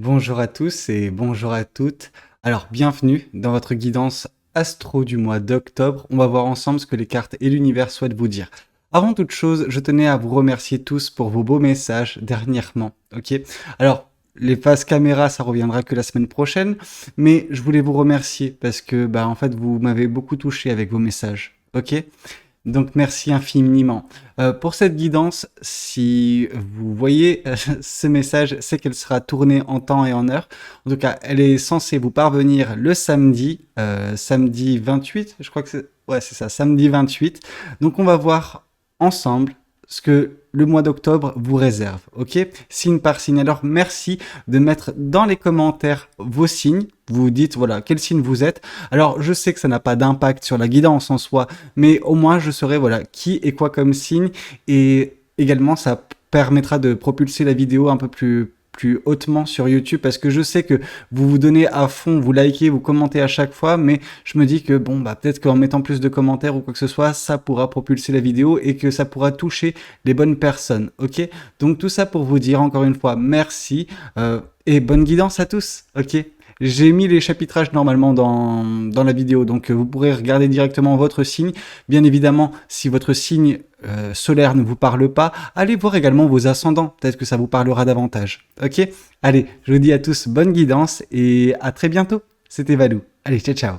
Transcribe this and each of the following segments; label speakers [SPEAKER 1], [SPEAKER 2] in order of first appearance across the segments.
[SPEAKER 1] Bonjour à tous et bonjour à toutes. Alors, bienvenue dans votre guidance astro du mois d'octobre. On va voir ensemble ce que les cartes et l'univers souhaitent vous dire. Avant toute chose, je tenais à vous remercier tous pour vos beaux messages dernièrement. Ok. Alors, les phases caméra, ça reviendra que la semaine prochaine, mais je voulais vous remercier parce que, en fait, vous m'avez beaucoup touché avec vos messages. Ok. Donc merci infiniment. Pour cette guidance, si vous voyez ce message, c'est qu'elle sera tournée en temps et en heure. En tout cas, elle est censée vous parvenir le samedi, samedi 28, je crois que c'est... Ouais, c'est ça, samedi 28. Donc on va voir ensemble ce que le mois d'octobre vous réserve, ok? Signe par signe. Alors merci de mettre dans les commentaires vos signes. Vous dites, voilà, quel signe vous êtes. Alors je sais que ça n'a pas d'impact sur la guidance en soi, mais au moins je saurai, voilà, qui est quoi comme signe. Et également, ça permettra de propulser la vidéo un peu plus hautement sur YouTube parce que je sais que vous vous donnez à fond, vous likez, vous commentez à chaque fois, mais je me dis que bon, peut-être qu'en mettant plus de commentaires ou quoi que ce soit, ça pourra propulser la vidéo et que ça pourra toucher les bonnes personnes, ok? Donc tout ça pour vous dire encore une fois merci et bonne guidance à tous, ok? J'ai mis les chapitrages normalement dans la vidéo, donc vous pourrez regarder directement votre signe. Bien évidemment, si votre signe solaire ne vous parle pas, allez voir également vos ascendants. Peut-être que ça vous parlera davantage. Ok? Allez, je vous dis à tous bonne guidance et à très bientôt. C'était Valou. Allez, ciao ciao.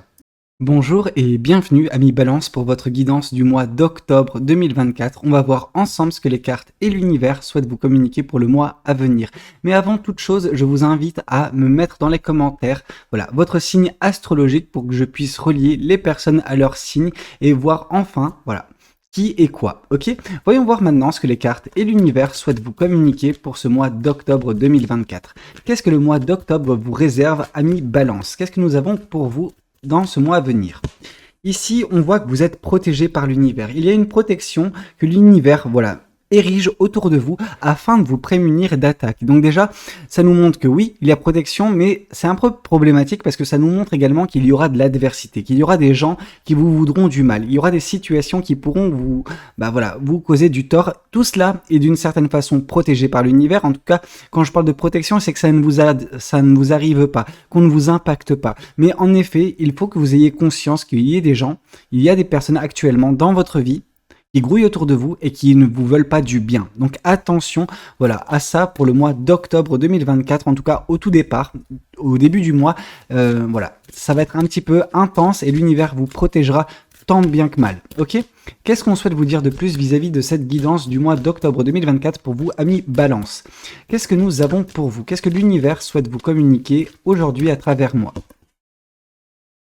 [SPEAKER 1] Bonjour et bienvenue amis Balance pour votre guidance du mois d'octobre 2024. On va voir ensemble ce que les cartes et l'univers souhaitent vous communiquer pour le mois à venir. Mais avant toute chose, je vous invite à me mettre dans les commentaires, voilà, votre signe astrologique pour que je puisse relier les personnes à leur signe et voir enfin, voilà, qui est quoi, ok? Voyons voir maintenant ce que les cartes et l'univers souhaitent vous communiquer pour ce mois d'octobre 2024. Qu'est-ce que le mois d'octobre vous réserve, amis Balance? Qu'est-ce que nous avons pour vous dans ce mois à venir? Ici, on voit que vous êtes protégé par l'univers. Il y a une protection que l'univers, voilà, érige autour de vous afin de vous prémunir d'attaques. Donc déjà, ça nous montre que oui, il y a protection, mais c'est un peu problématique parce que ça nous montre également qu'il y aura de l'adversité, qu'il y aura des gens qui vous voudront du mal. Il y aura des situations qui pourront vous, vous causer du tort. Tout cela est d'une certaine façon protégé par l'univers. En tout cas, quand je parle de protection, c'est que ça ne vous arrive pas, qu'on ne vous impacte pas. Mais en effet, il faut que vous ayez conscience qu'il y ait des gens, il y a des personnes actuellement dans votre vie qui grouillent autour de vous et qui ne vous veulent pas du bien. Donc attention, voilà, à ça pour le mois d'octobre 2024, en tout cas au tout départ, au début du mois, voilà, ça va être un petit peu intense et l'univers vous protégera tant bien que mal, ok? Qu'est-ce qu'on souhaite vous dire de plus vis-à-vis de cette guidance du mois d'octobre 2024 pour vous, amis Balance? Qu'est-ce que nous avons pour vous? Qu'est-ce que l'univers souhaite vous communiquer aujourd'hui à travers moi?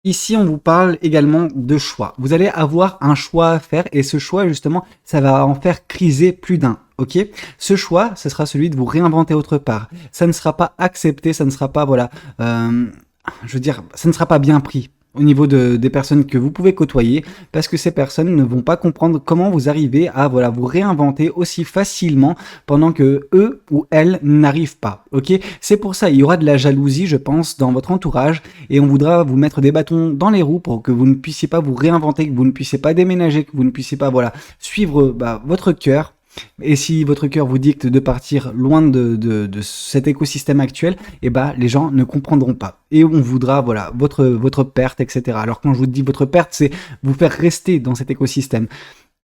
[SPEAKER 1] Ici, on vous parle également de choix. Vous allez avoir un choix à faire et ce choix, justement, ça va en faire criser plus d'un. Ok? Ce choix, ce sera celui de vous réinventer autre part. Ça ne sera pas accepté, ça ne sera pas, voilà, je veux dire, ça ne sera pas bien pris au niveau des personnes que vous pouvez côtoyer, parce que ces personnes ne vont pas comprendre comment vous arrivez à, voilà, vous réinventer aussi facilement pendant que eux ou elles n'arrivent pas, ok? C'est pour ça, il y aura de la jalousie, je pense, dans votre entourage, et on voudra vous mettre des bâtons dans les roues pour que vous ne puissiez pas vous réinventer, que vous ne puissiez pas déménager, que vous ne puissiez pas, voilà, suivre votre cœur. Et si votre cœur vous dicte de partir loin de cet écosystème actuel, eh les gens ne comprendront pas. Et on voudra, voilà, votre perte, etc. Alors quand je vous dis votre perte, c'est vous faire rester dans cet écosystème.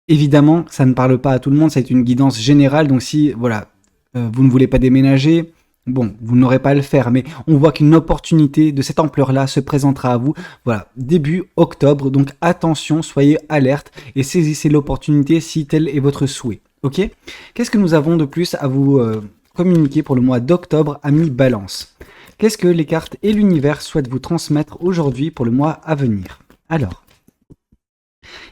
[SPEAKER 1] Évidemment, ça ne parle pas à tout le monde, c'est une guidance générale. Donc si, voilà, vous ne voulez pas déménager, bon, vous n'aurez pas à le faire, mais on voit qu'une opportunité de cette ampleur-là se présentera à vous, voilà, début octobre. Donc attention, soyez alerte et saisissez l'opportunité si tel est votre souhait. Ok? Qu'est-ce que nous avons de plus à vous communiquer pour le mois d'octobre, amis Balance? Qu'est-ce que les cartes et l'univers souhaitent vous transmettre aujourd'hui pour le mois à venir? Alors,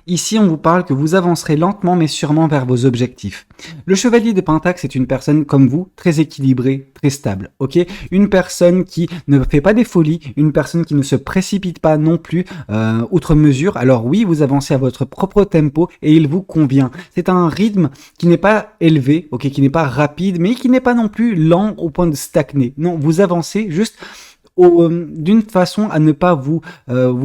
[SPEAKER 1] ici, on vous parle que vous avancerez lentement mais sûrement vers vos objectifs. Le chevalier de Pentacle, c'est une personne comme vous, très équilibrée, très stable, ok? Une personne qui ne fait pas des folies, une personne qui ne se précipite pas non plus outre mesure. Alors oui, vous avancez à votre propre tempo et il vous convient. C'est un rythme qui n'est pas élevé, ok, qui n'est pas rapide, mais qui n'est pas non plus lent au point de stagner. Non, vous avancez juste d'une façon à ne pas vous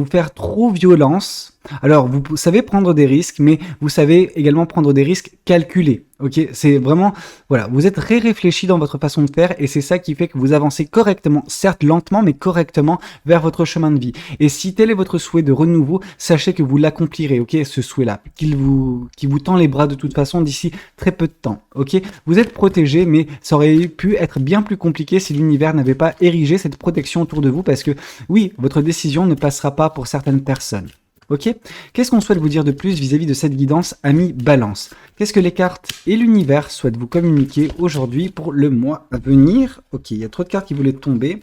[SPEAKER 1] faire trop violence. Alors, vous savez prendre des risques, mais vous savez également prendre des risques calculés. Ok, c'est vraiment, voilà, vous êtes très réfléchi dans votre façon de faire et c'est ça qui fait que vous avancez correctement, certes lentement, mais correctement vers votre chemin de vie. Et si tel est votre souhait de renouveau, sachez que vous l'accomplirez, ok, ce souhait-là, qui vous tend les bras de toute façon d'ici très peu de temps, ok. Vous êtes protégé, mais ça aurait pu être bien plus compliqué si l'univers n'avait pas érigé cette protection autour de vous parce que, oui, votre décision ne passera pas pour certaines personnes. Ok. Qu'est-ce qu'on souhaite vous dire de plus vis-à-vis de cette guidance Ami Balance? Qu'est-ce que les cartes et l'univers souhaitent vous communiquer aujourd'hui pour le mois à venir? Ok, il y a trop de cartes qui voulaient tomber.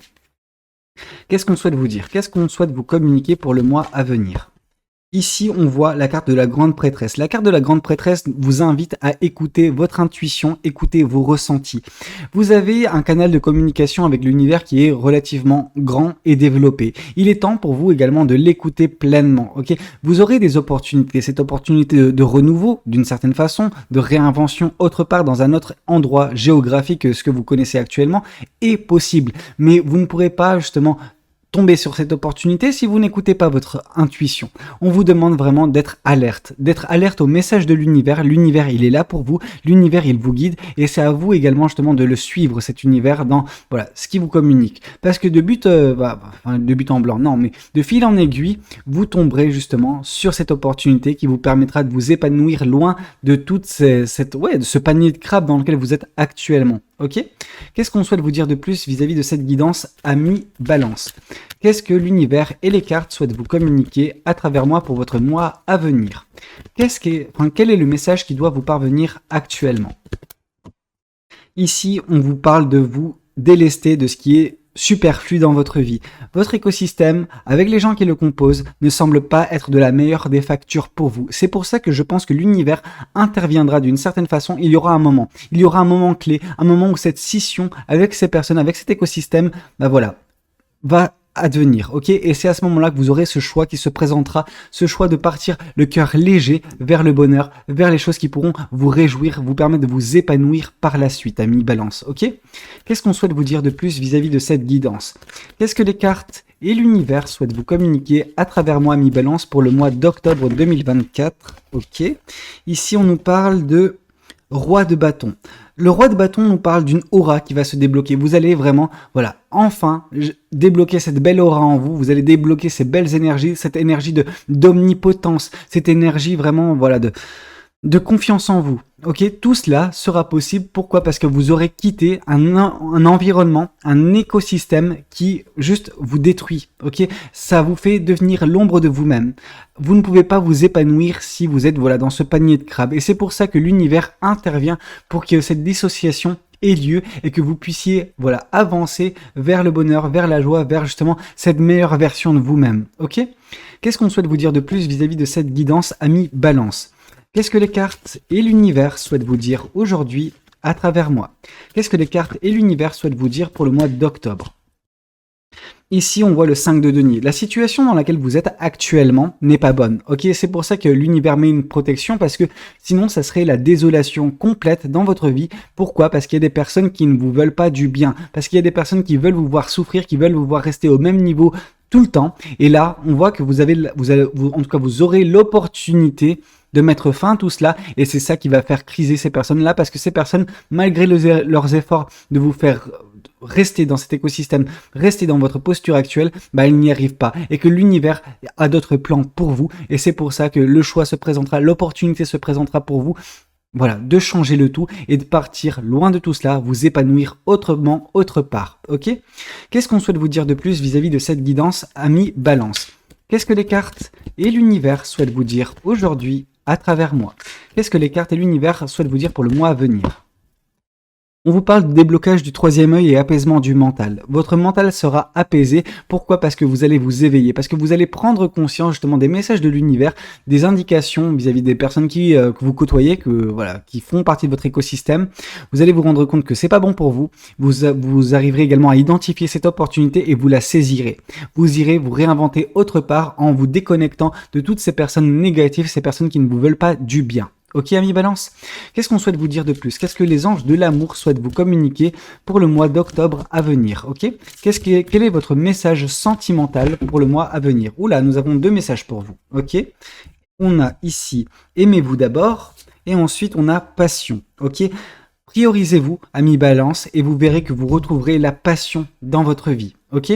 [SPEAKER 1] Qu'est-ce qu'on souhaite vous dire? Qu'est-ce qu'on souhaite vous communiquer pour le mois à venir? Ici, on voit la carte de la grande prêtresse. La carte de la grande prêtresse vous invite à écouter votre intuition, écouter vos ressentis. Vous avez un canal de communication avec l'univers qui est relativement grand et développé. Il est temps pour vous également de l'écouter pleinement. Ok, vous aurez des opportunités. Cette opportunité de renouveau, d'une certaine façon, de réinvention autre part dans un autre endroit géographique que ce que vous connaissez actuellement, est possible. Mais vous ne pourrez pas justement tomber sur cette opportunité si vous n'écoutez pas votre intuition. On vous demande vraiment d'être alerte au message de l'univers. L'univers, il est là pour vous, l'univers, il vous guide et c'est à vous également justement de le suivre, cet univers, dans voilà ce qui vous communique. Parce que de but en blanc, non, mais de fil en aiguille, vous tomberez justement sur cette opportunité qui vous permettra de vous épanouir loin de de ce panier de crabes dans lequel vous êtes actuellement. Ok? Qu'est-ce qu'on souhaite vous dire de plus vis-à-vis de cette guidance Ami Balance? Qu'est-ce que l'univers et les cartes souhaitent vous communiquer à travers moi pour votre mois à venir? Quel est le message qui doit vous parvenir actuellement? Ici, on vous parle de vous délester de ce qui est superflu dans votre vie. Votre écosystème, avec les gens qui le composent, ne semble pas être de la meilleure des factures pour vous. C'est pour ça que je pense que l'univers interviendra d'une certaine façon. Il y aura un moment clé, un moment où cette scission avec ces personnes, avec cet écosystème, va advenir, ok? Et c'est à ce moment-là que vous aurez ce choix qui se présentera, ce choix de partir le cœur léger vers le bonheur, vers les choses qui pourront vous réjouir, vous permettre de vous épanouir par la suite, ami Balance, ok? Qu'est-ce qu'on souhaite vous dire de plus vis-à-vis de cette guidance? Qu'est-ce que les cartes et l'univers souhaitent vous communiquer à travers moi, ami Balance, pour le mois d'octobre 2024, ok? Ici, on nous parle de Roi de bâton. Le roi de bâton nous parle d'une aura qui va se débloquer. Vous allez vraiment, enfin débloquer cette belle aura en vous. Vous allez débloquer ces belles énergies, cette énergie d'omnipotence, cette énergie vraiment, de confiance en vous. Ok, tout cela sera possible. Pourquoi? Parce que vous aurez quitté un environnement, un écosystème qui juste vous détruit. Ok, ça vous fait devenir l'ombre de vous-même. Vous ne pouvez pas vous épanouir si vous êtes dans ce panier de crabes. Et c'est pour ça que l'univers intervient pour que cette dissociation ait lieu et que vous puissiez avancer vers le bonheur, vers la joie, vers justement cette meilleure version de vous-même. Ok? Qu'est-ce qu'on souhaite vous dire de plus vis-à-vis de cette guidance Ami Balance? Qu'est-ce que les cartes et l'univers souhaitent vous dire aujourd'hui à travers moi? Qu'est-ce que les cartes et l'univers souhaitent vous dire pour le mois d'octobre? Ici, on voit le 5 de denier. La situation dans laquelle vous êtes actuellement n'est pas bonne. Ok, c'est pour ça que l'univers met une protection parce que sinon, ça serait la désolation complète dans votre vie. Pourquoi? Parce qu'il y a des personnes qui ne vous veulent pas du bien. Parce qu'il y a des personnes qui veulent vous voir souffrir, qui veulent vous voir rester au même niveau tout le temps. Et là, on voit que vous aurez l'opportunité de mettre fin à tout cela et c'est ça qui va faire criser ces personnes-là parce que ces personnes, malgré leurs efforts de vous faire rester dans cet écosystème, rester dans votre posture actuelle, ils n'y arrivent pas et que l'univers a d'autres plans pour vous et c'est pour ça que le choix se présentera, l'opportunité se présentera pour vous, de changer le tout et de partir loin de tout cela, vous épanouir autrement, autre part, ok? Qu'est-ce qu'on souhaite vous dire de plus vis-à-vis de cette guidance Ami Balance? Qu'est-ce que les cartes et l'univers souhaitent vous dire aujourd'hui à travers moi? Qu'est-ce que les cartes et l'univers souhaitent vous dire pour le mois à venir? On vous parle de déblocage du troisième œil et apaisement du mental. Votre mental sera apaisé. Pourquoi? Parce que vous allez vous éveiller, parce que vous allez prendre conscience justement des messages de l'univers, des indications vis-à-vis des personnes que vous côtoyez, qui font partie de votre écosystème. Vous allez vous rendre compte que c'est pas bon pour vous. Vous arriverez également à identifier cette opportunité et vous la saisirez. Vous irez vous réinventer autre part en vous déconnectant de toutes ces personnes négatives, ces personnes qui ne vous veulent pas du bien. Ok, ami Balance? Qu'est-ce qu'on souhaite vous dire de plus? Qu'est-ce que les anges de l'amour souhaitent vous communiquer pour le mois d'octobre à venir? Ok, quel est votre message sentimental pour le mois à venir? Oula, nous avons deux messages pour vous. Ok, on a ici aimez-vous d'abord Et ensuite, on a passion, ok? Priorisez-vous, ami Balance, et vous verrez que vous retrouverez la passion dans votre vie, ok?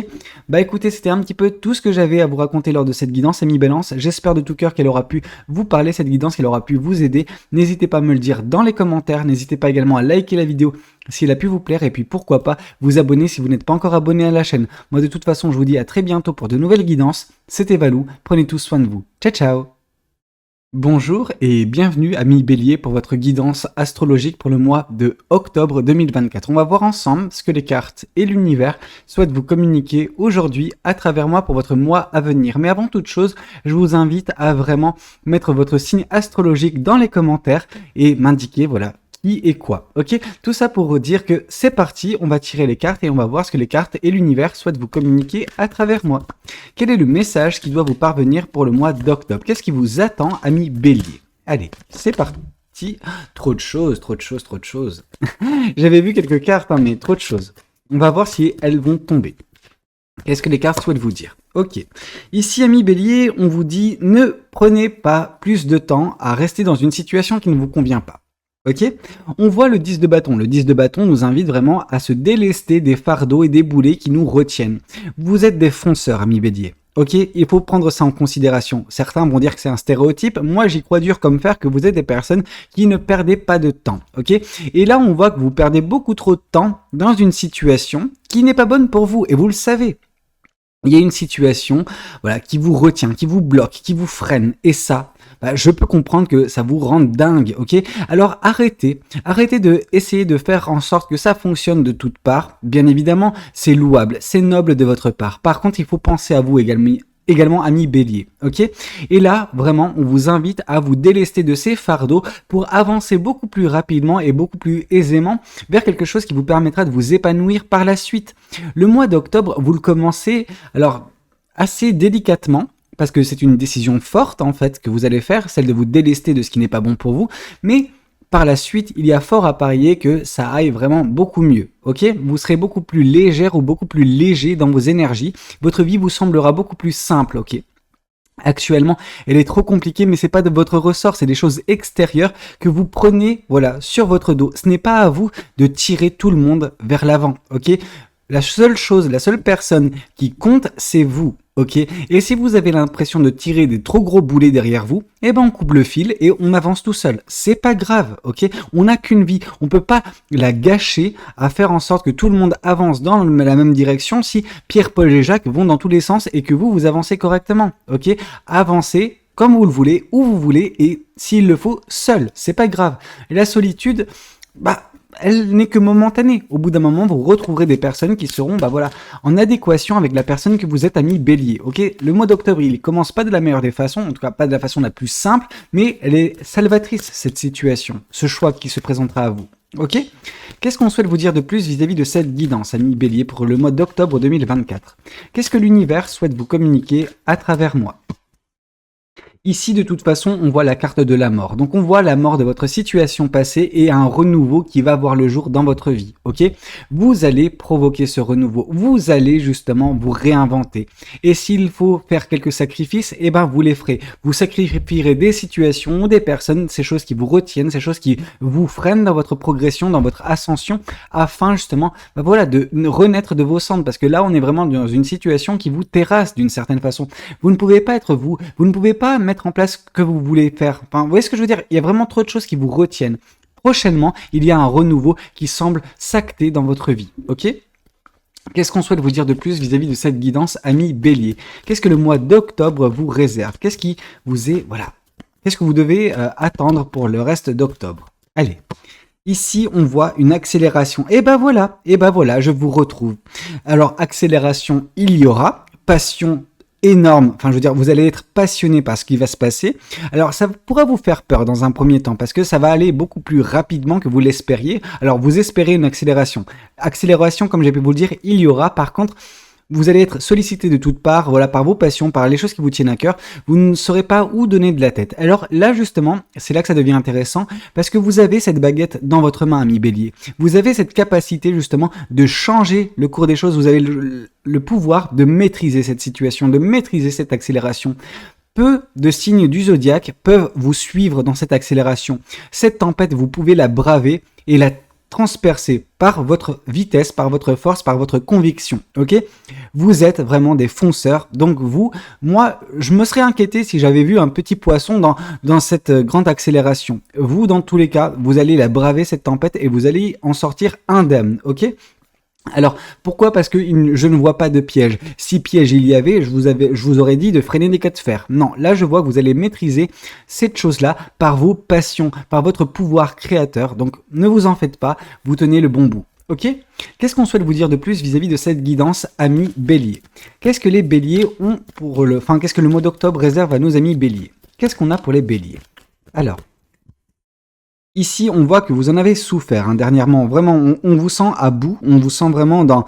[SPEAKER 1] Bah écoutez, c'était un petit peu tout ce que j'avais à vous raconter lors de cette guidance, ami Balance. J'espère de tout cœur qu'elle aura pu vous parler, cette guidance, qu'elle aura pu vous aider. N'hésitez pas à me le dire dans les commentaires, n'hésitez pas également à liker la vidéo si elle a pu vous plaire, et puis pourquoi pas vous abonner si vous n'êtes pas encore abonné à la chaîne. Moi de toute façon, je vous dis à très bientôt pour de nouvelles guidances. C'était Valou, prenez tous soin de vous. Ciao ciao! Bonjour et bienvenue amis Bélier pour votre guidance astrologique pour le mois de octobre 2024. On va voir ensemble ce que les cartes et l'univers souhaitent vous communiquer aujourd'hui à travers moi pour votre mois à venir. Mais avant toute chose, je vous invite à vraiment mettre votre signe astrologique dans les commentaires et m'indiquer, voilà, qui et quoi, ok? Tout ça pour vous dire que c'est parti, on va tirer les cartes et on va voir ce que les cartes et l'univers souhaitent vous communiquer à travers moi. Quel est le message qui doit vous parvenir pour le mois d'octobre? Qu'est-ce qui vous attend, amis Bélier? Allez, c'est parti. Trop de choses, trop de choses, trop de choses. J'avais vu quelques cartes, hein, mais trop de choses. On va voir si elles vont tomber. Qu'est-ce que les cartes souhaitent vous dire? Ok. Ici, amis Bélier, on vous dit ne prenez pas plus de temps à rester dans une situation qui ne vous convient pas. Ok, on voit le 10 de bâton. Le 10 de bâton nous invite vraiment à se délester des fardeaux et des boulets qui nous retiennent. Vous êtes des fonceurs, amis Bélier. Ok, il faut prendre ça en considération. Certains vont dire que c'est un stéréotype. Moi, j'y crois dur comme fer que vous êtes des personnes qui ne perdez pas de temps. Ok, et là, on voit que vous perdez beaucoup trop de temps dans une situation qui n'est pas bonne pour vous et vous le savez. Il y a une situation, voilà, qui vous retient, qui vous bloque, qui vous freine, et ça, je peux comprendre que ça vous rende dingue, ok? Alors arrêtez de essayer de faire en sorte que ça fonctionne de toutes parts. Bien évidemment, c'est louable, c'est noble de votre part. Par contre, il faut penser à vous également amis Bélier, ok? Et là, vraiment, on vous invite à vous délester de ces fardeaux pour avancer beaucoup plus rapidement et beaucoup plus aisément vers quelque chose qui vous permettra de vous épanouir par la suite. Le mois d'octobre, vous le commencez, alors, assez délicatement, parce que c'est une décision forte, en fait, que vous allez faire, celle de vous délester de ce qui n'est pas bon pour vous, mais par la suite, il y a fort à parier que ça aille vraiment beaucoup mieux, ok? Vous serez beaucoup plus légère ou beaucoup plus léger dans vos énergies. Votre vie vous semblera beaucoup plus simple, ok? Actuellement, elle est trop compliquée, mais c'est pas de votre ressort, c'est des choses extérieures que vous prenez, voilà, sur votre dos. Ce n'est pas à vous de tirer tout le monde vers l'avant, ok? La seule personne qui compte, c'est vous, ok? Et si vous avez l'impression de tirer des trop gros boulets derrière vous, eh ben on coupe le fil et on avance tout seul. C'est pas grave, ok? On n'a qu'une vie, on peut pas la gâcher à faire en sorte que tout le monde avance dans la même direction si Pierre, Paul et Jacques vont dans tous les sens et que vous avancez correctement, ok? Avancez comme vous le voulez, où vous voulez et s'il le faut, seul, c'est pas grave. Et la solitude, elle n'est que momentanée. Au bout d'un moment, vous retrouverez des personnes qui seront, en adéquation avec la personne que vous êtes, ami Bélier. Ok, le mois d'octobre, il commence pas de la meilleure des façons, en tout cas pas de la façon la plus simple, mais elle est salvatrice, cette situation, ce choix qui se présentera à vous. Ok, qu'est-ce qu'on souhaite vous dire de plus vis-à-vis de cette guidance, ami Bélier, pour le mois d'octobre 2024? Qu'est-ce que l'univers souhaite vous communiquer à travers moi? Ici, de toute façon, on voit la carte de la mort. Donc, on voit la mort de votre situation passée et un renouveau qui va voir le jour dans votre vie, ok? Vous allez provoquer ce renouveau. Vous allez justement vous réinventer. Et s'il faut faire quelques sacrifices, eh ben, vous les ferez. Vous sacrifierez des situations, des personnes, ces choses qui vous retiennent, ces choses qui vous freinent dans votre progression, dans votre ascension, afin justement, de renaître de vos cendres. Parce que là, on est vraiment dans une situation qui vous terrasse d'une certaine façon. Vous ne pouvez pas être vous. Vous ne pouvez pas mettre en place ce que vous voulez faire. Enfin, vous voyez ce que je veux dire? Il y a vraiment trop de choses qui vous retiennent. Prochainement, il y a un renouveau qui semble s'acter dans votre vie. Ok? Qu'est-ce qu'on souhaite vous dire de plus vis-à-vis de cette guidance, ami Bélier? Qu'est-ce que le mois d'octobre vous réserve? Qu'est-ce qui vous est... Voilà. Qu'est-ce que vous devez attendre pour le reste d'octobre? Allez. Ici, on voit une accélération. Et ben voilà, je vous retrouve. Alors, accélération, il y aura. Passion, énorme, enfin je veux dire, vous allez être passionné par ce qui va se passer. Alors ça pourra vous faire peur dans un premier temps parce que ça va aller beaucoup plus rapidement que vous l'espériez. Alors vous espérez une accélération. Accélération, comme j'ai pu vous le dire, il y aura. Par contre, vous allez être sollicité de toutes parts, voilà, par vos passions, par les choses qui vous tiennent à cœur. Vous ne saurez pas où donner de la tête. Alors là, justement, c'est là que ça devient intéressant parce que vous avez cette baguette dans votre main, ami Bélier. Vous avez cette capacité, justement, de changer le cours des choses. Vous avez le pouvoir de maîtriser cette situation, de maîtriser cette accélération. peu de signes du zodiaque peuvent vous suivre dans cette accélération. Cette tempête, vous pouvez la braver et la transpercer par votre vitesse, par votre force, par votre conviction, ok? Vous êtes vraiment des fonceurs, donc moi, je me serais inquiété si j'avais vu un petit poisson dans cette grande accélération. Vous, dans tous les cas, vous allez la braver, cette tempête, et vous allez en sortir indemne, ok? Alors, pourquoi? Parce que je ne vois pas de piège. Si piège il y avait, je vous aurais dit de freiner des cas de fer. Non, là je vois que vous allez maîtriser cette chose-là par vos passions, par votre pouvoir créateur. Donc, ne vous en faites pas, vous tenez le bon bout. Ok? Qu'est-ce qu'on souhaite vous dire de plus vis-à-vis de cette guidance, amis béliers? Qu'est-ce que les béliers ont qu'est-ce que le mois d'octobre réserve à nos amis béliers? Qu'est-ce qu'on a pour les béliers? Alors, ici, on voit que vous en avez souffert dernièrement. Vraiment, on vous sent à bout. On vous sent vraiment dans...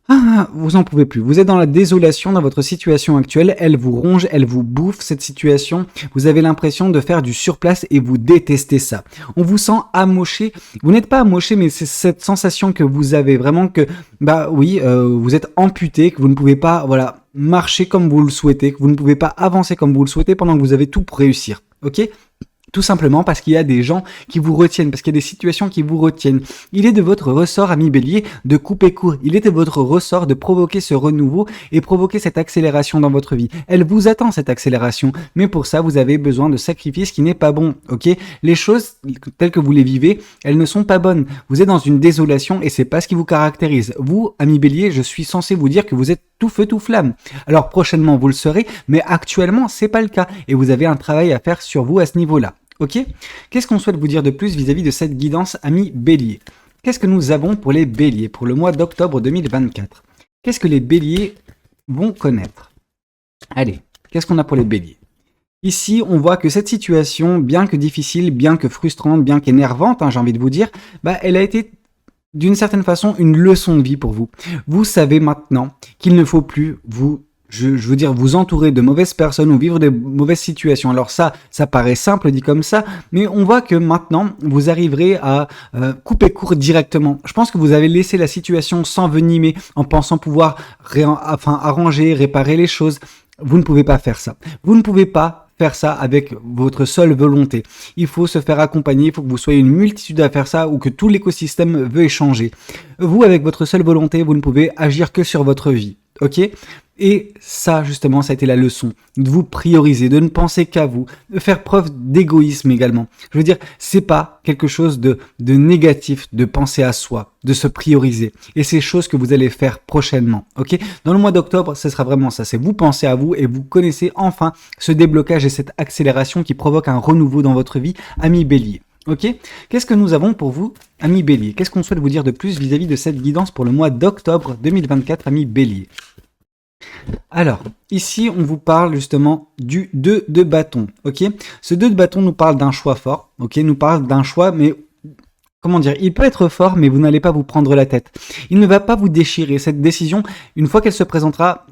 [SPEAKER 1] Ah, vous en pouvez plus. Vous êtes dans la désolation dans votre situation actuelle. Elle vous ronge, elle vous bouffe, cette situation. Vous avez l'impression de faire du surplace et vous détestez ça. On vous sent amoché. Vous n'êtes pas amoché, mais c'est cette sensation que vous avez vraiment que, vous êtes amputé, que vous ne pouvez pas, marcher comme vous le souhaitez, que vous ne pouvez pas avancer comme vous le souhaitez pendant que vous avez tout pour réussir. Ok? Tout simplement parce qu'il y a des gens qui vous retiennent, parce qu'il y a des situations qui vous retiennent. Il est de votre ressort, ami bélier, de couper court. Il est de votre ressort de provoquer ce renouveau et provoquer cette accélération dans votre vie. Elle vous attend, cette accélération. Mais pour ça, vous avez besoin de sacrifier ce qui n'est pas bon. Ok? Les choses telles que vous les vivez, elles ne sont pas bonnes. Vous êtes dans une désolation et c'est pas ce qui vous caractérise. Vous, ami bélier, je suis censé vous dire que vous êtes tout feu, tout flamme. Alors prochainement, vous le serez, mais actuellement, c'est pas le cas. Et vous avez un travail à faire sur vous à ce niveau-là. Ok? Qu'est-ce qu'on souhaite vous dire de plus vis-à-vis de cette guidance, amis béliers? Qu'est-ce que nous avons pour les béliers pour le mois d'octobre 2024? Qu'est-ce que les béliers vont connaître? Allez, qu'est-ce qu'on a pour les béliers? Ici, on voit que cette situation, bien que difficile, bien que frustrante, bien qu'énervante, j'ai envie de vous dire, elle a été d'une certaine façon une leçon de vie pour vous. Vous savez maintenant qu'il ne faut plus vous entourer de mauvaises personnes ou vivre de mauvaises situations. Alors ça paraît simple dit comme ça, mais on voit que maintenant, vous arriverez à couper court directement. Je pense que vous avez laissé la situation s'envenimer en pensant pouvoir arranger, réparer les choses. Vous ne pouvez pas faire ça. Vous ne pouvez pas faire ça avec votre seule volonté. Il faut se faire accompagner, il faut que vous soyez une multitude à faire ça ou que tout l'écosystème veuille changer. Vous, avec votre seule volonté, vous ne pouvez agir que sur votre vie. Ok? Et ça, justement, ça a été la leçon. De vous prioriser, de ne penser qu'à vous, de faire preuve d'égoïsme également. Je veux dire, c'est pas quelque chose de négatif de penser à soi, de se prioriser. Et c'est chose que vous allez faire prochainement. Ok? Dans le mois d'octobre, ce sera vraiment ça. C'est vous pensez à vous et vous connaissez enfin ce déblocage et cette accélération qui provoque un renouveau dans votre vie, ami bélier. Ok? Qu'est-ce que nous avons pour vous, ami bélier? Qu'est-ce qu'on souhaite vous dire de plus vis-à-vis de cette guidance pour le mois d'octobre 2024, ami bélier? Alors, ici, on vous parle justement du 2 de bâton, ok? Ce 2 de bâton nous parle d'un choix fort, ok? Nous parle d'un choix, mais comment dire, il peut être fort, mais vous n'allez pas vous prendre la tête. Il ne va pas vous déchirer. Cette décision, une fois qu'elle se présentera,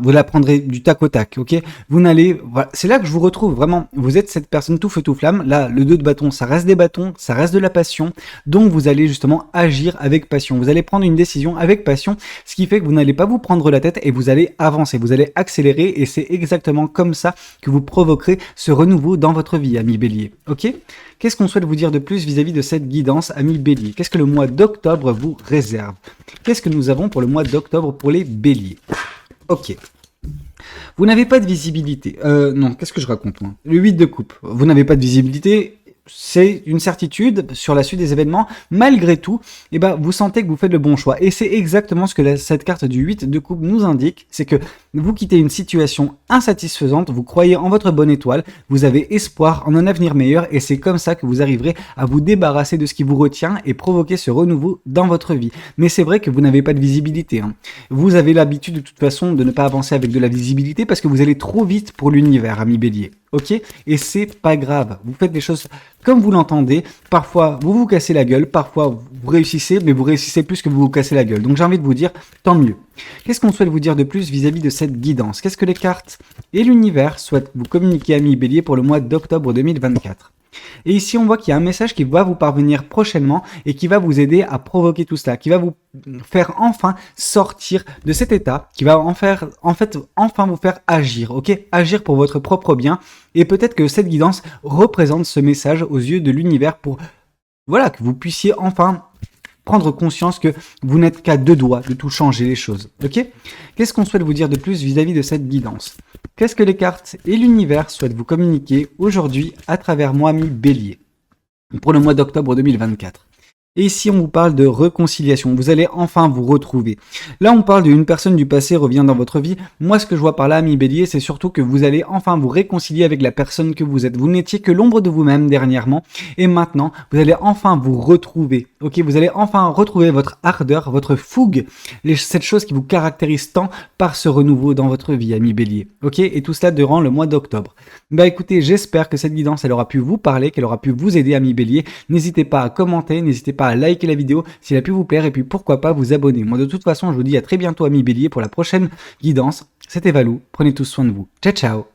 [SPEAKER 1] vous la prendrez du tac au tac, ok? Vous n'allez, voilà, c'est là que je vous retrouve, vraiment. Vous êtes cette personne tout feu tout flamme. Là, le 2 de bâton, ça reste des bâtons, ça reste de la passion. Donc, vous allez justement agir avec passion. Vous allez prendre une décision avec passion, ce qui fait que vous n'allez pas vous prendre la tête et vous allez avancer, vous allez accélérer et c'est exactement comme ça que vous provoquerez ce renouveau dans votre vie, ami bélier, ok? Qu'est-ce qu'on souhaite vous dire de plus vis-à-vis de cette guidance, ami bélier? Qu'est-ce que le mois d'octobre vous réserve? Qu'est-ce que nous avons pour le mois d'octobre pour les béliers? Ok. Vous n'avez pas de visibilité. Non, qu'est-ce que je raconte moi? Le 8 de coupe. Vous n'avez pas de visibilité. C'est une certitude sur la suite des événements. Malgré tout, vous sentez que vous faites le bon choix. Et c'est exactement ce que cette carte du 8 de coupe nous indique. C'est que vous quittez une situation insatisfaisante, vous croyez en votre bonne étoile, vous avez espoir en un avenir meilleur et c'est comme ça que vous arriverez à vous débarrasser de ce qui vous retient et provoquer ce renouveau dans votre vie. Mais c'est vrai que vous n'avez pas de visibilité. Vous avez l'habitude de toute façon de ne pas avancer avec de la visibilité parce que vous allez trop vite pour l'univers, ami bélier. Ok? Et c'est pas grave. Vous faites les choses comme vous l'entendez. Parfois, vous vous cassez la gueule. Parfois, vous réussissez, mais vous réussissez plus que vous vous cassez la gueule. Donc, j'ai envie de vous dire, tant mieux. Qu'est-ce qu'on souhaite vous dire de plus vis-à-vis de cette guidance? Qu'est-ce que les cartes et l'univers souhaitent vous communiquer, ami bélier, pour le mois d'octobre 2024? Et ici, on voit qu'il y a un message qui va vous parvenir prochainement et qui va vous aider à provoquer tout cela, qui va vous faire enfin sortir de cet état, qui va enfin vous faire agir, ok? Agir pour votre propre bien. Et peut-être que cette guidance représente ce message aux yeux de l'univers pour, voilà, que vous puissiez enfin prendre conscience que vous n'êtes qu'à deux doigts de tout changer les choses, ok? Qu'est-ce qu'on souhaite vous dire de plus vis-à-vis de cette guidance? Qu'est-ce que les cartes et l'univers souhaitent vous communiquer aujourd'hui à travers moi, ami Bélier, pour le mois d'octobre 2024? Et ici, on vous parle de réconciliation. Vous allez enfin vous retrouver. Là, on parle d'une personne du passé revient dans votre vie. Moi, ce que je vois par là, ami Bélier, c'est surtout que vous allez enfin vous réconcilier avec la personne que vous êtes. Vous n'étiez que l'ombre de vous-même dernièrement. Et maintenant, vous allez enfin vous retrouver. Ok, vous allez enfin retrouver votre ardeur, votre fougue, cette chose qui vous caractérise tant par ce renouveau dans votre vie, ami Bélier. Ok, et tout cela durant le mois d'octobre. Bah écoutez, j'espère que cette guidance, elle aura pu vous parler, qu'elle aura pu vous aider, ami Bélier. N'hésitez pas à commenter, n'hésitez pas à liker la vidéo si elle a pu vous plaire et puis pourquoi pas vous abonner. Moi de toute façon, je vous dis à très bientôt, ami Bélier, pour la prochaine guidance. C'était Valou, prenez tous soin de vous. Ciao ciao.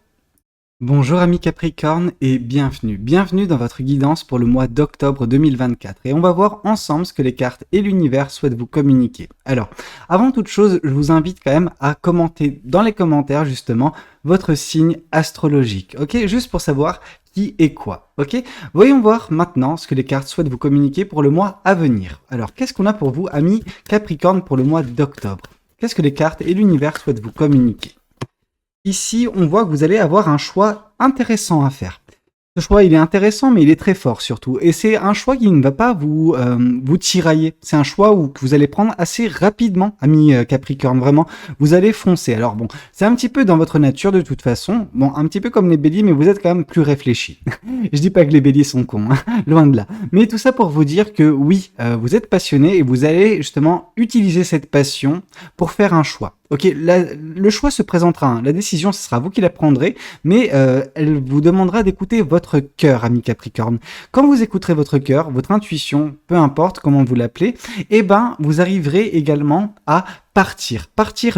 [SPEAKER 1] Bonjour amis Capricorne et bienvenue. Bienvenue dans votre guidance pour le mois d'octobre 2024. Et on va voir ensemble ce que les cartes et l'univers souhaitent vous communiquer. Alors, avant toute chose, je vous invite quand même à commenter dans les commentaires justement votre signe astrologique. Ok, juste pour savoir qui est quoi. Ok, voyons voir maintenant ce que les cartes souhaitent vous communiquer pour le mois à venir. Alors, qu'est-ce qu'on a pour vous, amis Capricorne, pour le mois d'octobre? Qu'est-ce que les cartes et l'univers souhaitent vous communiquer? Ici, on voit que vous allez avoir un choix intéressant à faire. Ce choix, il est intéressant, mais il est très fort surtout. Et c'est un choix qui ne va pas vous tirailler. C'est un choix que vous allez prendre assez rapidement, ami Capricorne. Vraiment, vous allez foncer. Alors bon, c'est un petit peu dans votre nature de toute façon. Bon, un petit peu comme les béliers, mais vous êtes quand même plus réfléchis. Je dis pas que les béliers sont cons, hein, loin de là. Mais tout ça pour vous dire que oui, vous êtes passionné et vous allez justement utiliser cette passion pour faire un choix. Ok, le choix se présentera, hein. La décision, ce sera vous qui la prendrez, mais elle vous demandera d'écouter votre cœur, ami Capricorne. Quand vous écouterez votre cœur, votre intuition, peu importe comment vous l'appelez, eh ben, vous arriverez également à partir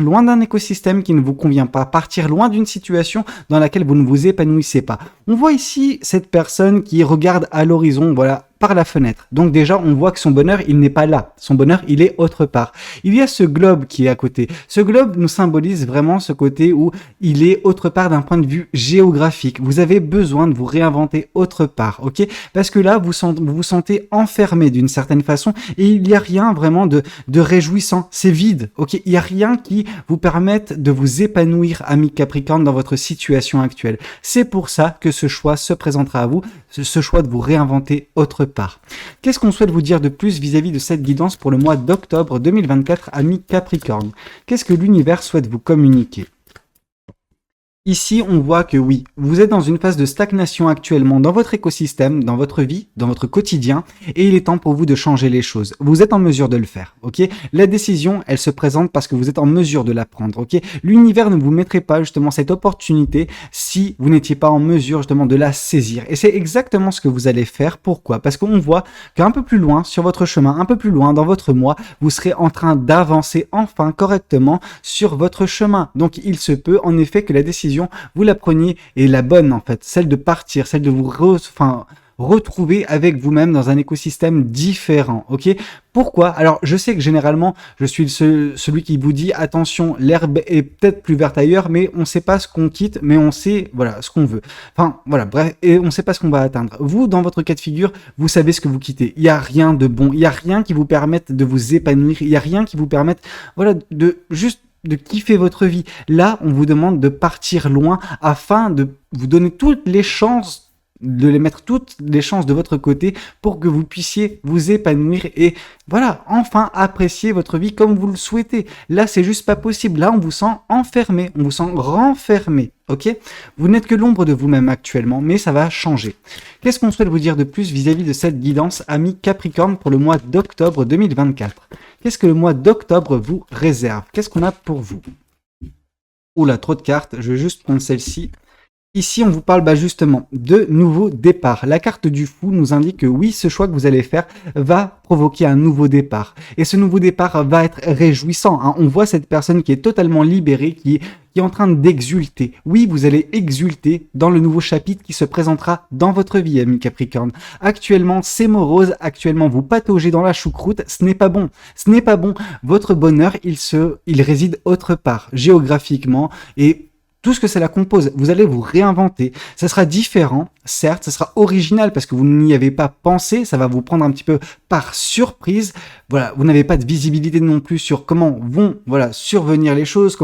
[SPEAKER 1] loin d'un écosystème qui ne vous convient pas, partir loin d'une situation dans laquelle vous ne vous épanouissez pas. On voit ici cette personne qui regarde à l'horizon, voilà, par la fenêtre. Donc déjà, on voit que son bonheur, il n'est pas là. Son bonheur, il est autre part. Il y a ce globe qui est à côté. Ce globe nous symbolise vraiment ce côté où il est autre part d'un point de vue géographique. Vous avez besoin de vous réinventer autre part, ok? Parce que là, vous vous sentez enfermé d'une certaine façon et il n'y a rien vraiment de réjouissant. C'est vide, ok? Il n'y a rien qui vous permette de vous épanouir, ami Capricorne, dans votre situation actuelle. C'est pour ça que ce choix se présentera à vous, ce choix de vous réinventer autre part. Qu'est-ce qu'on souhaite vous dire de plus vis-à-vis de cette guidance pour le mois d'octobre 2024, ami Capricorne? Qu'est-ce que l'univers souhaite vous communiquer? Ici, on voit que oui, vous êtes dans une phase de stagnation actuellement dans votre écosystème, dans votre vie, dans votre quotidien, et il est temps pour vous de changer les choses. Vous êtes en mesure de le faire, ok? La décision, elle se présente parce que vous êtes en mesure de la prendre, ok? L'univers ne vous mettrait pas justement cette opportunité si vous n'étiez pas en mesure justement de la saisir. Et c'est exactement ce que vous allez faire. Pourquoi? Parce qu'on voit qu'un peu plus loin sur votre chemin, un peu plus loin dans votre mois, vous serez en train d'avancer enfin correctement sur votre chemin. Donc il se peut en effet que la décision vous la preniez et la bonne en fait, celle de partir, celle de vous retrouver avec vous-même dans un écosystème différent, ok? Pourquoi? Alors, je sais que généralement, je suis celui qui vous dit, attention, l'herbe est peut-être plus verte ailleurs, mais on ne sait pas ce qu'on quitte, mais on sait, voilà, ce qu'on veut. Enfin, voilà, bref, et on ne sait pas ce qu'on va atteindre. Vous, dans votre cas de figure, vous savez ce que vous quittez. Il n'y a rien de bon, il n'y a rien qui vous permette de vous épanouir, il n'y a rien qui vous permette, voilà, de kiffer votre vie. Là, on vous demande de partir loin afin de vous donner toutes les chances, de les mettre toutes les chances de votre côté pour que vous puissiez vous épanouir et voilà, enfin apprécier votre vie comme vous le souhaitez. Là, c'est juste pas possible. Là, on vous sent enfermé, on vous sent renfermé, ok? Vous n'êtes que l'ombre de vous-même actuellement, mais ça va changer. Qu'est-ce qu'on souhaite vous dire de plus vis-à-vis de cette guidance, ami Capricorne, pour le mois d'octobre 2024? Qu'est-ce que le mois d'octobre vous réserve? Qu'est-ce qu'on a pour vous? Oula, trop de cartes, je vais juste prendre celle-ci. Ici, on vous parle justement de nouveaux départs. La carte du fou nous indique que oui, ce choix que vous allez faire va provoquer un nouveau départ. Et ce nouveau départ va être réjouissant, hein. On voit cette personne qui est totalement libérée, qui est en train d'exulter. Oui, vous allez exulter dans le nouveau chapitre qui se présentera dans votre vie, ami Capricorne. Actuellement, c'est morose. Actuellement, vous pataugez dans la choucroute. Ce n'est pas bon. Ce n'est pas bon. Votre bonheur, il réside autre part, géographiquement, et tout ce que cela compose, vous allez vous réinventer. Ça sera différent, certes, ça sera original parce que vous n'y avez pas pensé, ça va vous prendre un petit peu par surprise. Voilà, vous n'avez pas de visibilité non plus sur comment vont survenir les choses,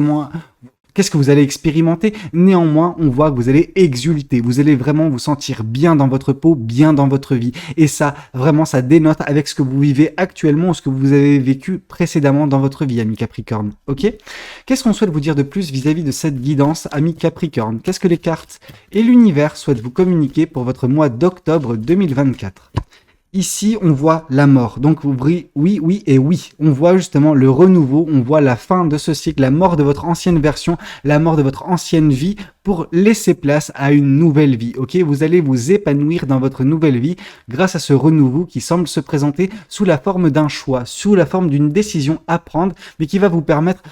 [SPEAKER 1] qu'est-ce que vous allez expérimenter. Néanmoins, on voit que vous allez exulter, vous allez vraiment vous sentir bien dans votre peau, bien dans votre vie. Et ça, vraiment, ça dénote avec ce que vous vivez actuellement ou ce que vous avez vécu précédemment dans votre vie, ami Capricorne. Ok ? Qu'est-ce qu'on souhaite vous dire de plus vis-à-vis de cette guidance, ami Capricorne? Qu'est-ce que les cartes et l'univers souhaitent vous communiquer pour votre mois d'octobre 2024? Ici, on voit la mort. Donc, oui, oui et oui. On voit justement le renouveau, on voit la fin de ce cycle, la mort de votre ancienne version, la mort de votre ancienne vie pour laisser place à une nouvelle vie. Ok, vous allez vous épanouir dans votre nouvelle vie grâce à ce renouveau qui semble se présenter sous la forme d'un choix, sous la forme d'une décision à prendre, mais qui va vous permettre,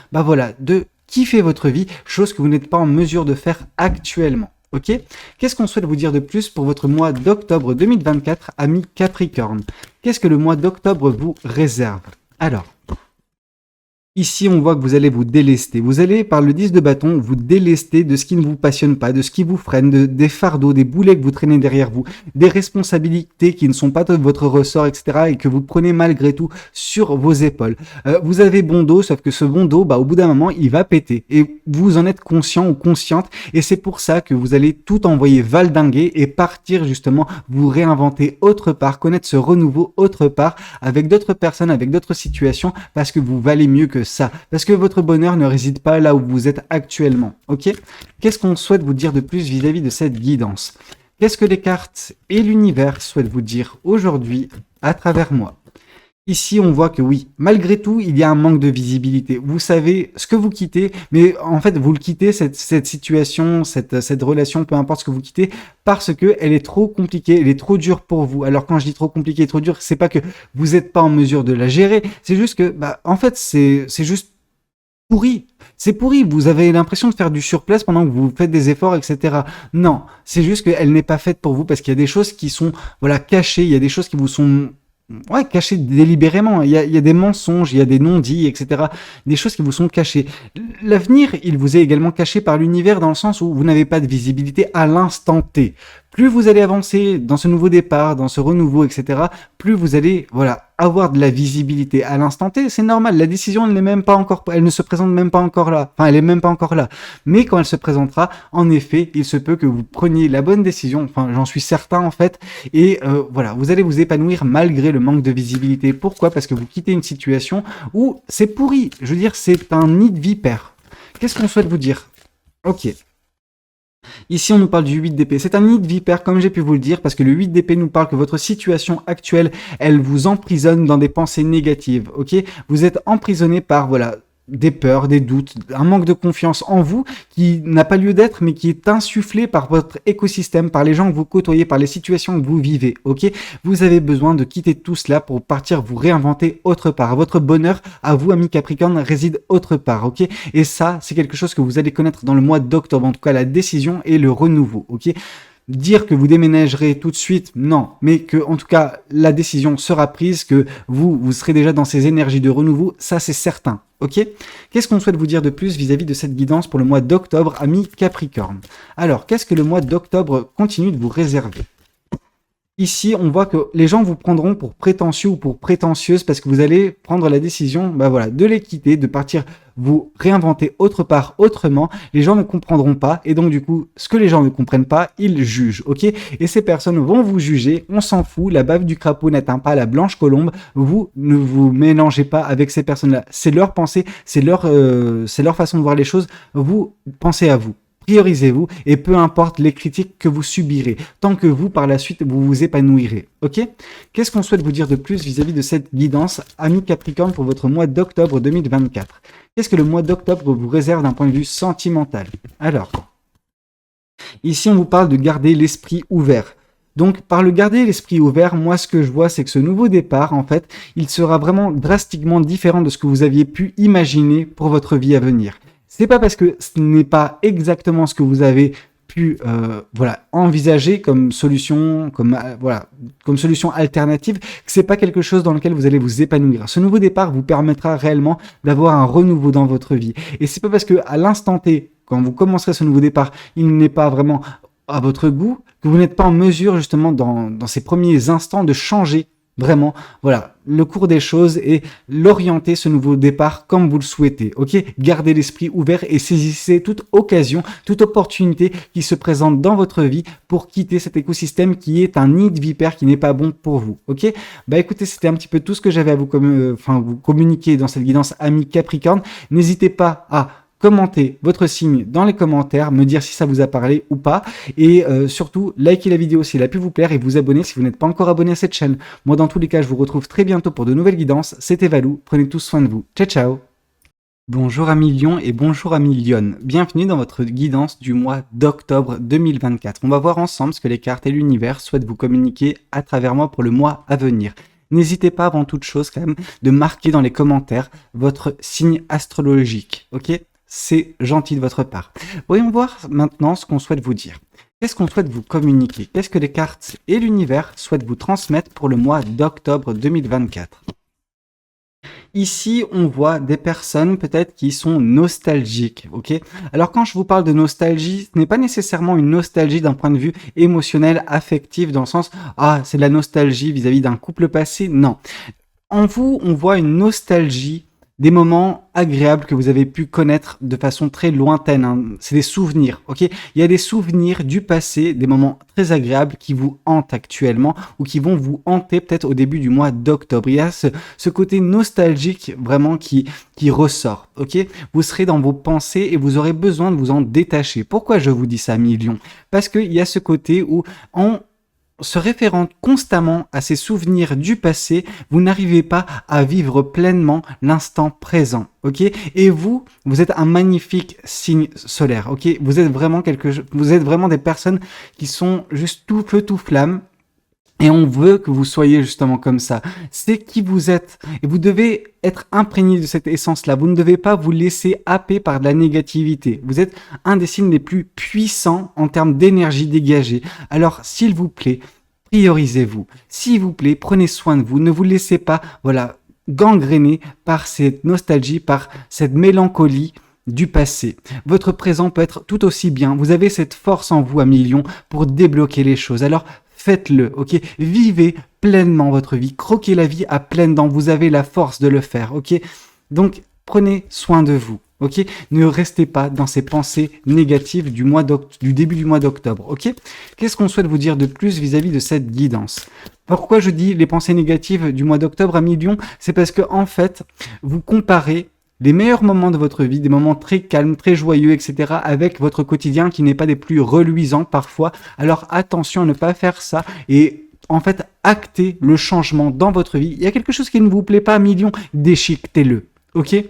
[SPEAKER 1] de kiffer votre vie, chose que vous n'êtes pas en mesure de faire actuellement. Ok? Qu'est-ce qu'on souhaite vous dire de plus pour votre mois d'octobre 2024, ami Capricorne? Qu'est-ce que le mois d'octobre vous réserve? Alors, ici, on voit que vous allez vous délester. Vous allez, par le 10 de bâton, vous délester de ce qui ne vous passionne pas, de ce qui vous freine, des fardeaux, des boulets que vous traînez derrière vous, des responsabilités qui ne sont pas de votre ressort, etc. et que vous prenez malgré tout sur vos épaules. Vous avez bon dos, sauf que ce bon dos, au bout d'un moment, il va péter. Et vous en êtes conscient ou consciente. Et c'est pour ça que vous allez tout envoyer valdinguer et partir justement vous réinventer autre part, connaître ce renouveau autre part, avec d'autres personnes, avec d'autres situations, parce que vous valez mieux que ça, parce que votre bonheur ne réside pas là où vous êtes actuellement, ok? Qu'est-ce qu'on souhaite vous dire de plus vis-à-vis de cette guidance? Qu'est-ce que les cartes et l'univers souhaitent vous dire aujourd'hui à travers moi? Ici, on voit que oui, malgré tout, il y a un manque de visibilité. Vous savez ce que vous quittez, mais en fait, vous le quittez, cette situation, cette relation, peu importe ce que vous quittez, parce que elle est trop compliquée, elle est trop dure pour vous. Alors, quand je dis trop compliquée, trop dure, c'est pas que vous n'êtes pas en mesure de la gérer, c'est juste que, en fait, c'est juste pourri. C'est pourri, vous avez l'impression de faire du surplace pendant que vous faites des efforts, etc. Non, c'est juste qu'elle n'est pas faite pour vous, parce qu'il y a des choses qui sont, cachées, il y a des choses qui vous sont cachés délibérément. Il y a des mensonges, il y a des non-dits, etc. Des choses qui vous sont cachées. L'avenir, il vous est également caché par l'univers dans le sens où vous n'avez pas de visibilité à l'instant T. Plus vous allez avancer dans ce nouveau départ, dans ce renouveau, etc., plus vous allez, avoir de la visibilité à l'instant T. C'est normal. La décision, elle ne se présente même pas encore là. Enfin, elle est même pas encore là. Mais quand elle se présentera, en effet, il se peut que vous preniez la bonne décision. Enfin, j'en suis certain, en fait. Et vous allez vous épanouir malgré le manque de visibilité. Pourquoi? Parce que vous quittez une situation où c'est pourri. Je veux dire, c'est un nid de vipère. Qu'est-ce qu'on souhaite vous dire? Ok. Ici, on nous parle du 8 d'épée. C'est un nid de vipère, comme j'ai pu vous le dire, parce que le 8 d'épée nous parle que votre situation actuelle, elle vous emprisonne dans des pensées négatives, ok? Vous êtes emprisonné par, des peurs, des doutes, un manque de confiance en vous qui n'a pas lieu d'être, mais qui est insufflé par votre écosystème, par les gens que vous côtoyez, par les situations que vous vivez, ok? Vous avez besoin de quitter tout cela pour partir vous réinventer autre part. Votre bonheur, à vous, ami Capricorne, réside autre part, ok? Et ça, c'est quelque chose que vous allez connaître dans le mois d'octobre, en tout cas la décision et le renouveau, ok? Dire que vous déménagerez tout de suite, non, mais que en tout cas la décision sera prise, que vous serez déjà dans ces énergies de renouveau, ça c'est certain, ok? Qu'est-ce qu'on souhaite vous dire de plus vis-à-vis de cette guidance pour le mois d'octobre, ami Capricorne? Alors, qu'est-ce que le mois d'octobre continue de vous réserver? Ici, on voit que les gens vous prendront pour prétentieux ou pour prétentieuse parce que vous allez prendre la décision, de les quitter, de partir vous réinventer autre part, autrement. Les gens ne comprendront pas et donc du coup, ce que les gens ne comprennent pas, ils jugent, ok? Et ces personnes vont vous juger, on s'en fout, la bave du crapaud n'atteint pas la blanche colombe, vous ne vous mélangez pas avec ces personnes-là. C'est leur pensée, c'est leur façon de voir les choses, vous pensez à vous. Priorisez-vous et peu importe les critiques que vous subirez, tant que vous, par la suite, vous vous épanouirez. Ok? Qu'est-ce qu'on souhaite vous dire de plus vis-à-vis de cette guidance, ami Capricorne, pour votre mois d'octobre 2024? Qu'est-ce que le mois d'octobre vous réserve d'un point de vue sentimental? Alors, Ici, on vous parle de garder l'esprit ouvert. Donc, par le garder l'esprit ouvert, moi, ce que je vois, c'est que ce nouveau départ, en fait, il sera vraiment drastiquement différent de ce que vous aviez pu imaginer pour votre vie à venir. C'est pas parce que ce n'est pas exactement ce que vous avez pu envisager comme solution, comme solution alternative, que c'est pas quelque chose dans lequel vous allez vous épanouir. Ce nouveau départ vous permettra réellement d'avoir un renouveau dans votre vie. Et c'est pas parce que à l'instant T, quand vous commencerez ce nouveau départ, il n'est pas vraiment à votre goût, que vous n'êtes pas en mesure justement dans ces premiers instants de changer vraiment, le cours des choses et l'orienter ce nouveau départ comme vous le souhaitez, ok? Gardez l'esprit ouvert et saisissez toute occasion, toute opportunité qui se présente dans votre vie pour quitter cet écosystème qui est un nid de vipères qui n'est pas bon pour vous, ok? Bah écoutez, c'était un petit peu tout ce que j'avais à vous communiquer dans cette guidance Amis Capricorne. N'hésitez pas à commentez votre signe dans les commentaires, me dire si ça vous a parlé ou pas, et surtout likez la vidéo si elle a pu vous plaire et vous abonner si vous n'êtes pas encore abonné à cette chaîne. Moi dans tous les cas je vous retrouve très bientôt pour de nouvelles guidances. C'était Valou, prenez tous soin de vous, ciao ciao. Bonjour amis Lion et bonjour amis Lyon, bienvenue dans votre guidance du mois d'octobre 2024. On va voir ensemble ce que les cartes et l'univers souhaitent vous communiquer à travers moi pour le mois à venir. N'hésitez pas avant toute chose quand même de marquer dans les commentaires votre signe astrologique, ok? C'est gentil de votre part. Voyons voir maintenant ce qu'on souhaite vous dire. Qu'est-ce qu'on souhaite vous communiquer? Qu'est-ce que les cartes et l'univers souhaitent vous transmettre pour le mois d'octobre 2024? Ici, on voit des personnes peut-être qui sont nostalgiques, ok? Alors quand je vous parle de nostalgie, ce n'est pas nécessairement une nostalgie d'un point de vue émotionnel, affectif, dans le sens « Ah, c'est de la nostalgie vis-à-vis d'un couple passé ». Non. En vous, on voit une nostalgie des moments agréables que vous avez pu connaître de façon très lointaine. Hein. C'est des souvenirs, ok? Il y a des souvenirs du passé, des moments très agréables qui vous hantent actuellement ou qui vont vous hanter peut-être au début du mois d'octobre. Il y a ce côté nostalgique vraiment qui ressort, ok? Vous serez dans vos pensées et vous aurez besoin de vous en détacher. Pourquoi je vous dis ça, Million? Parce qu'il y a ce côté où se référant constamment à ces souvenirs du passé, vous n'arrivez pas à vivre pleinement l'instant présent, ok? Et vous êtes un magnifique signe solaire, ok? Vous êtes vraiment des personnes qui sont juste tout feu, tout flamme. Et on veut que vous soyez justement comme ça. C'est qui vous êtes. Et vous devez être imprégné de cette essence-là. Vous ne devez pas vous laisser happer par de la négativité. Vous êtes un des signes les plus puissants en termes d'énergie dégagée. Alors, s'il vous plaît, priorisez-vous. S'il vous plaît, prenez soin de vous. Ne vous laissez pas, gangréner par cette nostalgie, par cette mélancolie du passé. Votre présent peut être tout aussi bien. Vous avez cette force en vous, à Million, pour débloquer les choses. Alors, faites-le, ok? Vivez pleinement votre vie, croquez la vie à pleines dents, vous avez la force de le faire, ok? Donc, prenez soin de vous, ok? Ne restez pas dans ces pensées négatives du début du mois d'octobre, ok? Qu'est-ce qu'on souhaite vous dire de plus vis-à-vis de cette guidance? Pourquoi je dis les pensées négatives du mois d'octobre à Million? C'est parce que, en fait, vous comparez les meilleurs moments de votre vie, des moments très calmes, très joyeux, etc., avec votre quotidien qui n'est pas des plus reluisants parfois. Alors attention à ne pas faire ça et en fait actez le changement dans votre vie. Il y a quelque chose qui ne vous plaît pas, Million, déchiquetez-le, ok?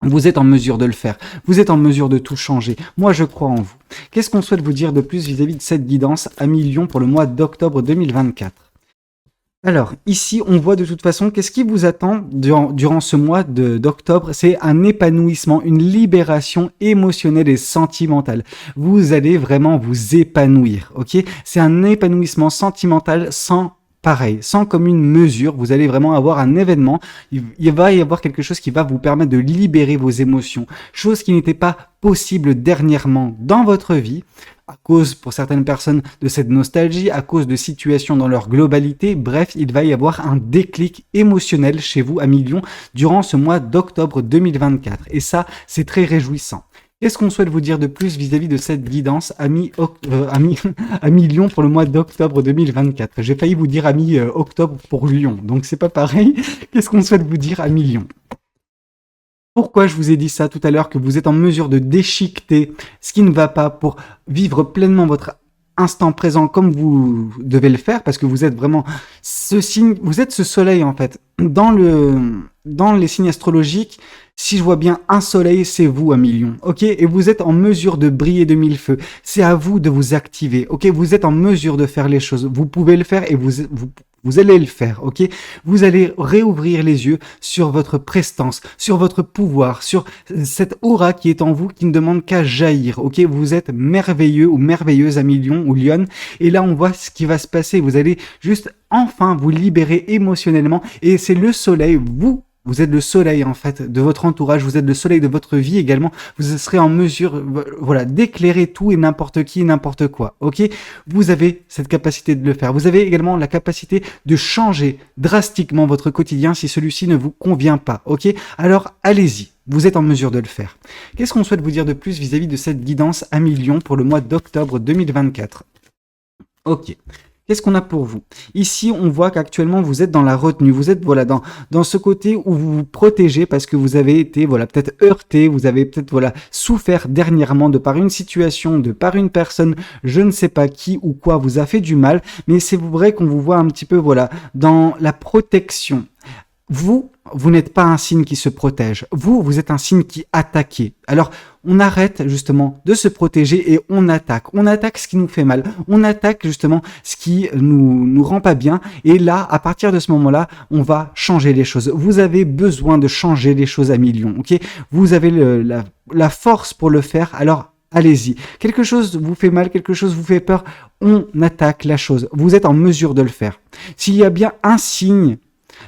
[SPEAKER 1] Vous êtes en mesure de le faire. Vous êtes en mesure de tout changer. Moi, je crois en vous. Qu'est-ce qu'on souhaite vous dire de plus vis-à-vis de cette guidance à Million pour le mois d'octobre 2024? Alors, ici, on voit de toute façon qu'est-ce qui vous attend durant ce mois d'octobre. C'est un épanouissement, une libération émotionnelle et sentimentale. Vous allez vraiment vous épanouir, ok? C'est un épanouissement sentimental sans pareil, sans commune mesure. Vous allez vraiment avoir un événement. Il va y avoir quelque chose qui va vous permettre de libérer vos émotions. Chose qui n'était pas possible dernièrement dans votre vie, à cause pour certaines personnes de cette nostalgie, à cause de situations dans leur globalité. Bref, il va y avoir un déclic émotionnel chez vous à Million durant ce mois d'octobre 2024. Et ça, c'est très réjouissant. Qu'est-ce qu'on souhaite vous dire de plus vis-à-vis de cette guidance à Million pour le mois d'octobre 2024? J'ai failli vous dire octobre pour Lyon, donc c'est pas pareil. Qu'est-ce qu'on souhaite vous dire à Million? Pourquoi je vous ai dit ça tout à l'heure, que vous êtes en mesure de déchiqueter ce qui ne va pas pour vivre pleinement votre instant présent comme vous devez le faire, parce que vous êtes vraiment ce signe, vous êtes ce soleil en fait. Dans les signes astrologiques, si je vois bien un soleil, c'est vous, un million, ok? Et vous êtes en mesure de briller de mille feux. C'est à vous de vous activer, ok? Vous êtes en mesure de faire les choses. Vous pouvez le faire et vous allez le faire, ok? Vous allez réouvrir les yeux sur votre prestance, sur votre pouvoir, sur cette aura qui est en vous, qui ne demande qu'à jaillir, ok? Vous êtes merveilleux ou merveilleuse à million ou lionne. Et là, on voit ce qui va se passer. Vous allez juste enfin vous libérer émotionnellement. Et c'est le soleil, vous êtes le soleil en fait de votre entourage, vous êtes le soleil de votre vie également, vous serez en mesure voilà, d'éclairer tout et n'importe qui et n'importe quoi, ok? Vous avez cette capacité de le faire. Vous avez également la capacité de changer drastiquement votre quotidien si celui-ci ne vous convient pas, ok? Alors allez-y, vous êtes en mesure de le faire. Qu'est-ce qu'on souhaite vous dire de plus vis-à-vis de cette guidance à millions pour le mois d'octobre 2024? Ok. Qu'est-ce qu'on a pour vous? Ici, on voit qu'actuellement, vous êtes dans la retenue. Vous êtes voilà, dans ce côté où vous vous protégez parce que vous avez été voilà, peut-être heurté, vous avez peut-être voilà, souffert dernièrement de par une situation, de par une personne, je ne sais pas qui ou quoi vous a fait du mal. Mais c'est vrai qu'on vous voit un petit peu voilà, dans la protection. Vous n'êtes pas un signe qui se protège. Vous êtes un signe qui attaque. Alors, on arrête justement de se protéger et on attaque. On attaque ce qui nous fait mal. On attaque justement ce qui nous rend pas bien. Et là, à partir de ce moment-là, on va changer les choses. Vous avez besoin de changer les choses à millions. Ok? Vous avez la force pour le faire. Alors, allez-y. Quelque chose vous fait mal, quelque chose vous fait peur. On attaque la chose. Vous êtes en mesure de le faire. S'il y a bien un signe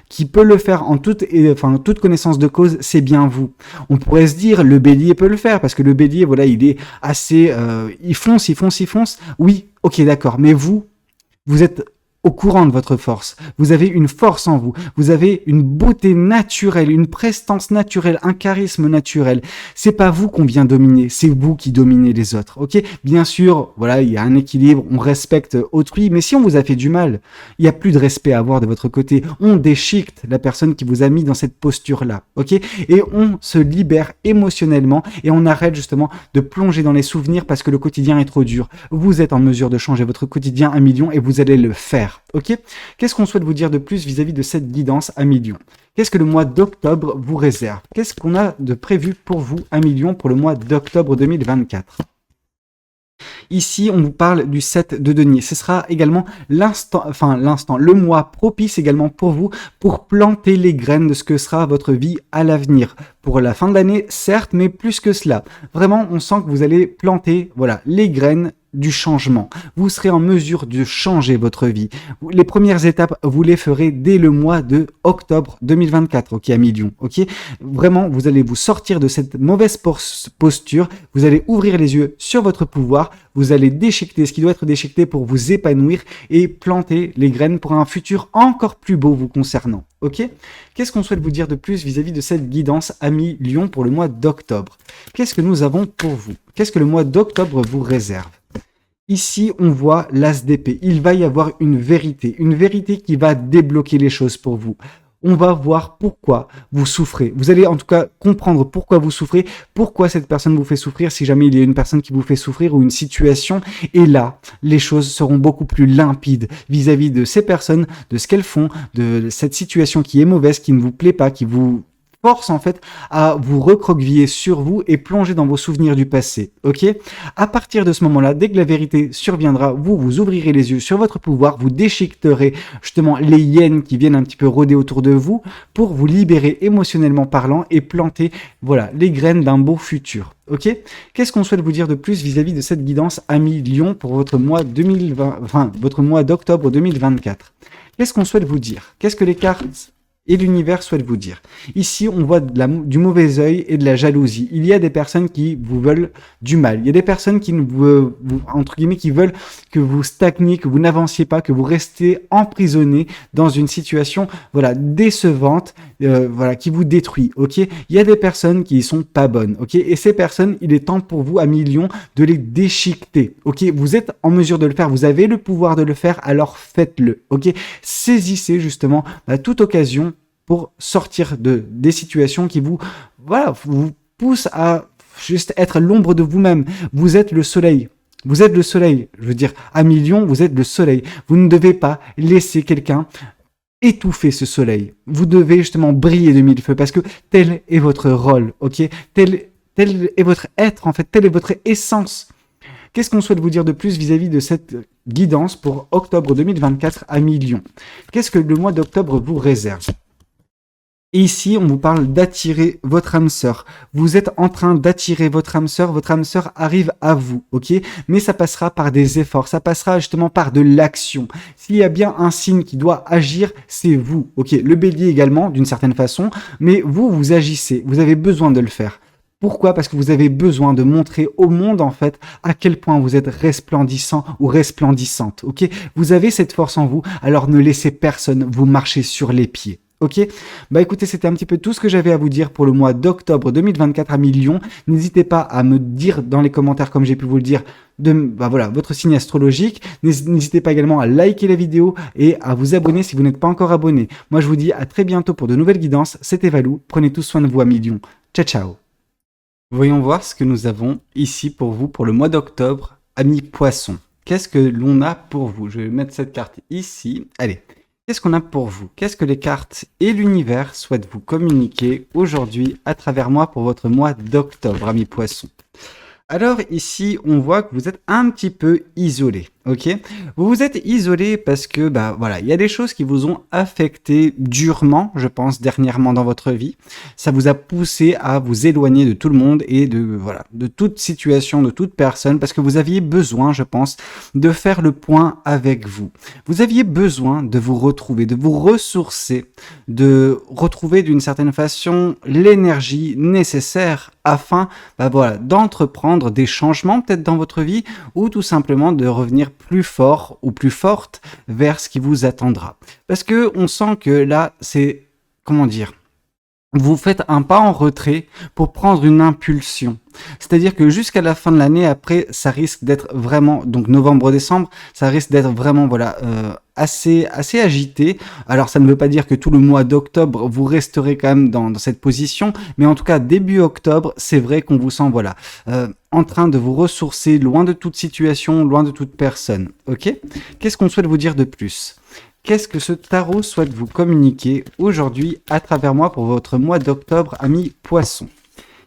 [SPEAKER 1] qui peut le faire en toute connaissance de cause, c'est bien vous. On pourrait se dire, le bélier peut le faire, parce que le bélier, voilà, il est assez... il fonce. Oui, ok, d'accord. Mais vous êtes au courant de votre force. Vous avez une force en vous. Vous avez une beauté naturelle, une prestance naturelle, un charisme naturel. C'est pas vous qu'on vient dominer, c'est vous qui dominez les autres. Ok? Bien sûr, voilà, il y a un équilibre, on respecte autrui, mais si on vous a fait du mal, il n'y a plus de respect à avoir de votre côté. On déchiquette la personne qui vous a mis dans cette posture-là. Ok? Et on se libère émotionnellement et on arrête justement de plonger dans les souvenirs parce que le quotidien est trop dur. Vous êtes en mesure de changer votre quotidien à millions et vous allez le faire. Ok? Qu'est-ce qu'on souhaite vous dire de plus vis-à-vis de cette guidance à millions? Qu'est-ce que le mois d'octobre vous réserve? Qu'est-ce qu'on a de prévu pour vous à millions pour le mois d'octobre 2024? Ici, on vous parle du 7 de denier. Ce sera également le mois propice également pour vous pour planter les graines de ce que sera votre vie à l'avenir. Pour la fin de l'année, certes, mais plus que cela. Vraiment, on sent que vous allez planter, voilà, les graines du changement. Vous serez en mesure de changer votre vie. Les premières étapes, vous les ferez dès le mois de octobre 2024, ok, à millions, ok? Vraiment, vous allez vous sortir de cette mauvaise posture, vous allez ouvrir les yeux sur votre pouvoir, vous allez déchiqueter ce qui doit être déchiqueté pour vous épanouir et planter les graines pour un futur encore plus beau vous concernant, ok? Qu'est-ce qu'on souhaite vous dire de plus vis-à-vis de cette guidance à millions pour le mois d'octobre? Qu'est-ce que nous avons pour vous? Qu'est-ce que le mois d'octobre vous réserve? Ici, on voit l'as d'épée. Il va y avoir une vérité qui va débloquer les choses pour vous. On va voir pourquoi vous souffrez. Vous allez en tout cas comprendre pourquoi vous souffrez, pourquoi cette personne vous fait souffrir, si jamais il y a une personne qui vous fait souffrir ou une situation. Et là, les choses seront beaucoup plus limpides vis-à-vis de ces personnes, de ce qu'elles font, de cette situation qui est mauvaise, qui ne vous plaît pas, qui vous force en fait à vous recroqueviller sur vous et plonger dans vos souvenirs du passé, ok? À partir de ce moment-là, dès que la vérité surviendra, vous ouvrirez les yeux sur votre pouvoir, vous déchiqueterez justement les hyènes qui viennent un petit peu rôder autour de vous pour vous libérer émotionnellement parlant et planter, voilà, les graines d'un beau futur. Ok? Qu'est-ce qu'on souhaite vous dire de plus vis-à-vis de cette guidance Ami Lion pour votre mois 2020, votre mois d'octobre 2024? Qu'est-ce qu'on souhaite vous dire? Qu'est-ce que les cartes et l'univers souhaite vous dire? Ici, on voit du mauvais œil et de la jalousie. Il y a des personnes qui vous veulent du mal. Il y a des personnes qui entre guillemets, qui veulent que vous stagniez, que vous n'avanciez pas, que vous restez emprisonné dans une situation, voilà, décevante, voilà, qui vous détruit, ok? Il y a des personnes qui sont pas bonnes, ok? Et ces personnes, il est temps pour vous, à millions, de les déchiqueter, ok? Vous êtes en mesure de le faire, vous avez le pouvoir de le faire, alors faites-le, ok? Saisissez justement toute occasion pour sortir des situations qui vous poussent à juste être l'ombre de vous-même. Vous êtes le soleil. Vous êtes le soleil. Je veux dire, à millions, vous êtes le soleil. Vous ne devez pas laisser quelqu'un étouffer ce soleil. Vous devez justement briller de mille feux parce que tel est votre rôle, ok? Tel est votre être, en fait, telle est votre essence. Qu'est-ce qu'on souhaite vous dire de plus vis-à-vis de cette guidance pour octobre 2024 à millions? Qu'est-ce que le mois d'octobre vous réserve? Et ici, on vous parle d'attirer votre âme sœur. Vous êtes en train d'attirer votre âme sœur arrive à vous, ok? Mais ça passera par des efforts, ça passera justement par de l'action. S'il y a bien un signe qui doit agir, c'est vous, ok? Le bélier également, d'une certaine façon, mais vous agissez, vous avez besoin de le faire. Pourquoi? Parce que vous avez besoin de montrer au monde, en fait, à quel point vous êtes resplendissant ou resplendissante, ok? Vous avez cette force en vous, alors ne laissez personne vous marcher sur les pieds. Ok, bah écoutez, c'était un petit peu tout ce que j'avais à vous dire pour le mois d'octobre 2024 à millions. N'hésitez pas à me dire dans les commentaires, comme j'ai pu vous le dire, votre signe astrologique. N'hésitez pas également à liker la vidéo et à vous abonner si vous n'êtes pas encore abonné. Moi, je vous dis à très bientôt pour de nouvelles guidances. C'était Valou. Prenez tous soin de vous à millions. Ciao, ciao. Voyons voir ce que nous avons ici pour vous pour le mois d'octobre, amis poissons. Qu'est-ce que l'on a pour vous? Je vais mettre cette carte ici. Allez. Qu'est-ce qu'on a pour vous? Qu'est-ce que les cartes et l'univers souhaitent vous communiquer aujourd'hui à travers moi pour votre mois d'octobre, amis poissons? Alors ici, on voit que vous êtes un petit peu isolé, ok? Vous vous êtes isolé parce que, voilà, il y a des choses qui vous ont affecté durement, je pense, dernièrement dans votre vie. Ça vous a poussé à vous éloigner de tout le monde et de toute situation, de toute personne, parce que vous aviez besoin, je pense, de faire le point avec vous. Vous aviez besoin de vous retrouver, de vous ressourcer, de retrouver d'une certaine façon l'énergie nécessaire afin, d'entreprendre des changements peut-être dans votre vie ou tout simplement de revenir plus fort ou plus forte vers ce qui vous attendra. Parce que on sent que là, c'est, comment dire, vous faites un pas en retrait pour prendre une impulsion. C'est-à-dire que jusqu'à la fin de l'année, après, ça risque d'être vraiment, donc novembre-décembre, ça risque d'être vraiment, assez agité. Alors, ça ne veut pas dire que tout le mois d'octobre, vous resterez quand même dans cette position, mais en tout cas, début octobre, c'est vrai qu'on vous sent, en train de vous ressourcer, loin de toute situation, loin de toute personne. Ok? Qu'est-ce qu'on souhaite vous dire de plus? Qu'est-ce que ce tarot souhaite vous communiquer aujourd'hui à travers moi pour votre mois d'octobre, amis poissons?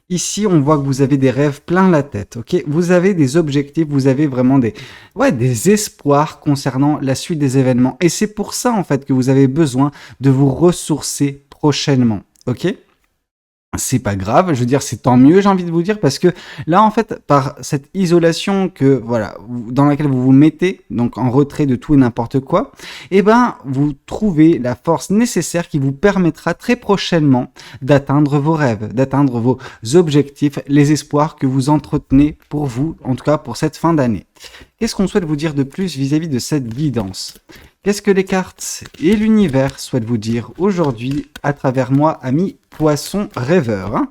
[SPEAKER 1] Ici, on voit que vous avez des rêves plein la tête, ok? Vous avez des objectifs, vous avez vraiment des espoirs concernant la suite des événements. Et c'est pour ça, en fait, que vous avez besoin de vous ressourcer prochainement, ok? C'est pas grave, je veux dire, c'est tant mieux, j'ai envie de vous dire, parce que là, en fait, par cette isolation dans laquelle vous vous mettez, donc en retrait de tout et n'importe quoi, vous trouvez la force nécessaire qui vous permettra très prochainement d'atteindre vos rêves, d'atteindre vos objectifs, les espoirs que vous entretenez pour vous, en tout cas pour cette fin d'année. Qu'est-ce qu'on souhaite vous dire de plus vis-à-vis de cette guidance? Qu'est-ce que les cartes et l'univers souhaitent vous dire aujourd'hui à travers moi, amis poissons rêveurs?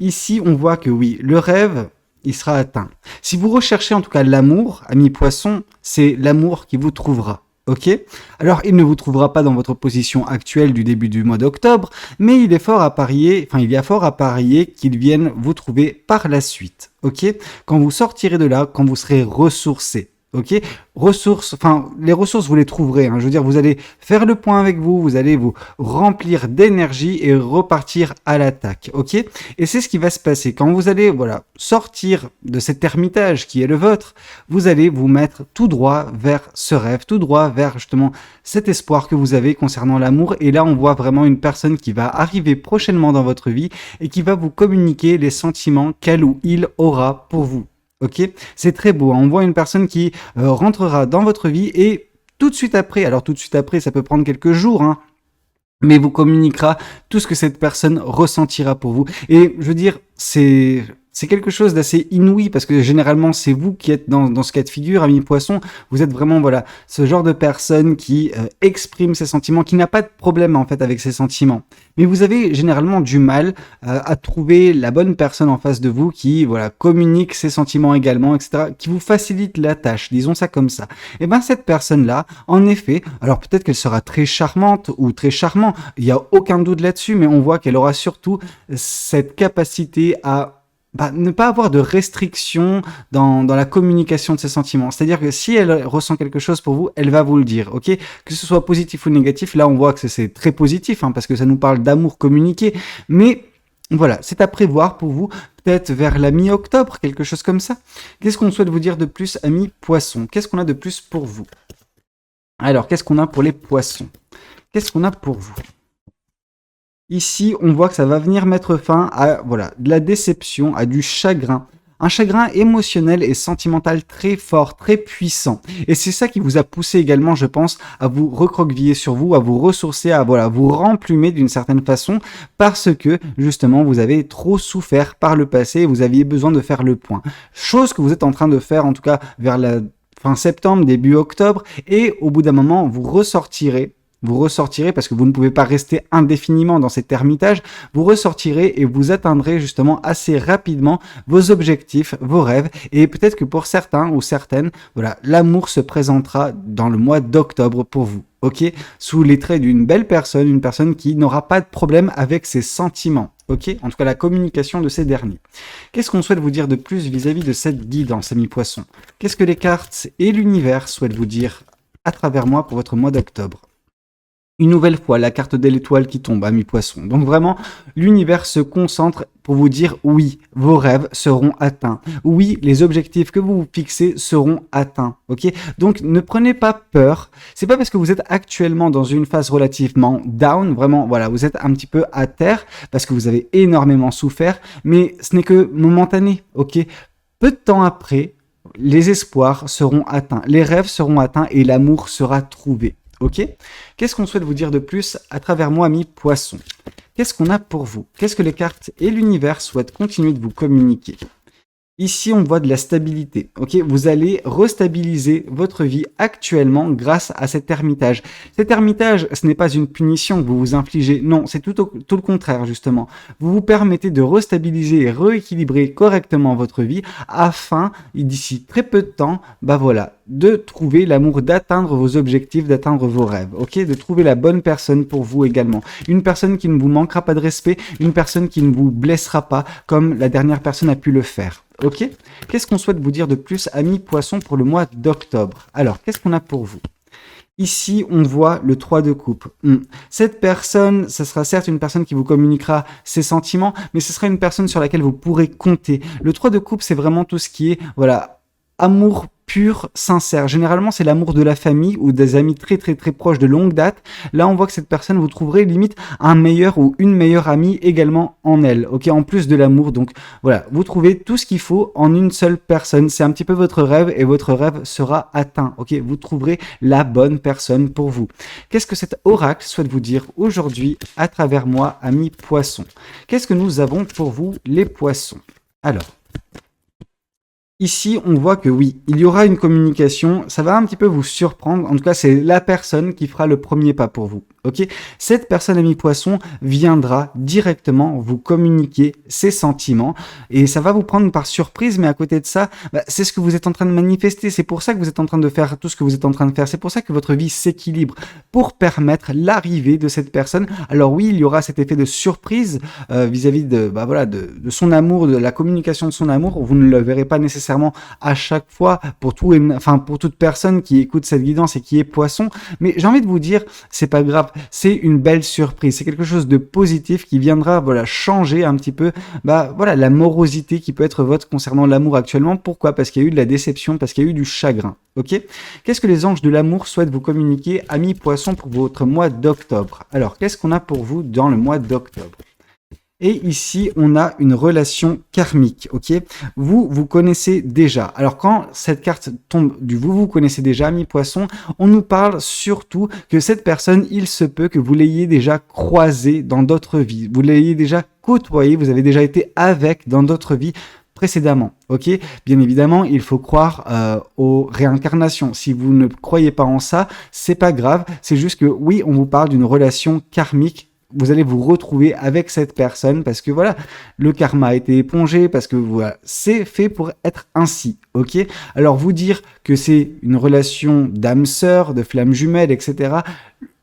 [SPEAKER 1] Ici, on voit que oui, le rêve, il sera atteint. Si vous recherchez en tout cas l'amour, amis poissons, c'est l'amour qui vous trouvera. Ok? Alors, il ne vous trouvera pas dans votre position actuelle du début du mois d'octobre, mais il y a fort à parier qu'il vienne vous trouver par la suite. Ok? Quand vous sortirez de là, quand vous serez ressourcé. Ok, les ressources, vous les trouverez. Je veux dire, vous allez faire le point avec vous, vous allez vous remplir d'énergie et repartir à l'attaque. Ok, et c'est ce qui va se passer quand vous allez, sortir de cet ermitage qui est le vôtre. Vous allez vous mettre tout droit vers ce rêve, tout droit vers justement cet espoir que vous avez concernant l'amour. Et là, on voit vraiment une personne qui va arriver prochainement dans votre vie et qui va vous communiquer les sentiments qu'elle ou il aura pour vous. Ok, c'est très beau. On voit une personne qui rentrera dans votre vie et tout de suite après, ça peut prendre quelques jours, mais vous communiquera tout ce que cette personne ressentira pour vous. Et je veux dire, c'est quelque chose d'assez inouï parce que généralement c'est vous qui êtes dans ce cas de figure, amis poissons. Vous êtes vraiment ce genre de personne qui exprime ses sentiments, qui n'a pas de problème en fait avec ses sentiments. Mais vous avez généralement du mal à trouver la bonne personne en face de vous qui communique ses sentiments également, etc., qui vous facilite la tâche, disons ça comme ça. Et cette personne-là, en effet, alors peut-être qu'elle sera très charmante ou très charmant, il n'y a aucun doute là-dessus, mais on voit qu'elle aura surtout cette capacité à ne pas avoir de restrictions dans la communication de ses sentiments. C'est-à-dire que si elle ressent quelque chose pour vous, elle va vous le dire, ok? Que ce soit positif ou négatif, là on voit que c'est très positif, hein, parce que ça nous parle d'amour communiqué, mais voilà, c'est à prévoir pour vous, peut-être vers la mi-octobre, quelque chose comme ça. Qu'est-ce qu'on souhaite vous dire de plus, amis poissons? Qu'est-ce qu'on a de plus pour vous? Alors, qu'est-ce qu'on a pour les poissons? Qu'est-ce qu'on a pour vous? Ici, on voit que ça va venir mettre fin à voilà, de la déception, à du chagrin. Un chagrin émotionnel et sentimental très fort, très puissant. Et c'est ça qui vous a poussé également, je pense, à vous recroqueviller sur vous, à vous ressourcer, à voilà, vous remplumer d'une certaine façon, parce que justement, vous avez trop souffert par le passé et vous aviez besoin de faire le point. Chose que vous êtes en train de faire, en tout cas, vers la fin septembre, début octobre, et au bout d'un moment, vous ressortirez parce que vous ne pouvez pas rester indéfiniment dans cet ermitage, vous ressortirez et vous atteindrez justement assez rapidement vos objectifs, vos rêves, et peut-être que pour certains ou certaines, voilà, l'amour se présentera dans le mois d'octobre pour vous, ok? Sous les traits d'une belle personne, une personne qui n'aura pas de problème avec ses sentiments. Ok, en tout cas la communication de ces derniers. Qu'est-ce qu'on souhaite vous dire de plus vis-à-vis de cette guidance, amis poissons? Qu'est-ce que les cartes et l'univers souhaitent vous dire à travers moi pour votre mois d'octobre? Une nouvelle fois, la carte de l'étoile qui tombe, amis poissons. Donc vraiment, l'univers se concentre pour vous dire oui, vos rêves seront atteints. Oui, les objectifs que vous vous fixez seront atteints. Ok? Donc ne prenez pas peur. C'est pas parce que vous êtes actuellement dans une phase relativement down, vraiment, voilà, vous êtes un petit peu à terre parce que vous avez énormément souffert, mais ce n'est que momentané. Ok? Peu de temps après, les espoirs seront atteints, les rêves seront atteints et l'amour sera trouvé. Ok? Qu'est-ce qu'on souhaite vous dire de plus à travers moi, amis poissons? Qu'est-ce qu'on a pour vous? Qu'est-ce que les cartes et l'univers souhaitent continuer de vous communiquer? Ici, on voit de la stabilité. Ok, vous allez restabiliser votre vie actuellement grâce à cet ermitage. Cet ermitage, ce n'est pas une punition que vous vous infligez. Non, c'est tout le contraire, justement. Vous vous permettez de restabiliser et rééquilibrer correctement votre vie afin, d'ici très peu de temps, bah voilà, de trouver l'amour, d'atteindre vos objectifs, d'atteindre vos rêves. Ok, de trouver la bonne personne pour vous également. Une personne qui ne vous manquera pas de respect, une personne qui ne vous blessera pas comme la dernière personne a pu le faire. Ok? Qu'est-ce qu'on souhaite vous dire de plus, amis poissons, pour le mois d'octobre? Alors, qu'est-ce qu'on a pour vous? Ici, on voit le 3 de coupe. Cette personne, ce sera certes une personne qui vous communiquera ses sentiments, mais ce sera une personne sur laquelle vous pourrez compter. Le 3 de coupe, c'est vraiment tout ce qui est, voilà, amour pur, sincère. Généralement, c'est l'amour de la famille ou des amis très très très proches de longue date. Là, on voit que cette personne, vous trouverez limite un meilleur ou une meilleure amie également en elle, ok, en plus de l'amour. Donc voilà, vous trouvez tout ce qu'il faut en une seule personne. C'est un petit peu votre rêve et votre rêve sera atteint, ok. Vous trouverez la bonne personne pour vous. Qu'est-ce que cet oracle souhaite vous dire aujourd'hui à travers moi, amis poissons? Qu'est-ce que nous avons pour vous, les poissons? Alors, ici, on voit que oui, il y aura une communication, ça va un petit peu vous surprendre, en tout cas, c'est la personne qui fera le premier pas pour vous, ok? Cette personne, ami poisson, viendra directement vous communiquer ses sentiments, et ça va vous prendre par surprise, mais à côté de ça, c'est ce que vous êtes en train de manifester, c'est pour ça que vous êtes en train de faire tout ce que vous êtes en train de faire, c'est pour ça que votre vie s'équilibre, pour permettre l'arrivée de cette personne. Alors oui, il y aura cet effet de surprise vis-à-vis de, voilà, de son amour, de la communication de son amour, vous ne le verrez pas nécessairement à chaque fois pour pour toute personne qui écoute cette guidance et qui est poisson, mais j'ai envie de vous dire, c'est pas grave, c'est une belle surprise, c'est quelque chose de positif qui viendra, voilà, changer un petit peu, voilà, la morosité qui peut être votre concernant l'amour actuellement. Pourquoi? Parce qu'il y a eu de la déception, parce qu'il y a eu du chagrin, ok? Qu'est-ce que les anges de l'amour souhaitent vous communiquer, amis poissons, pour votre mois d'octobre? Alors, qu'est-ce qu'on a pour vous dans le mois d'octobre? Et ici, on a une relation karmique, ok? Vous connaissez déjà. Alors, quand cette carte tombe du vous connaissez déjà, ami poisson, on nous parle surtout que cette personne, il se peut que vous l'ayez déjà croisée dans d'autres vies. Vous l'ayez déjà côtoyé, vous avez déjà été avec dans d'autres vies précédemment, ok? Bien évidemment, il faut croire aux réincarnations. Si vous ne croyez pas en ça, c'est pas grave. C'est juste que, oui, on vous parle d'une relation karmique. Vous allez vous retrouver avec cette personne parce que voilà, le karma a été épongé, parce que voilà, c'est fait pour être ainsi, ok? Alors vous dire que c'est une relation d'âme sœur, de flamme jumelle, etc.,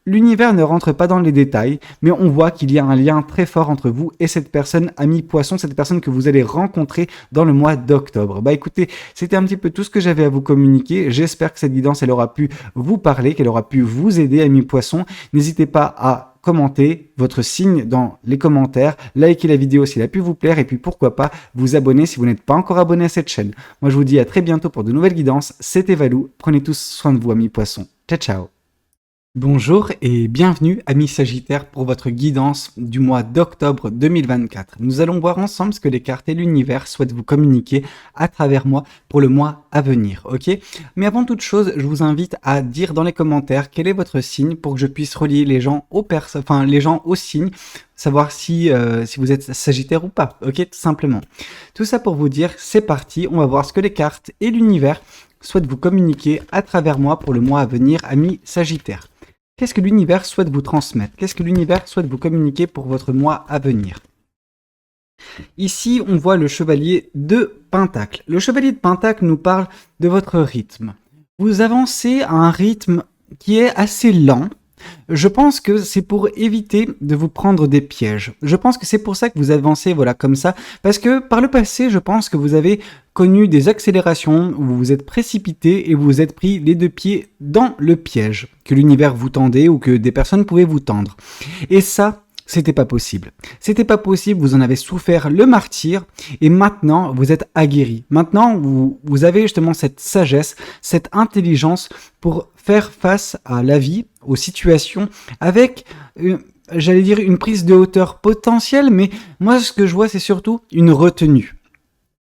[SPEAKER 1] l'univers ne rentre pas dans les détails, mais on voit qu'il y a un lien très fort entre vous et cette personne, ami poisson, cette personne que vous allez rencontrer dans le mois d'octobre. Bah écoutez, c'était un petit peu tout ce que j'avais à vous communiquer. J'espère que cette guidance, elle aura pu vous parler, qu'elle aura pu vous aider, ami poisson. N'hésitez pas à commenter votre signe dans les commentaires, likez la vidéo si elle a pu vous plaire et puis pourquoi pas vous abonner si vous n'êtes pas encore abonné à cette chaîne. Moi je vous dis à très bientôt pour de nouvelles guidances, c'était Valou, prenez tous soin de vous amis poissons, ciao ciao. Bonjour et bienvenue amis Sagittaires pour votre guidance du mois d'octobre 2024. Nous allons voir ensemble ce que les cartes et l'univers souhaitent vous communiquer à travers moi pour le mois à venir, ok? Mais avant toute chose, je vous invite à dire dans les commentaires quel est votre signe pour que je puisse relier les gens les gens au signe, savoir si vous êtes Sagittaire ou pas, ok? Tout simplement. Tout ça pour vous dire, c'est parti, on va voir ce que les cartes et l'univers souhaitent vous communiquer à travers moi pour le mois à venir, amis Sagittaires. Qu'est-ce que l'univers souhaite vous transmettre? Qu'est-ce que l'univers souhaite vous communiquer pour votre mois à venir? Ici, on voit le chevalier de Pentacle. Le chevalier de Pentacle nous parle de votre rythme. Vous avancez à un rythme qui est assez lent. Je pense que c'est pour éviter de vous prendre des pièges. Je pense que c'est pour ça que vous avancez voilà comme ça. Parce que par le passé, je pense que vous avez connu des accélérations où vous vous êtes précipité et vous vous êtes pris les deux pieds dans le piège que l'univers vous tendait ou que des personnes pouvaient vous tendre. Et ça, c'était pas possible. C'était pas possible, vous en avez souffert le martyre et maintenant vous êtes aguerri. Maintenant vous avez justement cette sagesse, cette intelligence pour faire face à la vie, aux situations avec, j'allais dire une prise de hauteur potentielle, mais moi ce que je vois c'est surtout une retenue.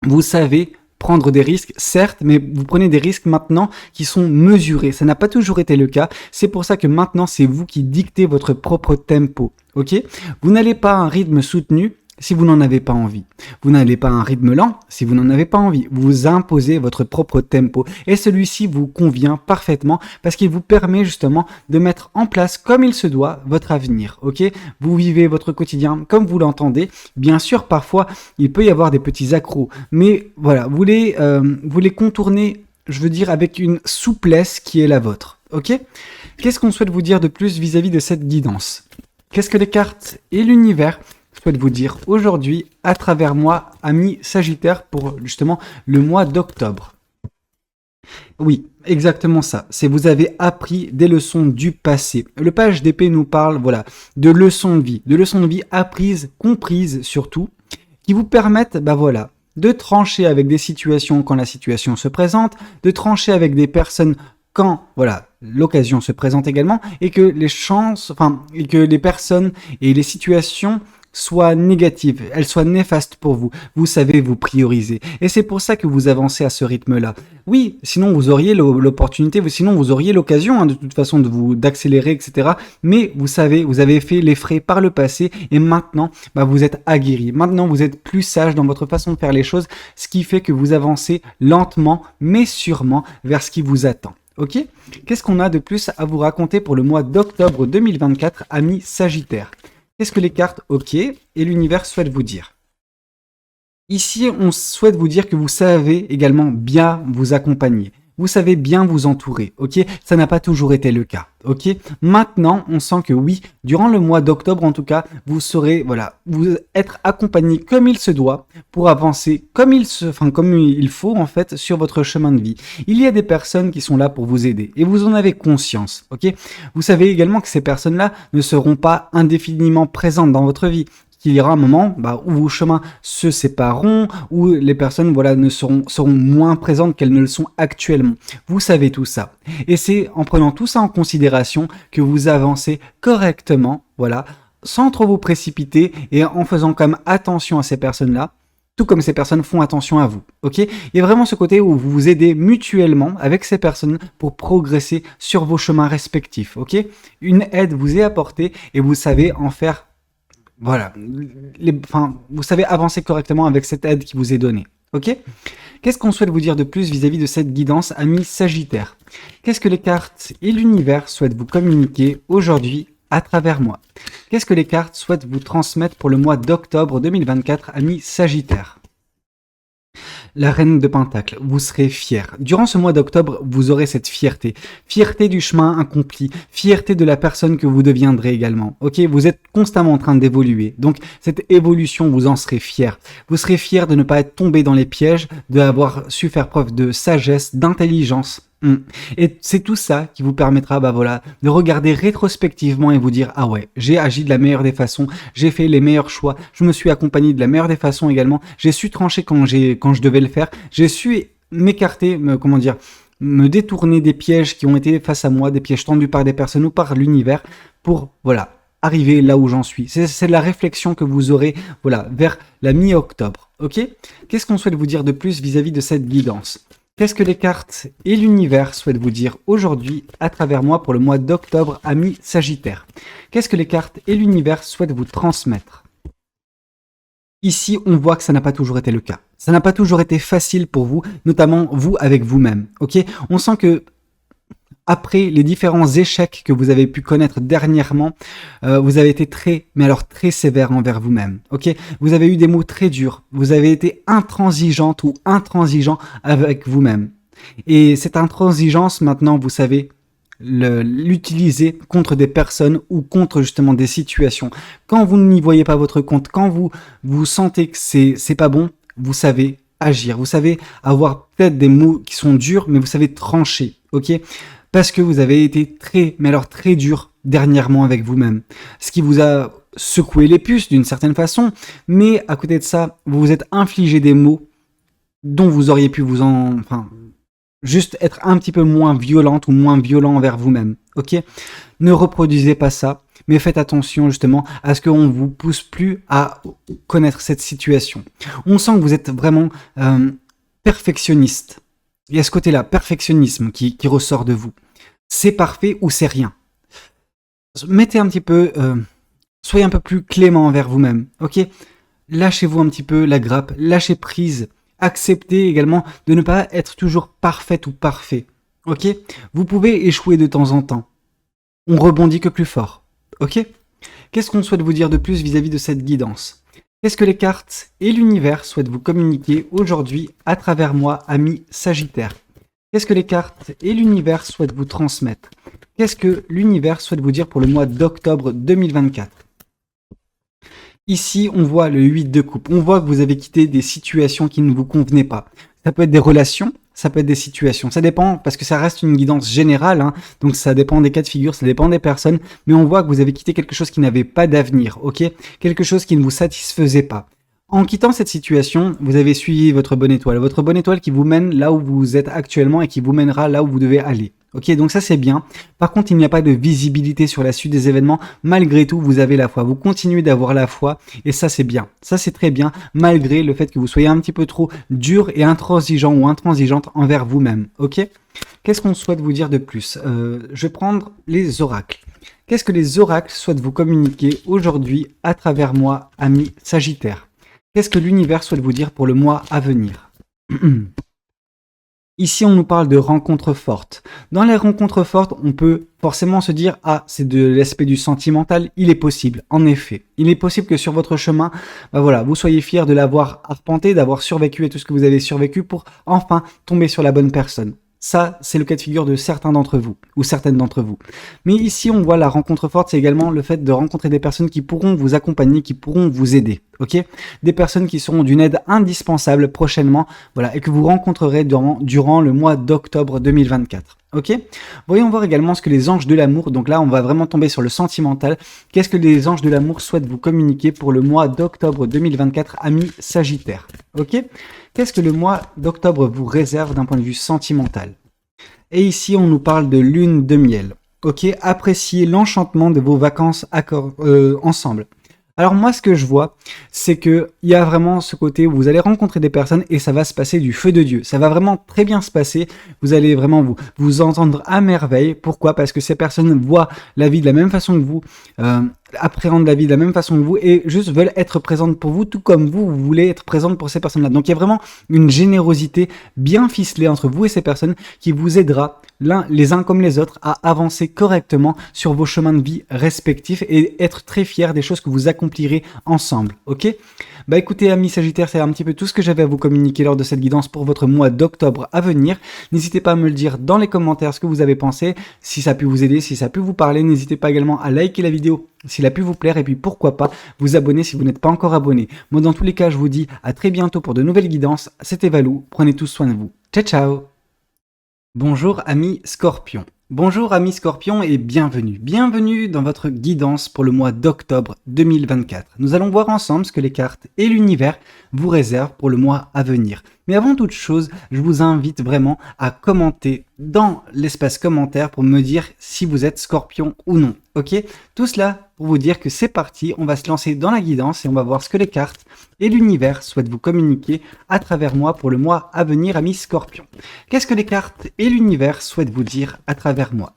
[SPEAKER 1] Vous savez prendre des risques, certes, mais vous prenez des risques maintenant qui sont mesurés. Ça n'a pas toujours été le cas. C'est pour ça que maintenant, c'est vous qui dictez votre propre tempo. Ok? Vous n'allez pas à un rythme soutenu si vous n'en avez pas envie. Vous n'allez pas à un rythme lent si vous n'en avez pas envie. Vous imposez votre propre tempo. Et celui-ci vous convient parfaitement parce qu'il vous permet justement de mettre en place comme il se doit votre avenir. Ok? Vous vivez votre quotidien comme vous l'entendez. Bien sûr, parfois, il peut y avoir des petits accros. Mais voilà, vous les contournez, je veux dire, avec une souplesse qui est la vôtre. Ok? Qu'est-ce qu'on souhaite vous dire de plus vis-à-vis de cette guidance? Qu'est-ce que les cartes et l'univers souhaite vous dire aujourd'hui à travers moi, ami Sagittaire, pour justement le mois d'octobre? Oui, exactement ça. C'est vous avez appris des leçons du passé. Le page d'épée nous parle, voilà, de leçons de vie apprises, comprises surtout, qui vous permettent, bah voilà, de trancher avec des situations quand la situation se présente, de trancher avec des personnes quand, voilà, l'occasion se présente également, et que et que les personnes et les situations soient négatives, elles soient néfastes pour vous. Vous savez vous prioriser. Et c'est pour ça que vous avancez à ce rythme-là. Oui, sinon vous auriez l'opportunité, sinon vous auriez l'occasion de toute façon d'accélérer, etc. Mais vous savez, vous avez fait les frais par le passé et maintenant, bah, vous êtes aguerri. Maintenant, vous êtes plus sage dans votre façon de faire les choses, ce qui fait que vous avancez lentement, mais sûrement vers ce qui vous attend. Ok? Qu'est-ce qu'on a de plus à vous raconter pour le mois d'octobre 2024, amis Sagittaire? Qu'est-ce que les cartes OK et l'univers souhaitent vous dire? Ici, on souhaite vous dire que vous savez également bien vous accompagner. Vous savez bien vous entourer, ok? Ça n'a pas toujours été le cas, ok? Maintenant, on sent que oui, durant le mois d'octobre en tout cas, vous saurez, voilà, vous être accompagné comme il se doit pour avancer comme il faut en fait sur votre chemin de vie. Il y a des personnes qui sont là pour vous aider et vous en avez conscience, ok? Vous savez également que ces personnes-là ne seront pas indéfiniment présentes dans votre vie. Qu'il y aura un moment où vos chemins se sépareront, où les personnes seront moins présentes qu'elles ne le sont actuellement. Vous savez tout ça. Et c'est en prenant tout ça en considération que vous avancez correctement, voilà, sans trop vous précipiter et en faisant quand même attention à ces personnes-là, tout comme ces personnes font attention à vous. Ok? Il y a vraiment ce côté où vous vous aidez mutuellement avec ces personnes pour progresser sur vos chemins respectifs. Ok? Une aide vous est apportée et vous savez en faire. Voilà, vous savez avancer correctement avec cette aide qui vous est donnée, ok? Qu'est-ce qu'on souhaite vous dire de plus vis-à-vis de cette guidance, amis Sagittaire? Qu'est-ce que les cartes et l'univers souhaitent vous communiquer aujourd'hui à travers moi? Qu'est-ce que les cartes souhaitent vous transmettre pour le mois d'octobre 2024, amis Sagittaire? La reine de Pentacle, vous serez fier. Durant ce mois d'octobre, vous aurez cette fierté. Fierté du chemin accompli, fierté de la personne que vous deviendrez également. Ok, vous êtes constamment en train d'évoluer. Donc, cette évolution, vous en serez fier. Vous serez fier de ne pas être tombé dans les pièges, d'avoir su faire preuve de sagesse, d'intelligence. Et c'est tout ça qui vous permettra, bah voilà, de regarder rétrospectivement et vous dire, ah ouais, j'ai agi de la meilleure des façons, j'ai fait les meilleurs choix, je me suis accompagné de la meilleure des façons également, j'ai su trancher quand je devais le faire, j'ai su m'écarter, comment dire, me détourner des pièges qui ont été face à moi, des pièges tendus par des personnes ou par l'univers pour, voilà, arriver là où j'en suis. C'est la réflexion que vous aurez, voilà, vers la mi-octobre, ok? Qu'est-ce qu'on souhaite vous dire de plus vis-à-vis de cette guidance? Qu'est-ce que les cartes et l'univers souhaitent vous dire aujourd'hui à travers moi pour le mois d'octobre, amis Sagittaire? Qu'est-ce que les cartes et l'univers souhaitent vous transmettre? Ici, on voit que ça n'a pas toujours été le cas. Ça n'a pas toujours été facile pour vous, notamment vous avec vous-même. Ok? On sent que après les différents échecs que vous avez pu connaître dernièrement, vous avez été très, mais alors très sévère envers vous-même. Ok, vous avez eu des mots très durs. Vous avez été intransigeante ou intransigeant avec vous-même. Et cette intransigeance, maintenant, vous savez l'utiliser contre des personnes ou contre justement des situations. Quand vous n'y voyez pas votre compte, quand vous sentez que c'est pas bon, vous savez agir. Vous savez avoir peut-être des mots qui sont durs, mais vous savez trancher. Ok, parce que vous avez été très, mais alors très dur dernièrement avec vous-même. Ce qui vous a secoué les puces d'une certaine façon, mais à côté de ça, vous vous êtes infligé des mots dont vous auriez pu juste être un petit peu moins violente ou moins violent envers vous-même. Ok? Ne reproduisez pas ça, mais faites attention justement à ce qu'on ne vous pousse plus à connaître cette situation. On sent que vous êtes vraiment perfectionniste. Il y a ce côté-là, perfectionnisme qui ressort de vous. C'est parfait ou c'est rien. Mettez un petit peu, soyez un peu plus clément envers vous-même, ok? Lâchez-vous un petit peu la grappe, lâchez prise, acceptez également de ne pas être toujours parfaite ou parfait, ok? Vous pouvez échouer de temps en temps. On rebondit que plus fort, ok? Qu'est-ce qu'on souhaite vous dire de plus vis-à-vis de cette guidance? Qu'est-ce que les cartes et l'univers souhaitent vous communiquer aujourd'hui à travers moi, ami Sagittaire? Qu'est-ce que les cartes et l'univers souhaitent vous transmettre? Qu'est-ce que l'univers souhaite vous dire pour le mois d'octobre 2024? Ici, on voit le 8 de coupe. On voit que vous avez quitté des situations qui ne vous convenaient pas. Ça peut être des relations, ça peut être des situations. Ça dépend, parce que ça reste une guidance générale, hein, donc ça dépend des cas de figure, ça dépend des personnes, mais on voit que vous avez quitté quelque chose qui n'avait pas d'avenir, ok? Quelque chose qui ne vous satisfaisait pas. En quittant cette situation, vous avez suivi votre bonne étoile qui vous mène là où vous êtes actuellement et qui vous mènera là où vous devez aller. Ok, donc ça c'est bien. Par contre, il n'y a pas de visibilité sur la suite des événements. Malgré tout, vous avez la foi. Vous continuez d'avoir la foi et ça c'est bien. Ça c'est très bien, malgré le fait que vous soyez un petit peu trop dur et intransigeant ou intransigeante envers vous-même. Ok? Qu'est-ce qu'on souhaite vous dire de plus? Je vais prendre les oracles. Qu'est-ce que les oracles souhaitent vous communiquer aujourd'hui à travers moi, ami Sagittaire? Qu'est-ce que l'univers souhaite vous dire pour le mois à venir? Ici, on nous parle de rencontres fortes. Dans les rencontres fortes, on peut forcément se dire « Ah, c'est de l'aspect du sentimental, il est possible. » En effet, il est possible que sur votre chemin, vous soyez fiers de l'avoir arpenté, d'avoir survécu à tout ce que vous avez survécu pour enfin tomber sur la bonne personne. Ça, c'est le cas de figure de certains d'entre vous, ou certaines d'entre vous. Mais ici, on voit la rencontre forte, c'est également le fait de rencontrer des personnes qui pourront vous accompagner, qui pourront vous aider, ok? Des personnes qui seront d'une aide indispensable prochainement, voilà, et que vous rencontrerez durant le mois d'octobre 2024. Ok? Voyons voir également ce que les anges de l'amour, donc là on va vraiment tomber sur le sentimental. Qu'est-ce que les anges de l'amour souhaitent vous communiquer pour le mois d'octobre 2024, amis Sagittaire? Ok? Qu'est-ce que le mois d'octobre vous réserve d'un point de vue sentimental? Et ici on nous parle de lune de miel. Ok? Appréciez l'enchantement de vos vacances ensemble. Alors moi, ce que je vois, c'est que il y a vraiment ce côté où vous allez rencontrer des personnes et ça va se passer du feu de Dieu. Ça va vraiment très bien se passer. Vous allez vraiment vous entendre à merveille. Pourquoi? Parce que ces personnes voient la vie de la même façon que vous, appréhendent la vie de la même façon que vous et juste veulent être présentes pour vous, tout comme vous voulez être présente pour ces personnes-là. Donc il y a vraiment une générosité bien ficelée entre vous et ces personnes qui vous aidera les uns comme les autres à avancer correctement sur vos chemins de vie respectifs et être très fiers des choses que vous accomplirez ensemble. Ok? Bah écoutez amis Sagittaires, c'est un petit peu tout ce que j'avais à vous communiquer lors de cette guidance pour votre mois d'octobre à venir. N'hésitez pas à me le dire dans les commentaires ce que vous avez pensé, si ça a pu vous aider, si ça a pu vous parler. N'hésitez pas également à liker la vidéo s'il a pu vous plaire et puis pourquoi pas vous abonner si vous n'êtes pas encore abonné. Moi dans tous les cas, je vous dis à très bientôt pour de nouvelles guidances. C'était Valou, prenez tous soin de vous. Ciao ciao. Bonjour amis Scorpions. Bonjour amis Scorpions et bienvenue. Bienvenue dans votre guidance pour le mois d'octobre 2024. Nous allons voir ensemble ce que les cartes et l'univers vous réservent pour le mois à venir. Mais avant toute chose, je vous invite vraiment à commenter dans l'espace commentaire pour me dire si vous êtes Scorpion ou non. Ok? Tout cela pour vous dire que c'est parti, on va se lancer dans la guidance et on va voir ce que les cartes et l'univers souhaitent vous communiquer à travers moi pour le mois à venir, amis Scorpions. Qu'est-ce que les cartes et l'univers souhaitent vous dire à travers moi?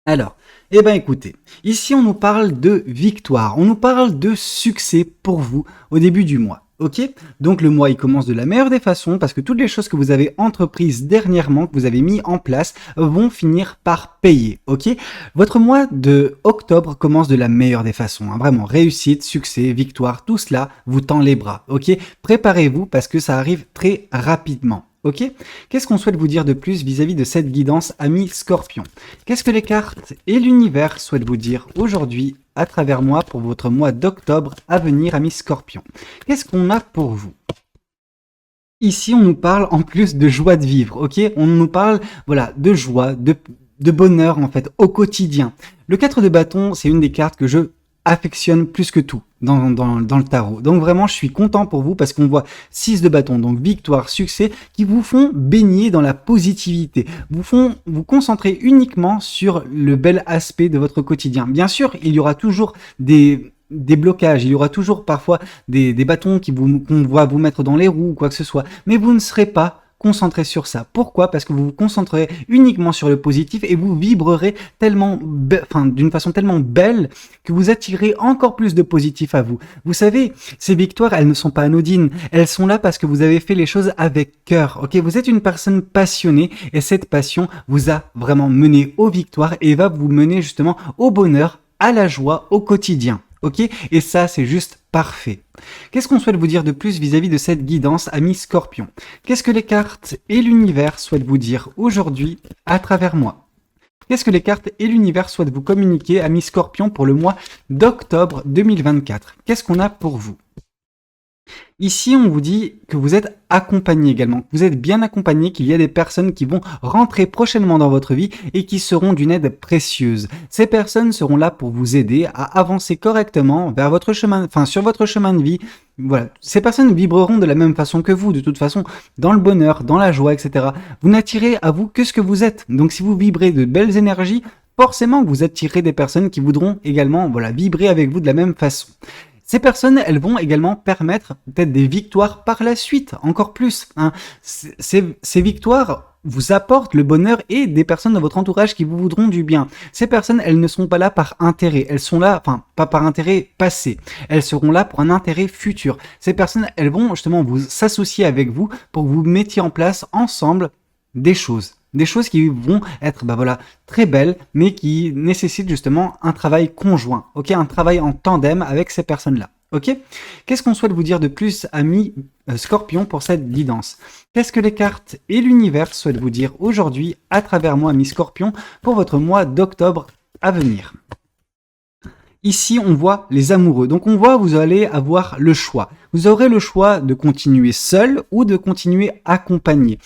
[SPEAKER 1] Alors, eh ben écoutez, ici on nous parle de victoire, on nous parle de succès pour vous au début du mois. Ok, donc le mois il commence de la meilleure des façons parce que toutes les choses que vous avez entreprises dernièrement, que vous avez mis en place, vont finir par payer. Ok, votre mois de octobre commence de la meilleure des façons. Hein, vraiment, réussite, succès, victoire, tout cela vous tend les bras. Ok, préparez-vous parce que ça arrive très rapidement. Ok, qu'est-ce qu'on souhaite vous dire de plus vis-à-vis de cette guidance, amis Scorpion? Qu'est-ce que les cartes et l'univers souhaitent vous dire aujourd'hui à travers moi pour votre mois d'octobre à venir, amis Scorpion? Qu'est-ce qu'on a pour vous? Ici, on nous parle en plus de joie de vivre, ok? On nous parle, voilà, de joie, de bonheur en fait, au quotidien. Le 4 de bâton, c'est une des cartes que je affectionne plus que tout dans le tarot. Donc vraiment, je suis content pour vous parce qu'on voit 6 de bâton, donc victoire, succès, qui vous font baigner dans la positivité, vous font vous concentrer uniquement sur le bel aspect de votre quotidien. Bien sûr, il y aura toujours des blocages, il y aura toujours parfois des bâtons qu'on va vous mettre dans les roues ou quoi que ce soit, mais vous ne serez pas concentré sur ça. Pourquoi? Parce que vous vous concentrerez uniquement sur le positif et vous vibrerez tellement, d'une façon tellement belle que vous attirez encore plus de positif à vous. Vous savez, ces victoires, elles ne sont pas anodines. Elles sont là parce que vous avez fait les choses avec cœur. Ok, vous êtes une personne passionnée et cette passion vous a vraiment mené aux victoires et va vous mener justement au bonheur, à la joie, au quotidien. Ok, et ça, c'est juste parfait. Qu'est-ce qu'on souhaite vous dire de plus vis-à-vis de cette guidance, amis Scorpion? Qu'est-ce que les cartes et l'univers souhaitent vous dire aujourd'hui à travers moi? Qu'est-ce que les cartes et l'univers souhaitent vous communiquer, amis Scorpion, pour le mois d'octobre 2024? Qu'est-ce qu'on a pour vous? Ici, on vous dit que vous êtes accompagné également, que vous êtes bien accompagné, qu'il y a des personnes qui vont rentrer prochainement dans votre vie et qui seront d'une aide précieuse. Ces personnes seront là pour vous aider à avancer correctement vers votre chemin, sur votre chemin de vie. Voilà, ces personnes vibreront de la même façon que vous, de toute façon, dans le bonheur, dans la joie, etc. Vous n'attirez à vous que ce que vous êtes. Donc, si vous vibrez de belles énergies, forcément, vous attirez des personnes qui voudront également, vibrer avec vous de la même façon. Ces personnes, elles vont également permettre peut-être des victoires par la suite, encore plus. Hein. Ces victoires vous apportent le bonheur et des personnes dans votre entourage qui vous voudront du bien. Ces personnes, elles ne sont pas là par intérêt, elles sont là, pas par intérêt passé, elles seront là pour un intérêt futur. Ces personnes, elles vont justement vous s'associer avec vous pour que vous mettiez en place ensemble des choses. Des choses qui vont être très belles, mais qui nécessitent justement un travail conjoint, ok, un travail en tandem avec ces personnes-là. Ok. Qu'est-ce qu'on souhaite vous dire de plus, amis Scorpion, pour cette guidance? Qu'est-ce que les cartes et l'univers souhaitent vous dire aujourd'hui à travers moi, amis Scorpion, pour votre mois d'octobre à venir? Ici, on voit les amoureux. Donc, on voit, vous allez avoir le choix. Vous aurez le choix de continuer seul ou de continuer accompagné.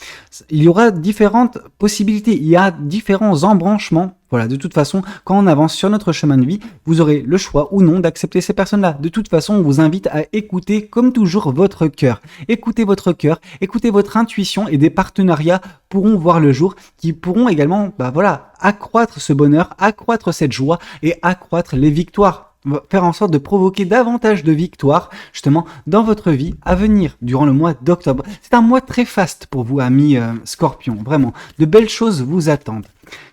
[SPEAKER 1] Il y aura différentes possibilités. Il y a différents embranchements. Voilà, de toute façon, quand on avance sur notre chemin de vie, vous aurez le choix ou non d'accepter ces personnes-là. De toute façon, on vous invite à écouter, comme toujours, votre cœur. Écoutez votre cœur, écoutez votre intuition et des partenariats pourront voir le jour qui pourront également, accroître ce bonheur, accroître cette joie et accroître les victoires. Faire en sorte de provoquer davantage de victoires justement dans votre vie à venir durant le mois d'octobre. C'est un mois très faste pour vous, amis Scorpion, vraiment. De belles choses vous attendent.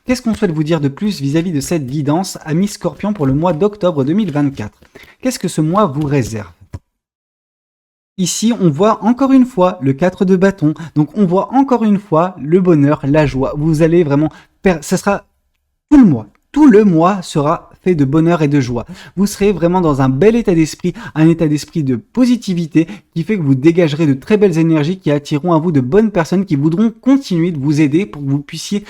[SPEAKER 1] Qu'est-ce qu'on souhaite vous dire de plus vis-à-vis de cette guidance, amis Scorpion, pour le mois d'octobre 2024? Qu'est-ce que ce mois vous réserve? Ici, on voit encore une fois le 4 de bâton. Donc, on voit encore une fois le bonheur, la joie. Vous allez vraiment... ça sera tout le mois. Tout le mois sera fait de bonheur et de joie. Vous serez vraiment dans un bel état d'esprit, un état d'esprit de positivité qui fait que vous dégagerez de très belles énergies qui attireront à vous de bonnes personnes qui voudront continuer de vous aider pour que vous puissiez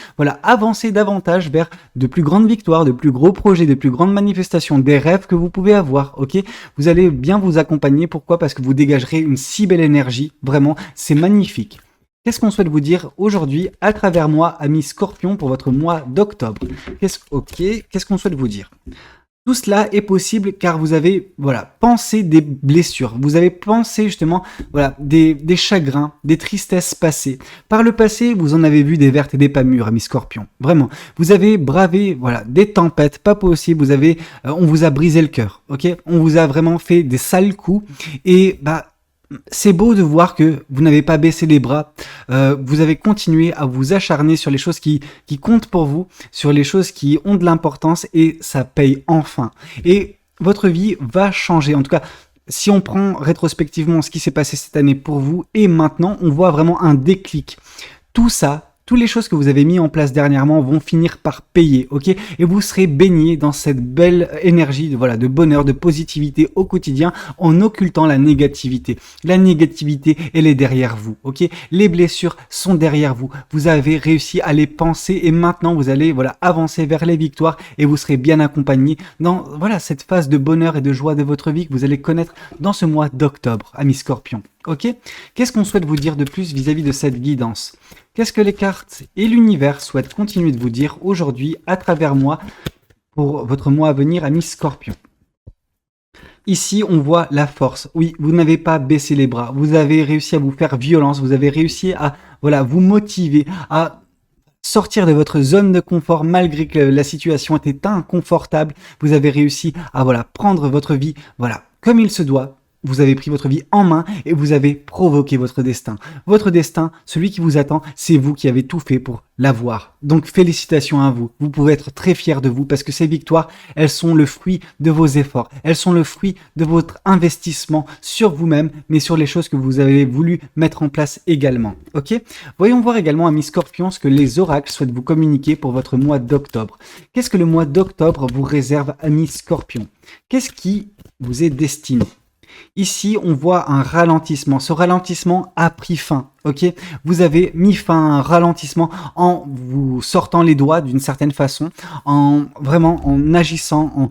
[SPEAKER 1] avancer davantage vers de plus grandes victoires, de plus gros projets, de plus grandes manifestations, des rêves que vous pouvez avoir, ok? Vous allez bien vous accompagner, pourquoi? Parce que vous dégagerez une si belle énergie, vraiment, c'est magnifique. Qu'est-ce qu'on souhaite vous dire aujourd'hui à travers moi, amis Scorpion, pour votre mois d'octobre? Qu'est-ce qu'on souhaite vous dire? Tout cela est possible car vous avez pensé des blessures, vous avez pensé justement des chagrins, des tristesses passées. Par le passé, vous en avez vu des vertes et des pas mûres, amis Scorpions. Vraiment, vous avez bravé des tempêtes, pas possible. On vous a brisé le cœur, ok? On vous a vraiment fait des sales coups et c'est beau de voir que vous n'avez pas baissé les bras, vous avez continué à vous acharner sur les choses qui comptent pour vous, sur les choses qui ont de l'importance et ça paye enfin. Et votre vie va changer, en tout cas, si on prend rétrospectivement ce qui s'est passé cette année pour vous et maintenant, on voit vraiment un déclic. Tout ça, toutes les choses que vous avez mis en place dernièrement vont finir par payer, ok? Et vous serez baigné dans cette belle énergie de bonheur, de positivité au quotidien en occultant la négativité. La négativité, elle est derrière vous, ok? Les blessures sont derrière vous. Vous avez réussi à les penser et maintenant vous allez avancer vers les victoires et vous serez bien accompagné dans cette phase de bonheur et de joie de votre vie que vous allez connaître dans ce mois d'octobre, amis Scorpions. Ok? Qu'est-ce qu'on souhaite vous dire de plus vis-à-vis de cette guidance? Qu'est-ce que les cartes et l'univers souhaitent continuer de vous dire aujourd'hui à travers moi pour votre mois à venir, amis Scorpion? Ici, on voit la force. Oui, vous n'avez pas baissé les bras. Vous avez réussi à vous faire violence. Vous avez réussi à vous motiver, à sortir de votre zone de confort malgré que la situation était inconfortable. Vous avez réussi à prendre votre vie comme il se doit. Vous avez pris votre vie en main et vous avez provoqué votre destin. Votre destin, celui qui vous attend, c'est vous qui avez tout fait pour l'avoir. Donc félicitations à vous. Vous pouvez être très fiers de vous parce que ces victoires, elles sont le fruit de vos efforts. Elles sont le fruit de votre investissement sur vous-même, mais sur les choses que vous avez voulu mettre en place également. Ok? Voyons voir également, amis Scorpions, ce que les oracles souhaitent vous communiquer pour votre mois d'octobre. Qu'est-ce que le mois d'octobre vous réserve, amis Scorpions? Qu'est-ce qui vous est destiné? Ici, on voit un ralentissement. Ce ralentissement a pris fin, ok? Vous avez mis fin à un ralentissement en vous sortant les doigts d'une certaine façon, en agissant,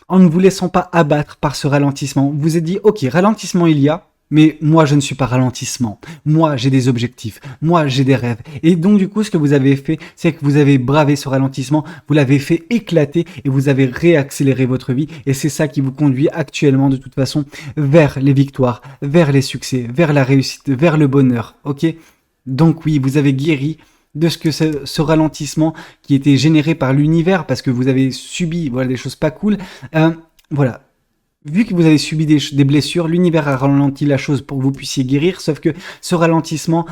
[SPEAKER 1] en ne vous laissant pas abattre par ce ralentissement. Vous vous êtes dit, ok, ralentissement il y a, mais moi, je ne suis pas ralentissement. Moi, j'ai des objectifs. Moi, j'ai des rêves. Et donc, du coup, ce que vous avez fait, c'est que vous avez bravé ce ralentissement, vous l'avez fait éclater et vous avez réaccéléré votre vie. Et c'est ça qui vous conduit actuellement, de toute façon, vers les victoires, vers les succès, vers la réussite, vers le bonheur. Ok? Donc oui, vous avez guéri de ce ralentissement qui était généré par l'univers parce que vous avez subi des choses pas cool. Vu que vous avez subi des blessures, l'univers a ralenti la chose pour que vous puissiez guérir, sauf que ce ralentissement,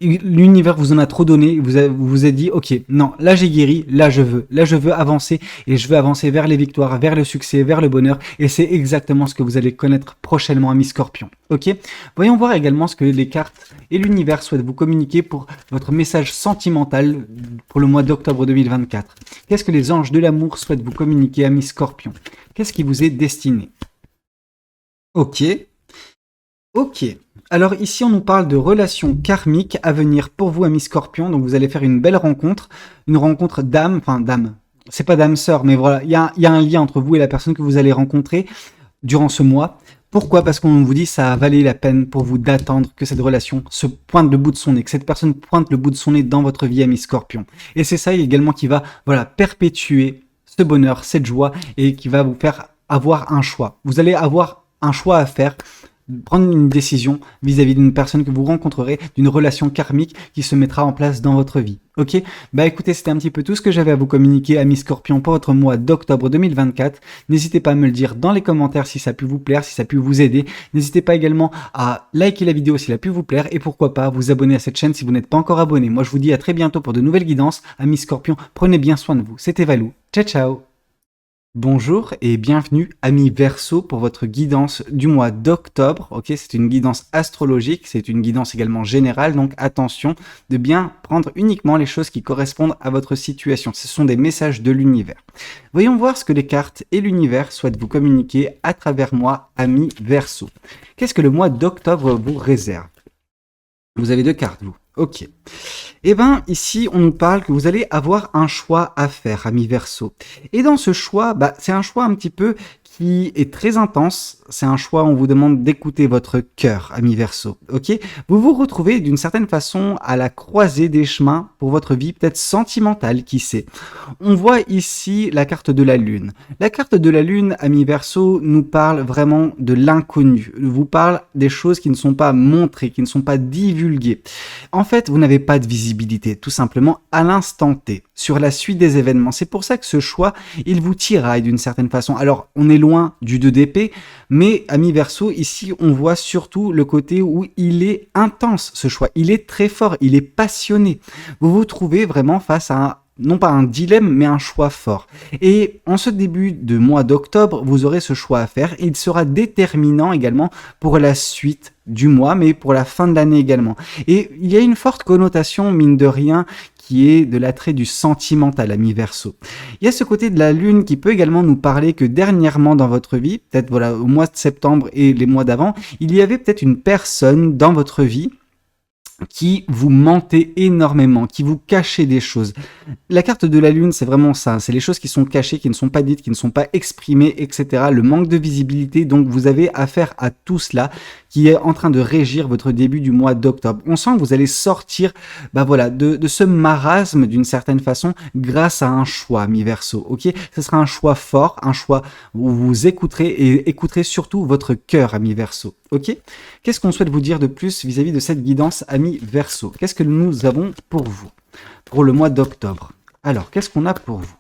[SPEAKER 1] l'univers vous en a trop donné, vous vous êtes dit, ok, non, là j'ai guéri, là je veux avancer, et je veux avancer vers les victoires, vers le succès, vers le bonheur, et c'est exactement ce que vous allez connaître prochainement, amis Scorpions. Ok? Voyons voir également ce que les cartes et l'univers souhaitent vous communiquer pour votre message sentimental pour le mois d'octobre 2024. Qu'est-ce que les anges de l'amour souhaitent vous communiquer, amis Scorpions? Qu'est-ce qui vous est destiné? Ok. Alors ici, on nous parle de relations karmiques à venir pour vous, amis Scorpions. Donc vous allez faire une belle rencontre, une rencontre d'âme, c'est pas d'âme-sœur, mais il y a un lien entre vous et la personne que vous allez rencontrer durant ce mois. Pourquoi? Parce qu'on vous dit ça a valu la peine pour vous d'attendre que cette relation se pointe le bout de son nez, que cette personne pointe le bout de son nez dans votre vie, amis Scorpions. Et c'est ça également qui va perpétuer ce bonheur, cette joie, et qui va vous faire avoir un choix. Vous allez avoir un choix à faire, prendre une décision vis-à-vis d'une personne que vous rencontrerez, d'une relation karmique qui se mettra en place dans votre vie. Ok? Écoutez, c'était un petit peu tout ce que j'avais à vous communiquer, amis Scorpions, pour votre mois d'octobre 2024. N'hésitez pas à me le dire dans les commentaires si ça a pu vous plaire, si ça a pu vous aider. N'hésitez pas également à liker la vidéo si elle a pu vous plaire et pourquoi pas vous abonner à cette chaîne si vous n'êtes pas encore abonné. Moi, je vous dis à très bientôt pour de nouvelles guidances. Amis Scorpions, prenez bien soin de vous. C'était Valou. Ciao, ciao! Bonjour et bienvenue, amis Verseau, pour votre guidance du mois d'octobre. Ok, c'est une guidance astrologique, c'est une guidance également générale, donc attention de bien prendre uniquement les choses qui correspondent à votre situation. Ce sont des messages de l'univers. Voyons voir ce que les cartes et l'univers souhaitent vous communiquer à travers moi, amis Verseau. Qu'est-ce que le mois d'octobre vous réserve? Vous avez deux cartes, vous. Ok. Eh bien, ici, on nous parle que vous allez avoir un choix à faire, ami Verseau. Et dans ce choix, c'est un choix un petit peu qui est très intense. C'est un choix, on vous demande d'écouter votre cœur, ami Verseau. Ok? Vous vous retrouvez d'une certaine façon à la croisée des chemins pour votre vie, peut-être sentimentale, qui sait. On voit ici la carte de la Lune. La carte de la Lune, ami Verseau, nous parle vraiment de l'inconnu. Vous parle des choses qui ne sont pas montrées, qui ne sont pas divulguées. En fait, vous n'avez pas de visibilité, tout simplement à l'instant T, sur la suite des événements. C'est pour ça que ce choix, il vous tiraille d'une certaine façon. Alors, on est loin du 2 d'épée, mais ami Verseau, ici, on voit surtout le côté où il est intense, ce choix. Il est très fort, il est passionné. Vous vous trouvez vraiment face à non pas un dilemme, mais un choix fort. Et en ce début de mois d'octobre, vous aurez ce choix à faire. Et il sera déterminant également pour la suite du mois, mais pour la fin de l'année également. Et il y a une forte connotation, mine de rien, qui est de l'attrait du sentimental, ami Verseau. Il y a ce côté de la Lune qui peut également nous parler que dernièrement dans votre vie, peut-être voilà au mois de septembre et les mois d'avant, il y avait peut-être une personne dans votre vie qui vous mentez énormément, qui vous cachez des choses. La carte de la Lune, c'est vraiment ça. C'est les choses qui sont cachées, qui ne sont pas dites, qui ne sont pas exprimées, etc. Le manque de visibilité. Donc, vous avez affaire à tout cela qui est en train de régir votre début du mois d'octobre. On sent que vous allez sortir de ce marasme d'une certaine façon grâce à un choix, mi Verseau. Ok, ce sera un choix fort, un choix où vous écouterez et écouterez surtout votre cœur, ami Verseau. Ok, qu'est-ce qu'on souhaite vous dire de plus vis-à-vis de cette guidance, ami Verseau? Qu'est-ce que nous avons pour vous pour le mois d'octobre? Alors, qu'est-ce qu'on a pour vous?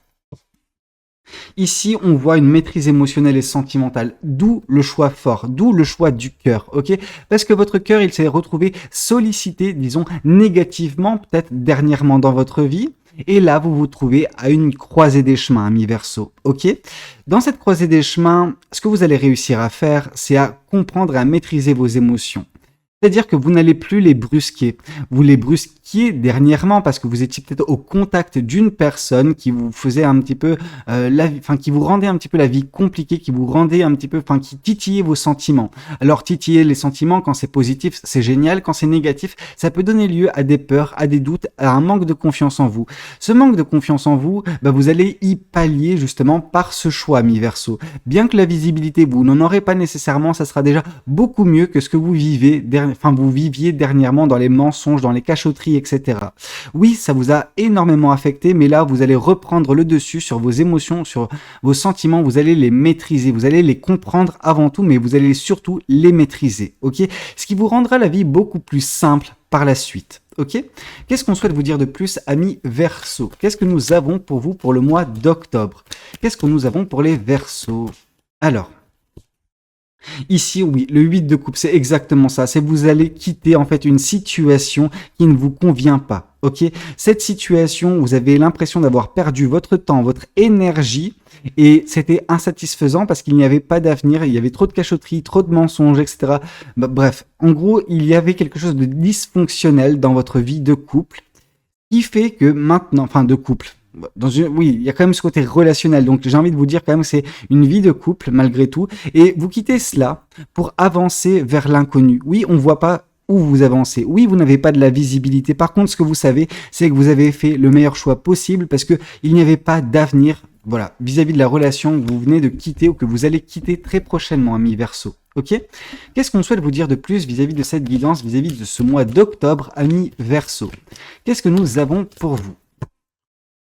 [SPEAKER 1] Ici, on voit une maîtrise émotionnelle et sentimentale, d'où le choix fort, d'où le choix du cœur, ok? Parce que votre cœur, il s'est retrouvé sollicité, disons, négativement, peut-être dernièrement dans votre vie, et là, vous vous trouvez à une croisée des chemins, ami Verseau, ok? Dans cette croisée des chemins, ce que vous allez réussir à faire, c'est à comprendre et à maîtriser vos émotions. C'est-à-dire que vous n'allez plus les brusquer. Vous les brusquiez dernièrement parce que vous étiez peut-être au contact d'une personne qui vous faisait un petit peu qui vous rendait un petit peu la vie compliquée, qui vous rendait un petit peu, qui titillait vos sentiments. Alors titiller les sentiments, quand c'est positif, c'est génial. Quand c'est négatif, ça peut donner lieu à des peurs, à des doutes, à un manque de confiance en vous. Ce manque de confiance en vous, vous allez y pallier justement par ce choix, mi Verseau. Bien que la visibilité, vous n'en aurez pas nécessairement, ça sera déjà beaucoup mieux que ce que vous viviez dernièrement dans les mensonges, dans les cachotteries, etc. Oui, ça vous a énormément affecté, mais là, vous allez reprendre le dessus sur vos émotions, sur vos sentiments, vous allez les maîtriser, vous allez les comprendre avant tout, mais vous allez surtout les maîtriser, ok? Ce qui vous rendra la vie beaucoup plus simple par la suite. Ok? Qu'est-ce qu'on souhaite vous dire de plus, amis Verseau? Qu'est-ce que nous avons pour vous pour le mois d'octobre? Qu'est-ce que nous avons pour les Verseaux? Alors, ici, oui, le 8 de coupe, c'est exactement ça. C'est vous allez quitter en fait une situation qui ne vous convient pas. Ok, cette situation, vous avez l'impression d'avoir perdu votre temps, votre énergie, et c'était insatisfaisant parce qu'il n'y avait pas d'avenir, il y avait trop de cachotteries, trop de mensonges, etc. Bref, en gros, il y avait quelque chose de dysfonctionnel dans votre vie de couple qui fait que maintenant, de couple. Oui, il y a quand même ce côté relationnel. Donc, j'ai envie de vous dire quand même que c'est une vie de couple malgré tout. Et vous quittez cela pour avancer vers l'inconnu. Oui, on ne voit pas où vous avancez. Oui, vous n'avez pas de la visibilité. Par contre, ce que vous savez, c'est que vous avez fait le meilleur choix possible parce que il n'y avait pas d'avenir, voilà, vis-à-vis de la relation que vous venez de quitter ou que vous allez quitter très prochainement, ami Verseau. Ok? Qu'est-ce qu'on souhaite vous dire de plus vis-à-vis de cette guidance, vis-à-vis de ce mois d'octobre, ami Verseau? Qu'est-ce que nous avons pour vous?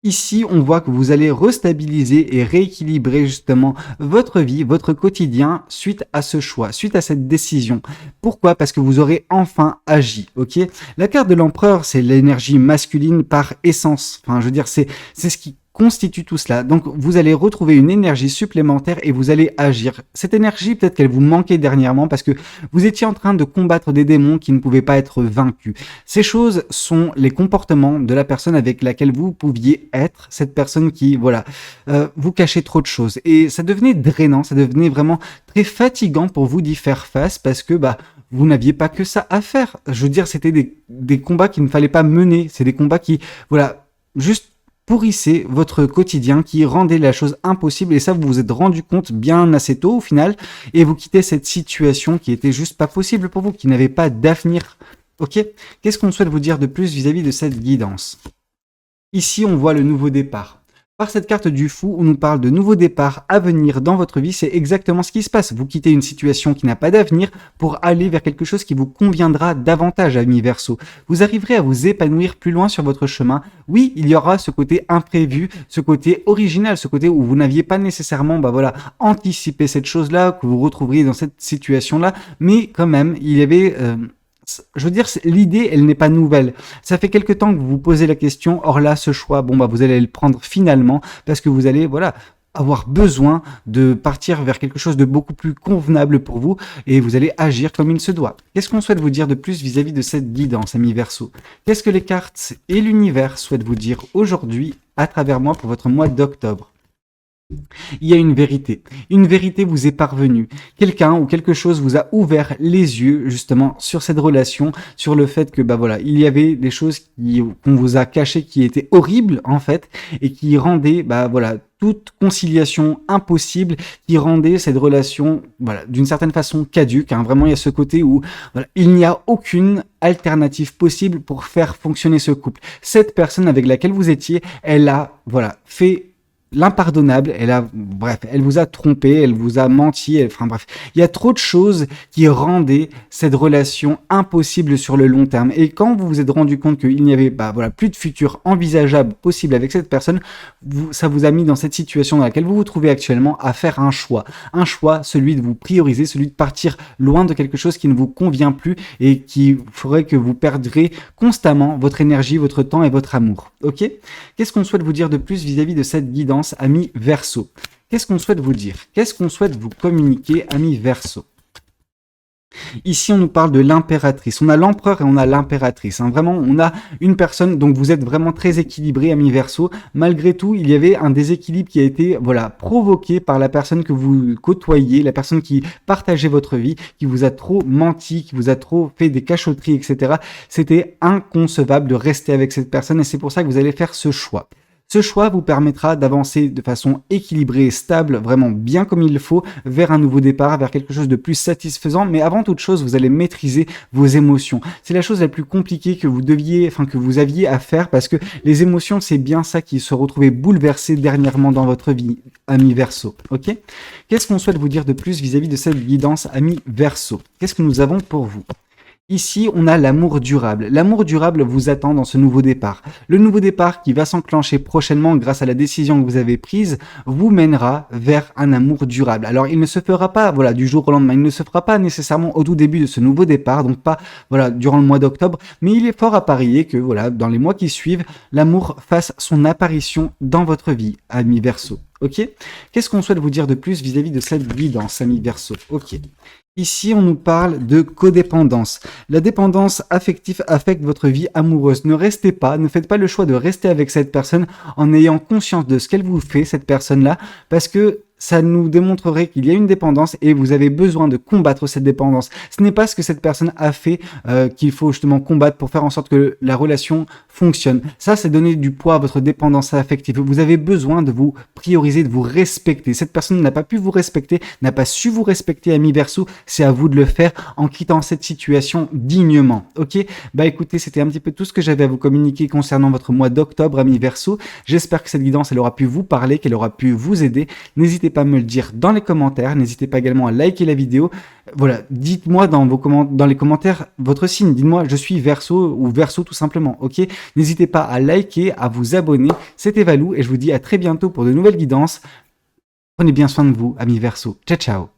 [SPEAKER 1] Ici, on voit que vous allez restabiliser et rééquilibrer justement votre vie, votre quotidien suite à ce choix, suite à cette décision. Pourquoi? Parce que vous aurez enfin agi, ok? La carte de l'empereur, c'est l'énergie masculine par essence. Enfin, je veux dire, c'est ce qui constitue tout cela. Donc vous allez retrouver une énergie supplémentaire et vous allez agir. Cette énergie, peut-être qu'elle vous manquait dernièrement parce que vous étiez en train de combattre des démons qui ne pouvaient pas être vaincus. Ces choses sont les comportements de la personne avec laquelle vous pouviez être, cette personne qui, voilà, vous cachait trop de choses. Et ça devenait drainant, ça devenait vraiment très fatigant pour vous d'y faire face parce que vous n'aviez pas que ça à faire. Je veux dire, c'était des combats qu'il ne fallait pas mener. C'est des combats qui, voilà, juste pourrissaient votre quotidien, qui rendaient la chose impossible. Et ça, vous vous êtes rendu compte bien assez tôt au final. Et vous quittez cette situation qui était juste pas possible pour vous, qui n'avait pas d'avenir. Ok? Qu'est-ce qu'on souhaite vous dire de plus vis-à-vis de cette guidance? Ici, on voit le nouveau départ. Par cette carte du fou, on nous parle de nouveaux départs à venir dans votre vie. C'est exactement ce qui se passe. Vous quittez une situation qui n'a pas d'avenir pour aller vers quelque chose qui vous conviendra davantage, amis Verseau. Vous arriverez à vous épanouir plus loin sur votre chemin. Oui, il y aura ce côté imprévu, ce côté original, ce côté où vous n'aviez pas nécessairement anticipé cette chose-là, que vous retrouveriez dans cette situation-là. Mais quand même, il y avait... je veux dire, l'idée, elle n'est pas nouvelle. Ça fait quelque temps que vous vous posez la question. Or là, ce choix, vous allez le prendre finalement parce que vous allez, avoir besoin de partir vers quelque chose de beaucoup plus convenable pour vous et vous allez agir comme il se doit. Qu'est-ce qu'on souhaite vous dire de plus vis-à-vis de cette guidance, amis Verseau? Qu'est-ce que les cartes et l'univers souhaitent vous dire aujourd'hui à travers moi pour votre mois d'octobre? Il y a une vérité. Une vérité vous est parvenue. Quelqu'un ou quelque chose vous a ouvert les yeux justement sur cette relation, sur le fait que il y avait des choses qu'on vous a cachées qui étaient horribles en fait et qui rendaient toute conciliation impossible, qui rendait cette relation d'une certaine façon caduque. Vraiment, il y a ce côté où il n'y a aucune alternative possible pour faire fonctionner ce couple. Cette personne avec laquelle vous étiez, elle a fait l'impardonnable, elle vous a trompé, elle vous a menti, il y a trop de choses qui rendaient cette relation impossible sur le long terme. Et quand vous vous êtes rendu compte qu'il n'y avait plus de futur envisageable possible avec cette personne, ça vous a mis dans cette situation dans laquelle vous vous trouvez actuellement à faire un choix, celui de vous prioriser, celui de partir loin de quelque chose qui ne vous convient plus et qui ferait que vous perdrez constamment votre énergie, votre temps et votre amour. Ok? Qu'est-ce qu'on souhaite vous dire de plus vis-à-vis de cette guidance, amis Verseau? Qu'est-ce qu'on souhaite vous dire? Qu'est-ce qu'on souhaite vous communiquer, amis Verseau? Ici, on nous parle de l'impératrice. On a l'empereur et on a l'impératrice. Vraiment, on a une personne, donc vous êtes vraiment très équilibré, amis Verseau. Malgré tout, il y avait un déséquilibre qui a été provoqué par la personne que vous côtoyez, la personne qui partageait votre vie, qui vous a trop menti, qui vous a trop fait des cachotteries, etc. C'était inconcevable de rester avec cette personne et c'est pour ça que vous allez faire ce choix. Ce choix vous permettra d'avancer de façon équilibrée et stable, vraiment bien comme il le faut, vers un nouveau départ, vers quelque chose de plus satisfaisant. Mais avant toute chose, vous allez maîtriser vos émotions. C'est la chose la plus compliquée que vous aviez à faire parce que les émotions, c'est bien ça qui se retrouvait bouleversé dernièrement dans votre vie, ami Verseau. Ok? Qu'est-ce qu'on souhaite vous dire de plus vis-à-vis de cette guidance, ami Verseau? Qu'est-ce que nous avons pour vous? Ici, on a l'amour durable. L'amour durable vous attend dans ce nouveau départ. Le nouveau départ qui va s'enclencher prochainement grâce à la décision que vous avez prise vous mènera vers un amour durable. Alors, il ne se fera pas du jour au lendemain. Il ne se fera pas nécessairement au tout début de ce nouveau départ, donc pas durant le mois d'octobre, mais il est fort à parier que dans les mois qui suivent, l'amour fasse son apparition dans votre vie, ami Verseau. Ok? Qu'est-ce qu'on souhaite vous dire de plus vis-à-vis de cette guidance, ami Verseau? Ok. Ici, on nous parle de codépendance. La dépendance affective affecte votre vie amoureuse. Ne faites pas le choix de rester avec cette personne en ayant conscience de ce qu'elle vous fait, cette personne-là, parce que ça nous démontrerait qu'il y a une dépendance et vous avez besoin de combattre cette dépendance. Ce n'est pas ce que cette personne a fait qu'il faut justement combattre pour faire en sorte que la relation fonctionne. Ça, c'est donner du poids à votre dépendance affective. Vous avez besoin de vous prioriser, de vous respecter. Cette personne n'a pas pu vous respecter, n'a pas su vous respecter, ami Verseau. C'est à vous de le faire en quittant cette situation dignement. Ok? Écoutez, c'était un petit peu tout ce que j'avais à vous communiquer concernant votre mois d'octobre, ami Verseau. J'espère que cette guidance, elle aura pu vous parler, qu'elle aura pu vous aider. N'hésitez pas à me le dire dans les commentaires. N'hésitez pas également à liker la vidéo. Dites-moi dans les commentaires votre signe. Dites-moi, je suis Verseau ou Verseau tout simplement. Ok? N'hésitez pas à liker, à vous abonner. C'était Valou et je vous dis à très bientôt pour de nouvelles guidances. Prenez bien soin de vous, amis Verseau. Ciao, ciao.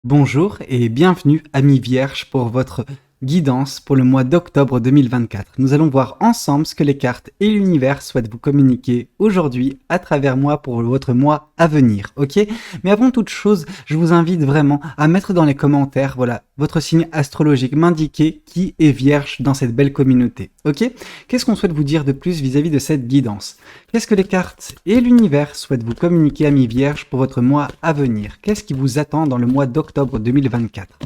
[SPEAKER 1] Bonjour et bienvenue, amis Vierges, pour votre Guidance pour le mois d'octobre 2024. Nous allons voir ensemble ce que les cartes et l'univers souhaitent vous communiquer aujourd'hui à travers moi pour votre mois à venir, ok? Mais avant toute chose, je vous invite vraiment à mettre dans les commentaires, voilà, votre signe astrologique, m'indiquer qui est vierge dans cette belle communauté, ok? Qu'est-ce qu'on souhaite vous dire de plus vis-à-vis de cette guidance? Qu'est-ce que les cartes et l'univers souhaitent vous communiquer, amis vierges, pour votre mois à venir? Qu'est-ce qui vous attend dans le mois d'octobre 2024?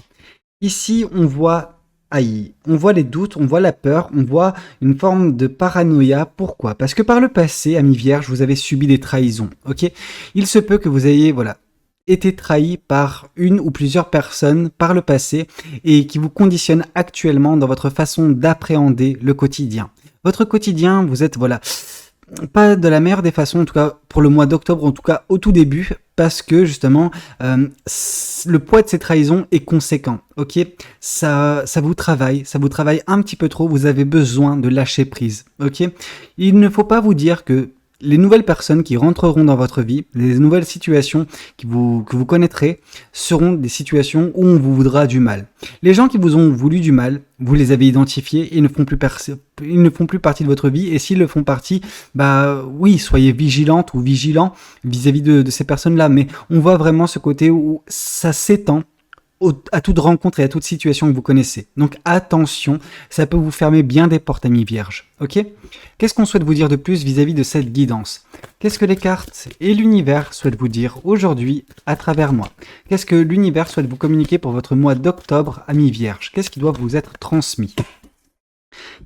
[SPEAKER 1] Ici, on voit les doutes, on voit la peur, on voit une forme de paranoïa. Pourquoi? Parce que par le passé, amis vierges, vous avez subi des trahisons, ok? Il se peut que vous ayez, voilà, été trahi par une ou plusieurs personnes par le passé et qui vous conditionnent actuellement dans votre façon d'appréhender le quotidien. Votre quotidien, vous êtes, voilà, pas de la meilleure des façons, en tout cas pour le mois d'octobre, en tout cas au tout début, parce que justement, le poids de ces trahisons est conséquent, ok? Ça vous travaille un petit peu trop, vous avez besoin de lâcher prise, ok? Il ne faut pas vous dire que les nouvelles personnes qui rentreront dans votre vie, les nouvelles situations que vous connaîtrez, seront des situations où on vous voudra du mal. Les gens qui vous ont voulu du mal, vous les avez identifiés et ils ne font plus partie de votre vie. Et s'ils le font partie, bah oui, soyez vigilante ou vigilant vis-à-vis de ces personnes-là. Mais on voit vraiment ce côté où ça s'étend à toute rencontre et à toute situation que vous connaissez. Donc attention, ça peut vous fermer bien des portes, amis vierges. Ok? Qu'est-ce qu'on souhaite vous dire de plus vis-à-vis de cette guidance? Qu'est-ce que les cartes et l'univers souhaitent vous dire aujourd'hui à travers moi? Qu'est-ce que l'univers souhaite vous communiquer pour votre mois d'octobre, amis vierges? Qu'est-ce qui doit vous être transmis?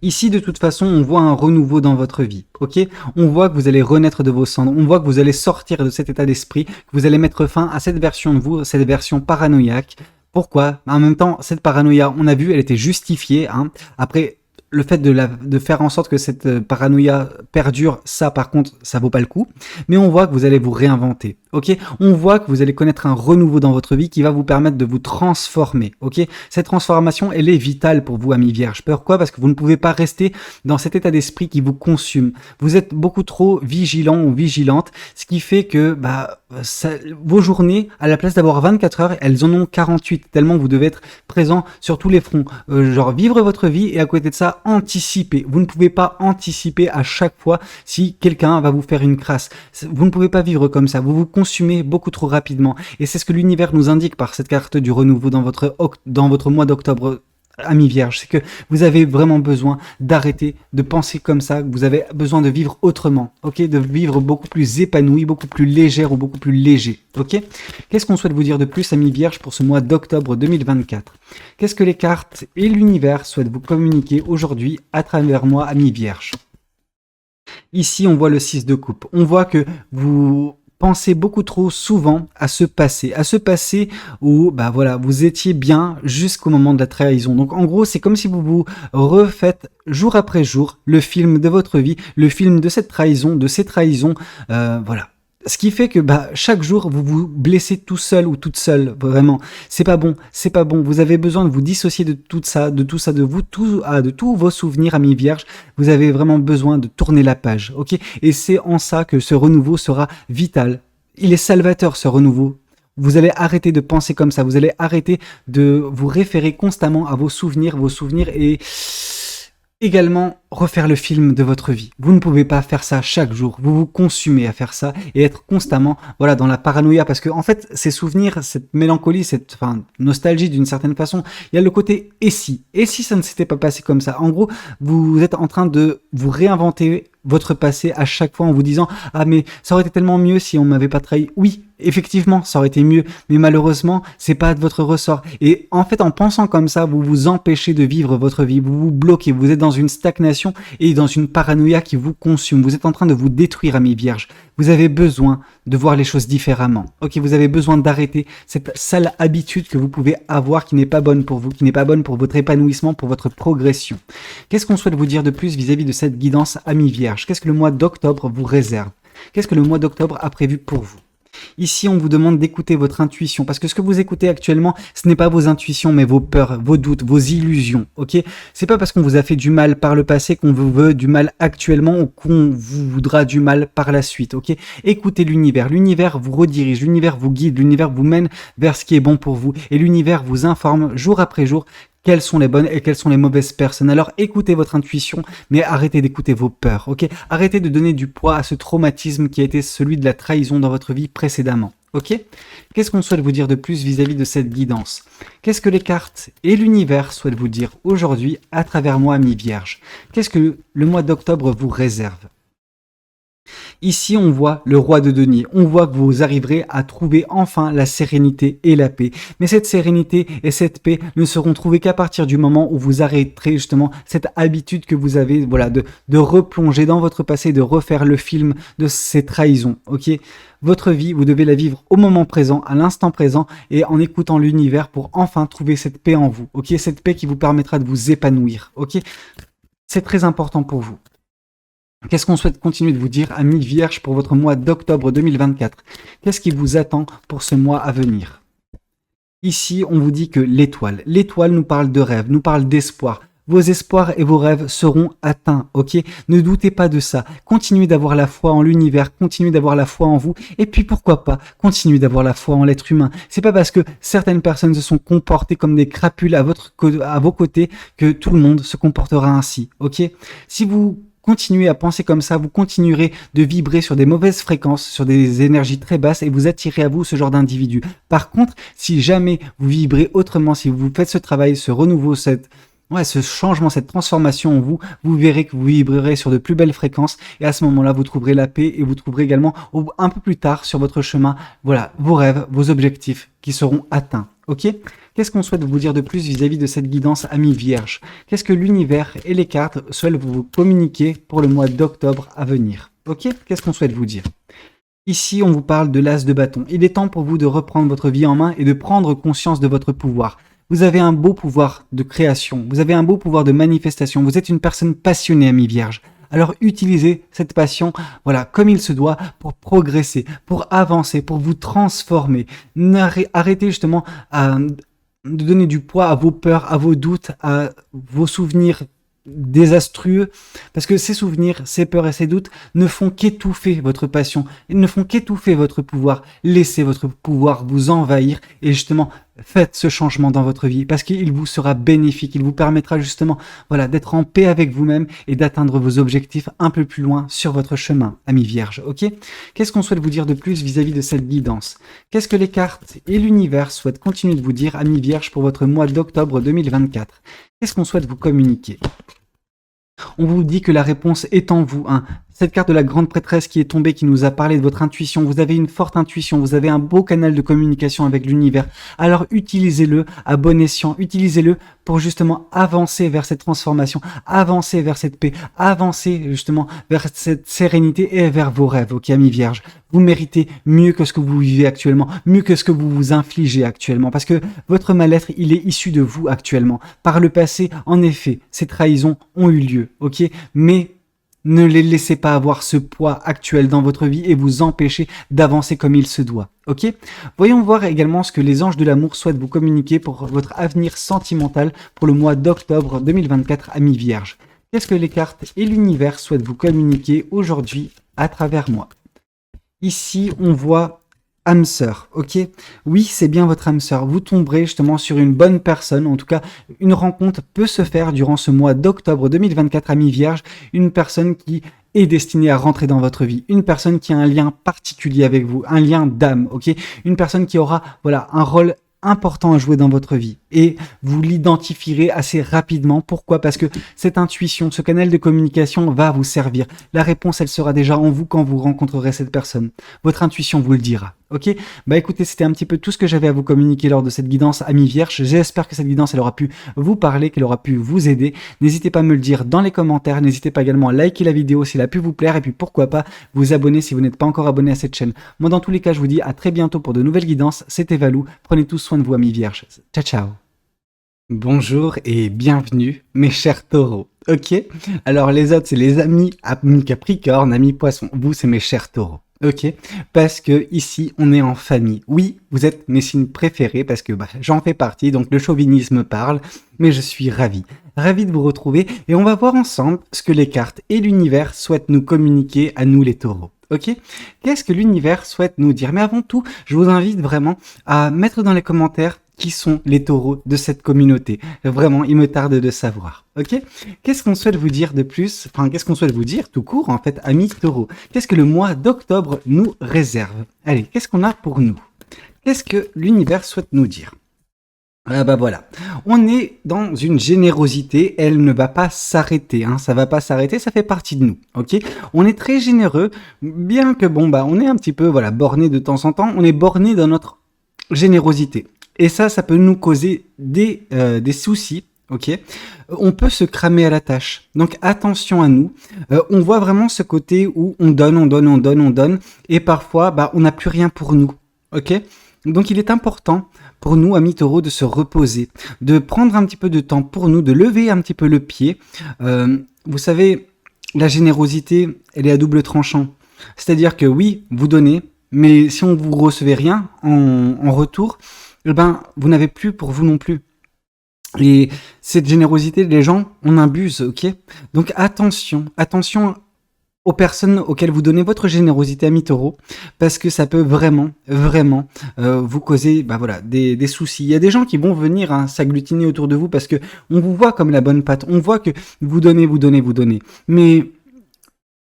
[SPEAKER 1] Ici, de toute façon, on voit un renouveau dans votre vie, ok? On voit que vous allez renaître de vos cendres, on voit que vous allez sortir de cet état d'esprit, que vous allez mettre fin à cette version de vous, cette version paranoïaque. Pourquoi? En même temps, cette paranoïa, on a vu, elle était justifiée, hein. Après, le fait de faire en sorte que cette paranoïa perdure, ça par contre, ça vaut pas le coup. Mais on voit que vous allez vous réinventer, ok? On voit que vous allez connaître un renouveau dans votre vie qui va vous permettre de vous transformer, ok? Cette transformation, elle est vitale pour vous, amis vierges. Pourquoi? Parce que vous ne pouvez pas rester dans cet état d'esprit qui vous consume. Vous êtes beaucoup trop vigilant ou vigilante, ce qui fait que vos journées, à la place d'avoir 24 heures, elles en ont 48, tellement vous devez être présent sur tous les fronts. Genre vivre votre vie et à côté de ça, anticiper. Vous ne pouvez pas anticiper à chaque fois si quelqu'un va vous faire une crasse. Vous ne pouvez pas vivre comme ça. Vous vous consumez beaucoup trop rapidement. Et c'est ce que l'univers nous indique par cette carte du renouveau dans votre mois d'octobre, amis vierges. C'est que vous avez vraiment besoin d'arrêter de penser comme ça. Vous avez besoin de vivre autrement. Ok? De vivre beaucoup plus épanoui, beaucoup plus légère ou beaucoup plus léger. Ok? Qu'est-ce qu'on souhaite vous dire de plus, amis vierges, pour ce mois d'octobre 2024? Qu'est-ce que les cartes et l'univers souhaitent vous communiquer aujourd'hui à travers moi, amis vierges? Ici, on voit le 6 de coupe. On voit que vous pensez beaucoup trop souvent à ce passé où voilà, vous étiez bien jusqu'au moment de la trahison. Donc en gros, c'est comme si vous vous refaites jour après jour le film de votre vie, le film de cette trahison, de ces trahisons, voilà. Ce qui fait que chaque jour, vous vous blessez tout seul ou toute seule, vraiment. C'est pas bon, c'est pas bon. Vous avez besoin de vous dissocier de tout ça, de tous vos souvenirs, amis vierges. Vous avez vraiment besoin de tourner la page, ok? Et c'est en ça que ce renouveau sera vital. Il est salvateur, ce renouveau. Vous allez arrêter de penser comme ça. Vous allez arrêter de vous référer constamment à vos souvenirs et également refaire le film de votre vie. Vous ne pouvez pas faire ça chaque jour. Vous vous consumez à faire ça et être constamment, voilà, dans la paranoïa, parce que en fait, ces souvenirs, cette mélancolie, cette nostalgie d'une certaine façon, il y a le côté et si ça ne s'était pas passé comme ça. En gros, vous êtes en train de vous réinventer votre passé à chaque fois en vous disant ah mais ça aurait été tellement mieux si on m'avait pas trahi. Oui, effectivement, ça aurait été mieux, mais malheureusement, c'est pas de votre ressort. Et en fait, en pensant comme ça, vous vous empêchez de vivre votre vie, vous vous bloquez, vous êtes dans une stagnation et dans une paranoïa qui vous consume. Vous êtes en train de vous détruire, amis vierges. Vous avez besoin de voir les choses différemment. Ok, vous avez besoin d'arrêter cette sale habitude que vous pouvez avoir qui n'est pas bonne pour vous, qui n'est pas bonne pour votre épanouissement, pour votre progression. Qu'est-ce qu'on souhaite vous dire de plus vis-à-vis de cette guidance, amis vierges? Qu'est-ce que le mois d'octobre vous réserve? Qu'est-ce que le mois d'octobre a prévu pour vous? Ici, on vous demande d'écouter votre intuition, parce que ce que vous écoutez actuellement, ce n'est pas vos intuitions, mais vos peurs, vos doutes, vos illusions, ok? C'est pas parce qu'on vous a fait du mal par le passé qu'on vous veut du mal actuellement ou qu'on vous voudra du mal par la suite, ok? Écoutez l'univers vous redirige, l'univers vous guide, l'univers vous mène vers ce qui est bon pour vous, et l'univers vous informe jour après jour quelles sont les bonnes et quelles sont les mauvaises personnes. Alors écoutez votre intuition, mais arrêtez d'écouter vos peurs, ok? Arrêtez de donner du poids à ce traumatisme qui a été celui de la trahison dans votre vie précédemment, ok? Qu'est-ce qu'on souhaite vous dire de plus vis-à-vis de cette guidance? Qu'est-ce que les cartes et l'univers souhaitent vous dire aujourd'hui à travers moi, mi-vierge? Qu'est-ce que le mois d'octobre vous réserve? Ici, on voit le roi de denier. On voit que vous arriverez à trouver enfin la sérénité et la paix. Mais cette sérénité et cette paix ne seront trouvées qu'à partir du moment où vous arrêterez justement cette habitude que vous avez, voilà, de replonger dans votre passé, de refaire le film de ces trahisons, ok? Votre vie, vous devez la vivre au moment présent, à l'instant présent, et en écoutant l'univers pour enfin trouver cette paix en vous, ok? Cette paix qui vous permettra de vous épanouir, ok? C'est très important pour vous. Qu'est-ce qu'on souhaite continuer de vous dire, amis vierges, pour votre mois d'octobre 2024? Qu'est-ce qui vous attend pour ce mois à venir? Ici, on vous dit que l'étoile nous parle de rêve, nous parle d'espoir. Vos espoirs et vos rêves seront atteints, ok? Ne doutez pas de ça. Continuez d'avoir la foi en l'univers, continuez d'avoir la foi en vous, et puis pourquoi pas, continuez d'avoir la foi en l'être humain. C'est pas parce que certaines personnes se sont comportées comme des crapules à vos côtés que tout le monde se comportera ainsi, ok? Si vous continuez à penser comme ça, vous continuerez de vibrer sur des mauvaises fréquences, sur des énergies très basses et vous attirez à vous ce genre d'individu. Par contre, si jamais vous vibrez autrement, si vous faites ce travail, ce renouveau, ce changement, cette transformation en vous, vous verrez que vous vibrerez sur de plus belles fréquences et à ce moment-là, vous trouverez la paix et vous trouverez également un peu plus tard sur votre chemin, voilà, vos rêves, vos objectifs qui seront atteints. Ok? Qu'est-ce qu'on souhaite vous dire de plus vis-à-vis de cette guidance amie vierge? Qu'est-ce que l'univers et les cartes souhaitent vous communiquer pour le mois d'octobre à venir? Ok? Qu'est-ce qu'on souhaite vous dire? Ici, on vous parle de l'as de bâton. Il est temps pour vous de reprendre votre vie en main et de prendre conscience de votre pouvoir. Vous avez un beau pouvoir de création, vous avez un beau pouvoir de manifestation, vous êtes une personne passionnée, amie vierge. Alors utilisez cette passion, voilà, comme il se doit, pour progresser, pour avancer, pour vous transformer. Arrêtez justement de donner du poids à vos peurs, à vos doutes, à vos souvenirs désastreux, parce que ces souvenirs, ces peurs et ces doutes ne font qu'étouffer votre passion, ils ne font qu'étouffer votre pouvoir. Laissez votre pouvoir vous envahir et justement faites ce changement dans votre vie parce qu'il vous sera bénéfique, il vous permettra justement, voilà, d'être en paix avec vous-même et d'atteindre vos objectifs un peu plus loin sur votre chemin, ami vierge, ok? Qu'est-ce qu'on souhaite vous dire de plus vis-à-vis de cette guidance? Qu'est-ce que les cartes et l'univers souhaitent continuer de vous dire, ami vierge, pour votre mois d'octobre 2024? Qu'est-ce qu'on souhaite vous communiquer? On vous dit que la réponse est en vous. Hein. Cette carte de la grande prêtresse qui est tombée, qui nous a parlé de votre intuition. Vous avez une forte intuition, vous avez un beau canal de communication avec l'univers. Alors utilisez-le à bon escient, utilisez-le pour justement avancer vers cette transformation, avancer vers cette paix, avancer justement vers cette sérénité et vers vos rêves, ok, amis vierges. Vous méritez mieux que ce que vous vivez actuellement, mieux que ce que vous vous infligez actuellement, parce que votre mal-être, il est issu de vous actuellement. Par le passé, en effet, ces trahisons ont eu lieu, ok, mais ne les laissez pas avoir ce poids actuel dans votre vie et vous empêcher d'avancer comme il se doit. Ok? Voyons voir également ce que les anges de l'amour souhaitent vous communiquer pour votre avenir sentimental pour le mois d'octobre 2024, amis vierges. Qu'est-ce que les cartes et l'univers souhaitent vous communiquer aujourd'hui à travers moi? Ici, on voit âme sœur, ok? Oui, c'est bien votre âme sœur. Vous tomberez justement sur une bonne personne. En tout cas, une rencontre peut se faire durant ce mois d'octobre 2024, amis vierges. Une personne qui est destinée à rentrer dans votre vie. Une personne qui a un lien particulier avec vous, un lien d'âme, ok? Une personne qui aura, voilà, un rôle important à jouer dans votre vie et vous l'identifierez assez rapidement. Pourquoi? Parce que cette intuition, ce canal de communication va vous servir. La réponse, elle sera déjà en vous quand vous rencontrerez cette personne. Votre intuition vous le dira. Ok? Bah écoutez, c'était un petit peu tout ce que j'avais à vous communiquer lors de cette guidance amis vierges. J'espère que cette guidance, elle aura pu vous parler, qu'elle aura pu vous aider. N'hésitez pas à me le dire dans les commentaires. N'hésitez pas également à liker la vidéo si elle a pu vous plaire. Et puis pourquoi pas vous abonner si vous n'êtes pas encore abonné à cette chaîne. Moi, dans tous les cas, je vous dis à très bientôt pour de nouvelles guidances. C'était Valou. Prenez tous soin de vous, amis vierges. Ciao, ciao. Bonjour et bienvenue, mes chers taureaux. Ok? Alors les autres, c'est les amis Capricorne, amis Poissons. Vous, c'est mes chers taureaux. Ok, parce que ici on est en famille. Oui, vous êtes mes signes préférés parce que j'en fais partie, donc le chauvinisme parle, mais je suis ravi de vous retrouver et on va voir ensemble ce que les cartes et l'univers souhaitent nous communiquer à nous les taureaux. Ok, qu'est-ce que l'univers souhaite nous dire? Mais avant tout, je vous invite vraiment à mettre dans les commentaires qui sont les taureaux de cette communauté. Vraiment, il me tarde de savoir. Ok? Qu'est-ce qu'on souhaite vous dire de plus? Enfin, qu'est-ce qu'on souhaite vous dire tout court, en fait, amis taureaux? Qu'est-ce que le mois d'octobre nous réserve? Allez, qu'est-ce qu'on a pour nous? Qu'est-ce que l'univers souhaite nous dire? Ah bah voilà, on est dans une générosité, elle ne va pas s'arrêter, hein. Ça va pas s'arrêter, ça fait partie de nous, ok? On est très généreux, bien que bon bah on est un petit peu voilà borné de temps en temps, on est borné dans notre générosité. Et ça peut nous causer des soucis, ok? On peut se cramer à la tâche, donc attention à nous. On voit vraiment ce côté où on donne, on donne, on donne, on donne, et parfois bah on n'a plus rien pour nous, ok? Donc il est important pour nous, amis taureaux, de se reposer, de prendre un petit peu de temps pour nous, de lever un petit peu le pied. Vous savez, la générosité, elle est à double tranchant. C'est-à-dire que oui, vous donnez, mais si on vous recevez rien en retour, eh ben, vous n'avez plus pour vous non plus. Et cette générosité, les gens en abusent, ok? Donc attention aux personnes auxquelles vous donnez votre générosité, amis taureaux, parce que ça peut vraiment vous causer bah voilà, des soucis. Il y a des gens qui vont venir s'agglutiner autour de vous parce que on vous voit comme la bonne patte, on voit que vous donnez, mais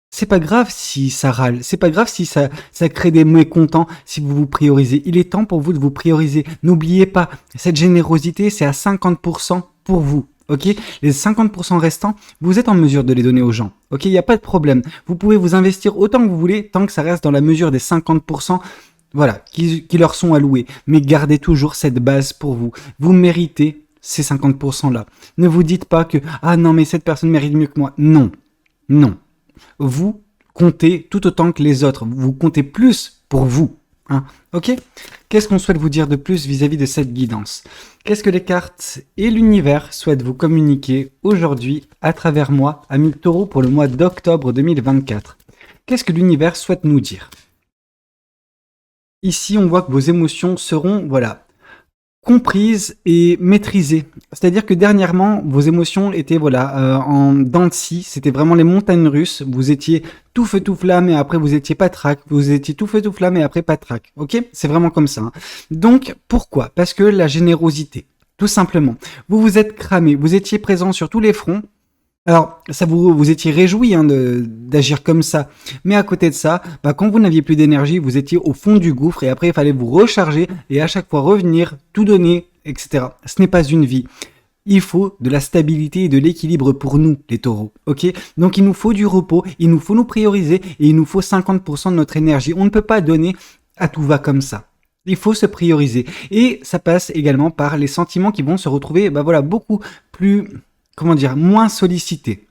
[SPEAKER 1] c'est pas grave si ça râle, c'est pas grave si ça crée des mécontents, si vous vous priorisez. Il est temps pour vous de vous prioriser. N'oubliez pas, cette générosité, c'est à 50% pour vous. Ok, les 50% restants, vous êtes en mesure de les donner aux gens. Ok, il n'y a pas de problème. Vous pouvez vous investir autant que vous voulez, tant que ça reste dans la mesure des 50%, voilà, qui leur sont alloués. Mais gardez toujours cette base pour vous. Vous méritez ces 50% là. Ne vous dites pas que ah non mais cette personne mérite mieux que moi. Non, non. Vous comptez tout autant que les autres. Vous comptez plus pour vous. Hein, ok? Qu'est-ce qu'on souhaite vous dire de plus vis-à-vis de cette guidance? Qu'est-ce que les cartes et l'univers souhaitent vous communiquer aujourd'hui à travers moi, amis taureaux, pour le mois d'octobre 2024? Qu'est-ce que l'univers souhaite nous dire? Ici, on voit que vos émotions seront, voilà, comprises et maîtrisées. C'est-à-dire que dernièrement, vos émotions étaient voilà en dents de scie, c'était vraiment les montagnes russes, vous étiez tout feu tout flamme et après vous étiez patraque, vous étiez tout feu tout flamme et après patraque. OK? C'est vraiment comme ça. Hein. Donc pourquoi? Parce que la générosité, tout simplement. Vous vous êtes cramé, vous étiez présent sur tous les fronts. Alors, ça vous étiez réjoui d'agir comme ça. Mais à côté de ça, bah, quand vous n'aviez plus d'énergie, vous étiez au fond du gouffre et après, il fallait vous recharger et à chaque fois revenir, tout donner, etc. Ce n'est pas une vie. Il faut de la stabilité et de l'équilibre pour nous, les taureaux. Ok? Donc, il nous faut du repos, il nous faut nous prioriser et il nous faut 50% de notre énergie. On ne peut pas donner à tout va comme ça. Il faut se prioriser. Et ça passe également par les sentiments qui vont se retrouver, bah voilà, beaucoup plus... comment dire, moins sollicité.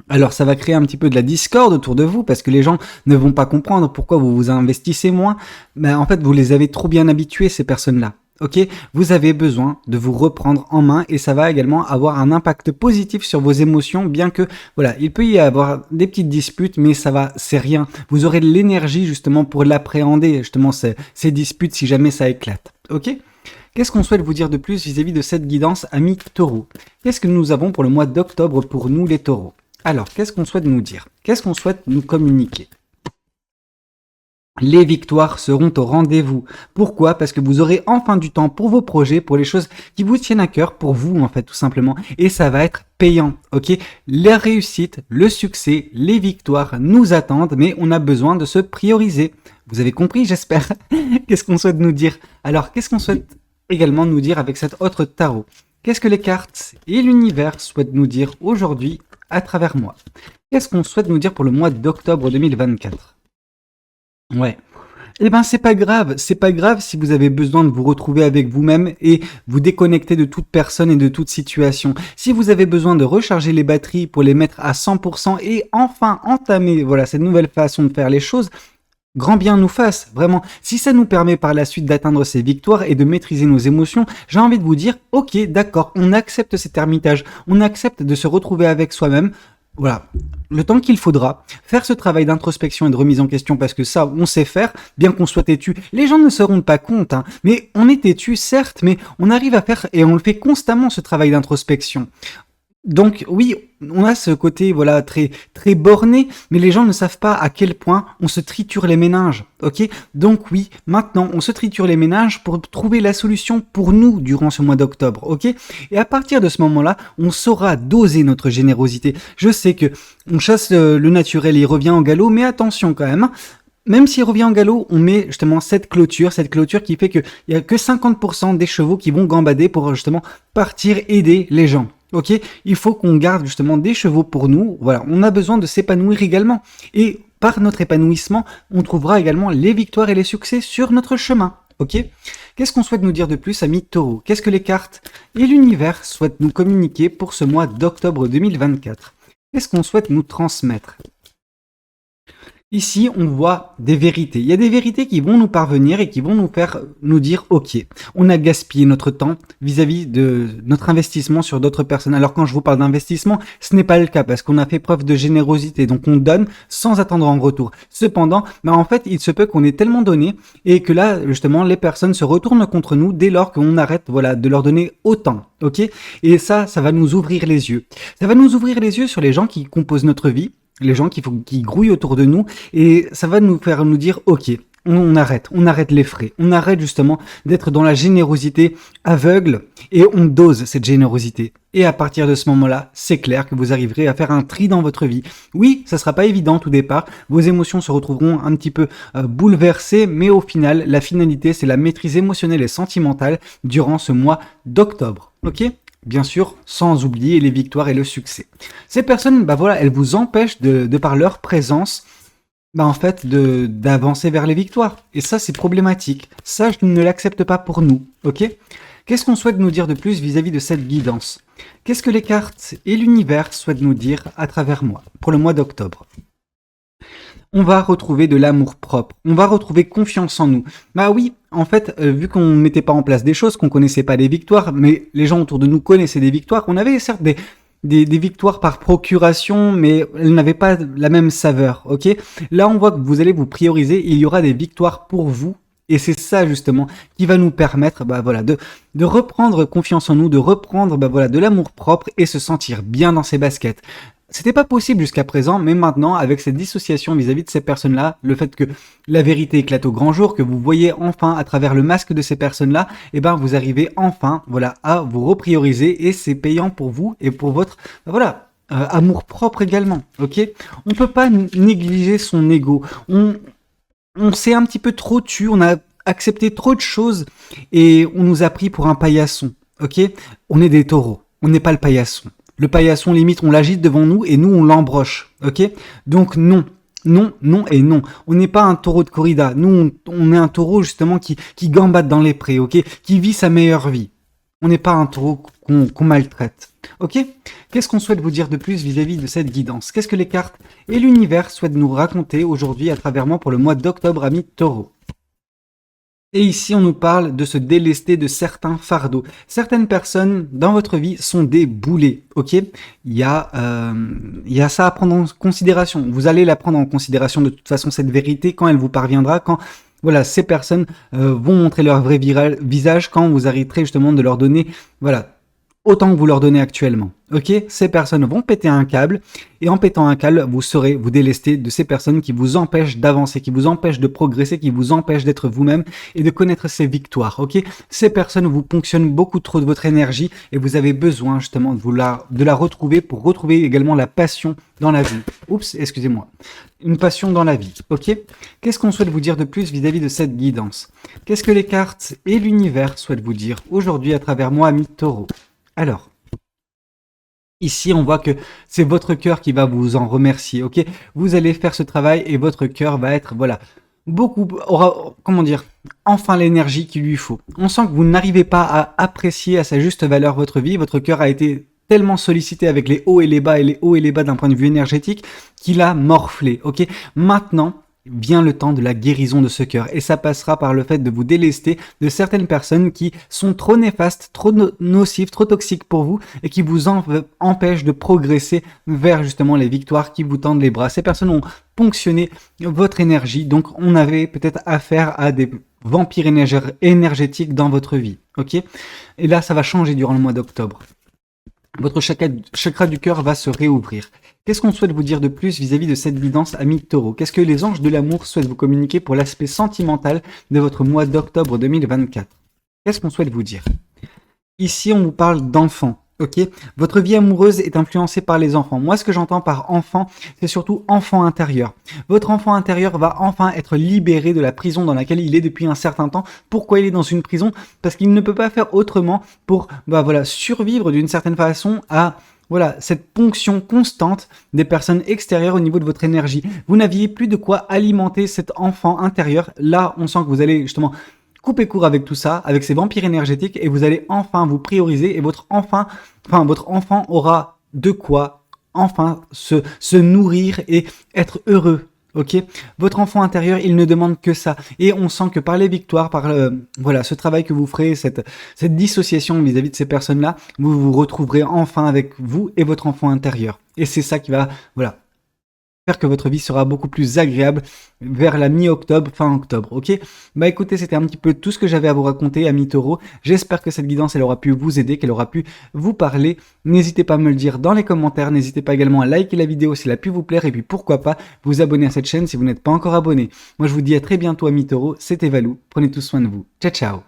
[SPEAKER 1] Alors ça va créer un petit peu de la discorde autour de vous parce que les gens ne vont pas comprendre pourquoi vous vous investissez moins. Mais en fait, vous les avez trop bien habitués, ces personnes-là. Ok, vous avez besoin de vous reprendre en main et ça va également avoir un impact positif sur vos émotions, bien que voilà, il peut y avoir des petites disputes, mais ça va, c'est rien. Vous aurez de l'énergie justement pour l'appréhender, justement ces disputes si jamais ça éclate. Ok? Qu'est-ce qu'on souhaite vous dire de plus vis-à-vis de cette guidance, amis taureaux? Qu'est-ce que nous avons pour le mois d'octobre pour nous les taureaux? Alors, qu'est-ce qu'on souhaite nous dire? Qu'est-ce qu'on souhaite nous communiquer? Les victoires seront au rendez-vous. Pourquoi? Parce que vous aurez enfin du temps pour vos projets, pour les choses qui vous tiennent à cœur, pour vous en fait tout simplement. Et ça va être payant, ok? La réussite, le succès, les victoires nous attendent, mais on a besoin de se prioriser. Vous avez compris, j'espère. Qu'est-ce qu'on souhaite nous dire? Alors, qu'est-ce qu'on souhaite également nous dire avec cet autre tarot? Qu'est-ce que les cartes et l'univers souhaitent nous dire aujourd'hui à travers moi? Qu'est-ce qu'on souhaite nous dire pour le mois d'octobre 2024? Ouais. Eh ben, c'est pas grave si vous avez besoin de vous retrouver avec vous-même et vous déconnecter de toute personne et de toute situation. Si vous avez besoin de recharger les batteries pour les mettre à 100% et enfin entamer, voilà, cette nouvelle façon de faire les choses, grand bien nous fasse, vraiment. Si ça nous permet par la suite d'atteindre ces victoires et de maîtriser nos émotions, j'ai envie de vous dire, ok, d'accord, on accepte cet ermitage, on accepte de se retrouver avec soi-même, voilà, le temps qu'il faudra, faire ce travail d'introspection et de remise en question, parce que ça, on sait faire, bien qu'on soit têtu. Les gens ne se rendent pas compte, hein, mais on est têtu, certes, mais on arrive à faire, et on le fait constamment, ce travail d'introspection. Donc oui, on a ce côté voilà très très borné, mais les gens ne savent pas à quel point on se triture les méninges. Ok? Donc oui, maintenant on se triture les méninges pour trouver la solution pour nous durant ce mois d'octobre. Ok? Et à partir de ce moment-là, on saura doser notre générosité. Je sais que on chasse le naturel, il revient au galop, mais attention quand même. Même s'il revient en galop, on met justement cette clôture qui fait qu'il y a que 50% des chevaux qui vont gambader pour justement partir aider les gens. Ok, il faut qu'on garde justement des chevaux pour nous. Voilà, on a besoin de s'épanouir également. Et par notre épanouissement, on trouvera également les victoires et les succès sur notre chemin. Ok, qu'est-ce qu'on souhaite nous dire de plus, amis taureaux? Qu'est-ce que les cartes et l'univers souhaitent nous communiquer pour ce mois d'octobre 2024? Qu'est-ce qu'on souhaite nous transmettre? Ici, on voit des vérités. Il y a des vérités qui vont nous parvenir et qui vont nous faire nous dire « Ok, on a gaspillé notre temps vis-à-vis de notre investissement sur d'autres personnes. » Alors quand je vous parle d'investissement, ce n'est pas le cas parce qu'on a fait preuve de générosité. Donc on donne sans attendre en retour. Cependant, en fait, il se peut qu'on ait tellement donné et que là, justement, les personnes se retournent contre nous dès lors qu'on arrête de leur donner autant. Ok? Et ça va nous ouvrir les yeux. Ça va nous ouvrir les yeux sur les gens qui composent notre vie, les gens qui grouillent autour de nous, et ça va nous faire nous dire ok, on arrête les frais, on arrête justement d'être dans la générosité aveugle et on dose cette générosité. Et à partir de ce moment-là, c'est clair que vous arriverez à faire un tri dans votre vie. Oui, ça sera pas évident au départ, vos émotions se retrouveront un petit peu bouleversées, mais au final, la finalité, c'est la maîtrise émotionnelle et sentimentale durant ce mois d'octobre. Ok ? Bien sûr, sans oublier les victoires et le succès. Ces personnes, elles vous empêchent de par leur présence, en fait, d'avancer vers les victoires. Et ça, c'est problématique. Ça, je ne l'accepte pas pour nous. Ok ? Qu'est-ce qu'on souhaite nous dire de plus vis-à-vis de cette guidance? Qu'est-ce que les cartes et l'univers souhaitent nous dire à travers moi pour le mois d'octobre? On va retrouver de l'amour propre, on va retrouver confiance en nous. Bah oui, en fait, vu qu'on ne mettait pas en place des choses, qu'on connaissait pas des victoires, mais les gens autour de nous connaissaient des victoires, on avait certes des victoires par procuration, mais elles n'avaient pas la même saveur, ok? Là, on voit que vous allez vous prioriser, il y aura des victoires pour vous, et c'est ça justement qui va nous permettre de reprendre confiance en nous, de reprendre de l'amour propre et se sentir bien dans ses baskets. C'était pas possible jusqu'à présent, mais maintenant, avec cette dissociation vis-à-vis de ces personnes-là, le fait que la vérité éclate au grand jour, que vous voyez enfin à travers le masque de ces personnes-là, vous arrivez enfin, à vous reprioriser et c'est payant pour vous et pour votre, amour propre également, ok? On peut pas négliger son ego. On s'est un petit peu trop tu, on a accepté trop de choses et on nous a pris pour un paillasson, ok? On est des taureaux, on n'est pas le paillasson. Le paillasson, limite, on l'agite devant nous et nous, on l'embroche. Ok? Donc non. Non, non et non. On n'est pas un taureau de corrida. Nous, on est un taureau, justement, qui gambade dans les prés, ok? Qui vit sa meilleure vie. On n'est pas un taureau qu'on maltraite. Ok? Qu'est-ce qu'on souhaite vous dire de plus vis-à-vis de cette guidance? Qu'est-ce que les cartes et l'univers souhaitent nous raconter aujourd'hui à travers moi pour le mois d'octobre, amis taureaux? Et ici, on nous parle de se délester de certains fardeaux. Certaines personnes dans votre vie sont des boulets, ok? Il y a ça à prendre en considération. Vous allez la prendre en considération de toute façon, cette vérité, quand elle vous parviendra, quand ces personnes vont montrer leur vrai visage, quand vous arrêterez justement de leur donner, autant que vous leur donnez actuellement. Ok? Ces personnes vont péter un câble et en pétant un câble, vous saurez vous délester de ces personnes qui vous empêchent d'avancer, qui vous empêchent de progresser, qui vous empêchent d'être vous-même et de connaître ces victoires. Ok? Ces personnes vous ponctionnent beaucoup trop de votre énergie et vous avez besoin justement de la retrouver pour retrouver également la passion dans la vie. Oups, excusez-moi. Une passion dans la vie. Ok? Qu'est-ce qu'on souhaite vous dire de plus vis-à-vis de cette guidance? Qu'est-ce que les cartes et l'univers souhaitent vous dire aujourd'hui à travers moi, ami Taureau? Alors, ici, on voit que c'est votre cœur qui va vous en remercier, ok? Vous allez faire ce travail et votre cœur va être, enfin l'énergie qu'il lui faut. On sent que vous n'arrivez pas à apprécier à sa juste valeur votre vie. Votre cœur a été tellement sollicité avec les hauts et les bas d'un point de vue énergétique qu'il a morflé, ok? Maintenant, vient le temps de la guérison de ce cœur et ça passera par le fait de vous délester de certaines personnes qui sont trop néfastes, trop nocives, trop toxiques pour vous et qui vous empêchent de progresser vers justement les victoires qui vous tendent les bras. Ces personnes ont ponctionné votre énergie, donc on avait peut-être affaire à des vampires énergétiques dans votre vie, ok? Et là, ça va changer durant le mois d'octobre. Votre chakra du cœur va se réouvrir. Qu'est-ce qu'on souhaite vous dire de plus vis-à-vis de cette guidance, amis taureaux? Qu'est-ce que les anges de l'amour souhaitent vous communiquer pour l'aspect sentimental de votre mois d'octobre 2024? Qu'est-ce qu'on souhaite vous dire? Ici, on vous parle d'enfants. Ok, votre vie amoureuse est influencée par les enfants. Moi, ce que j'entends par enfant, c'est surtout enfant intérieur. Votre enfant intérieur va enfin être libéré de la prison dans laquelle il est depuis un certain temps. Pourquoi il est dans une prison? Parce qu'il ne peut pas faire autrement pour, voilà, survivre d'une certaine façon à voilà, cette ponction constante des personnes extérieures au niveau de votre énergie. Vous n'aviez plus de quoi alimenter cet enfant intérieur. Là, on sent que vous allez justement couper court avec tout ça, avec ces vampires énergétiques, et vous allez enfin vous prioriser, et votre enfant aura de quoi enfin se nourrir et être heureux. Ok, votre enfant intérieur, il ne demande que ça, et on sent que par les victoires, par voilà, ce travail que vous ferez, cette dissociation vis-à-vis de ces personnes-là, vous vous retrouverez enfin avec vous et votre enfant intérieur. Et c'est ça qui va, voilà, j'espère que votre vie sera beaucoup plus agréable vers la mi-octobre, fin octobre, ok? Bah écoutez, c'était un petit peu tout ce que j'avais à vous raconter, amis taureaux. J'espère que cette guidance, elle aura pu vous aider, qu'elle aura pu vous parler. N'hésitez pas à me le dire dans les commentaires, n'hésitez pas également à liker la vidéo si elle a pu vous plaire, et puis pourquoi pas vous abonner à cette chaîne si vous n'êtes pas encore abonné. Moi je vous dis à très bientôt, amis taureaux, c'était Valou, prenez tous soin de vous. Ciao ciao!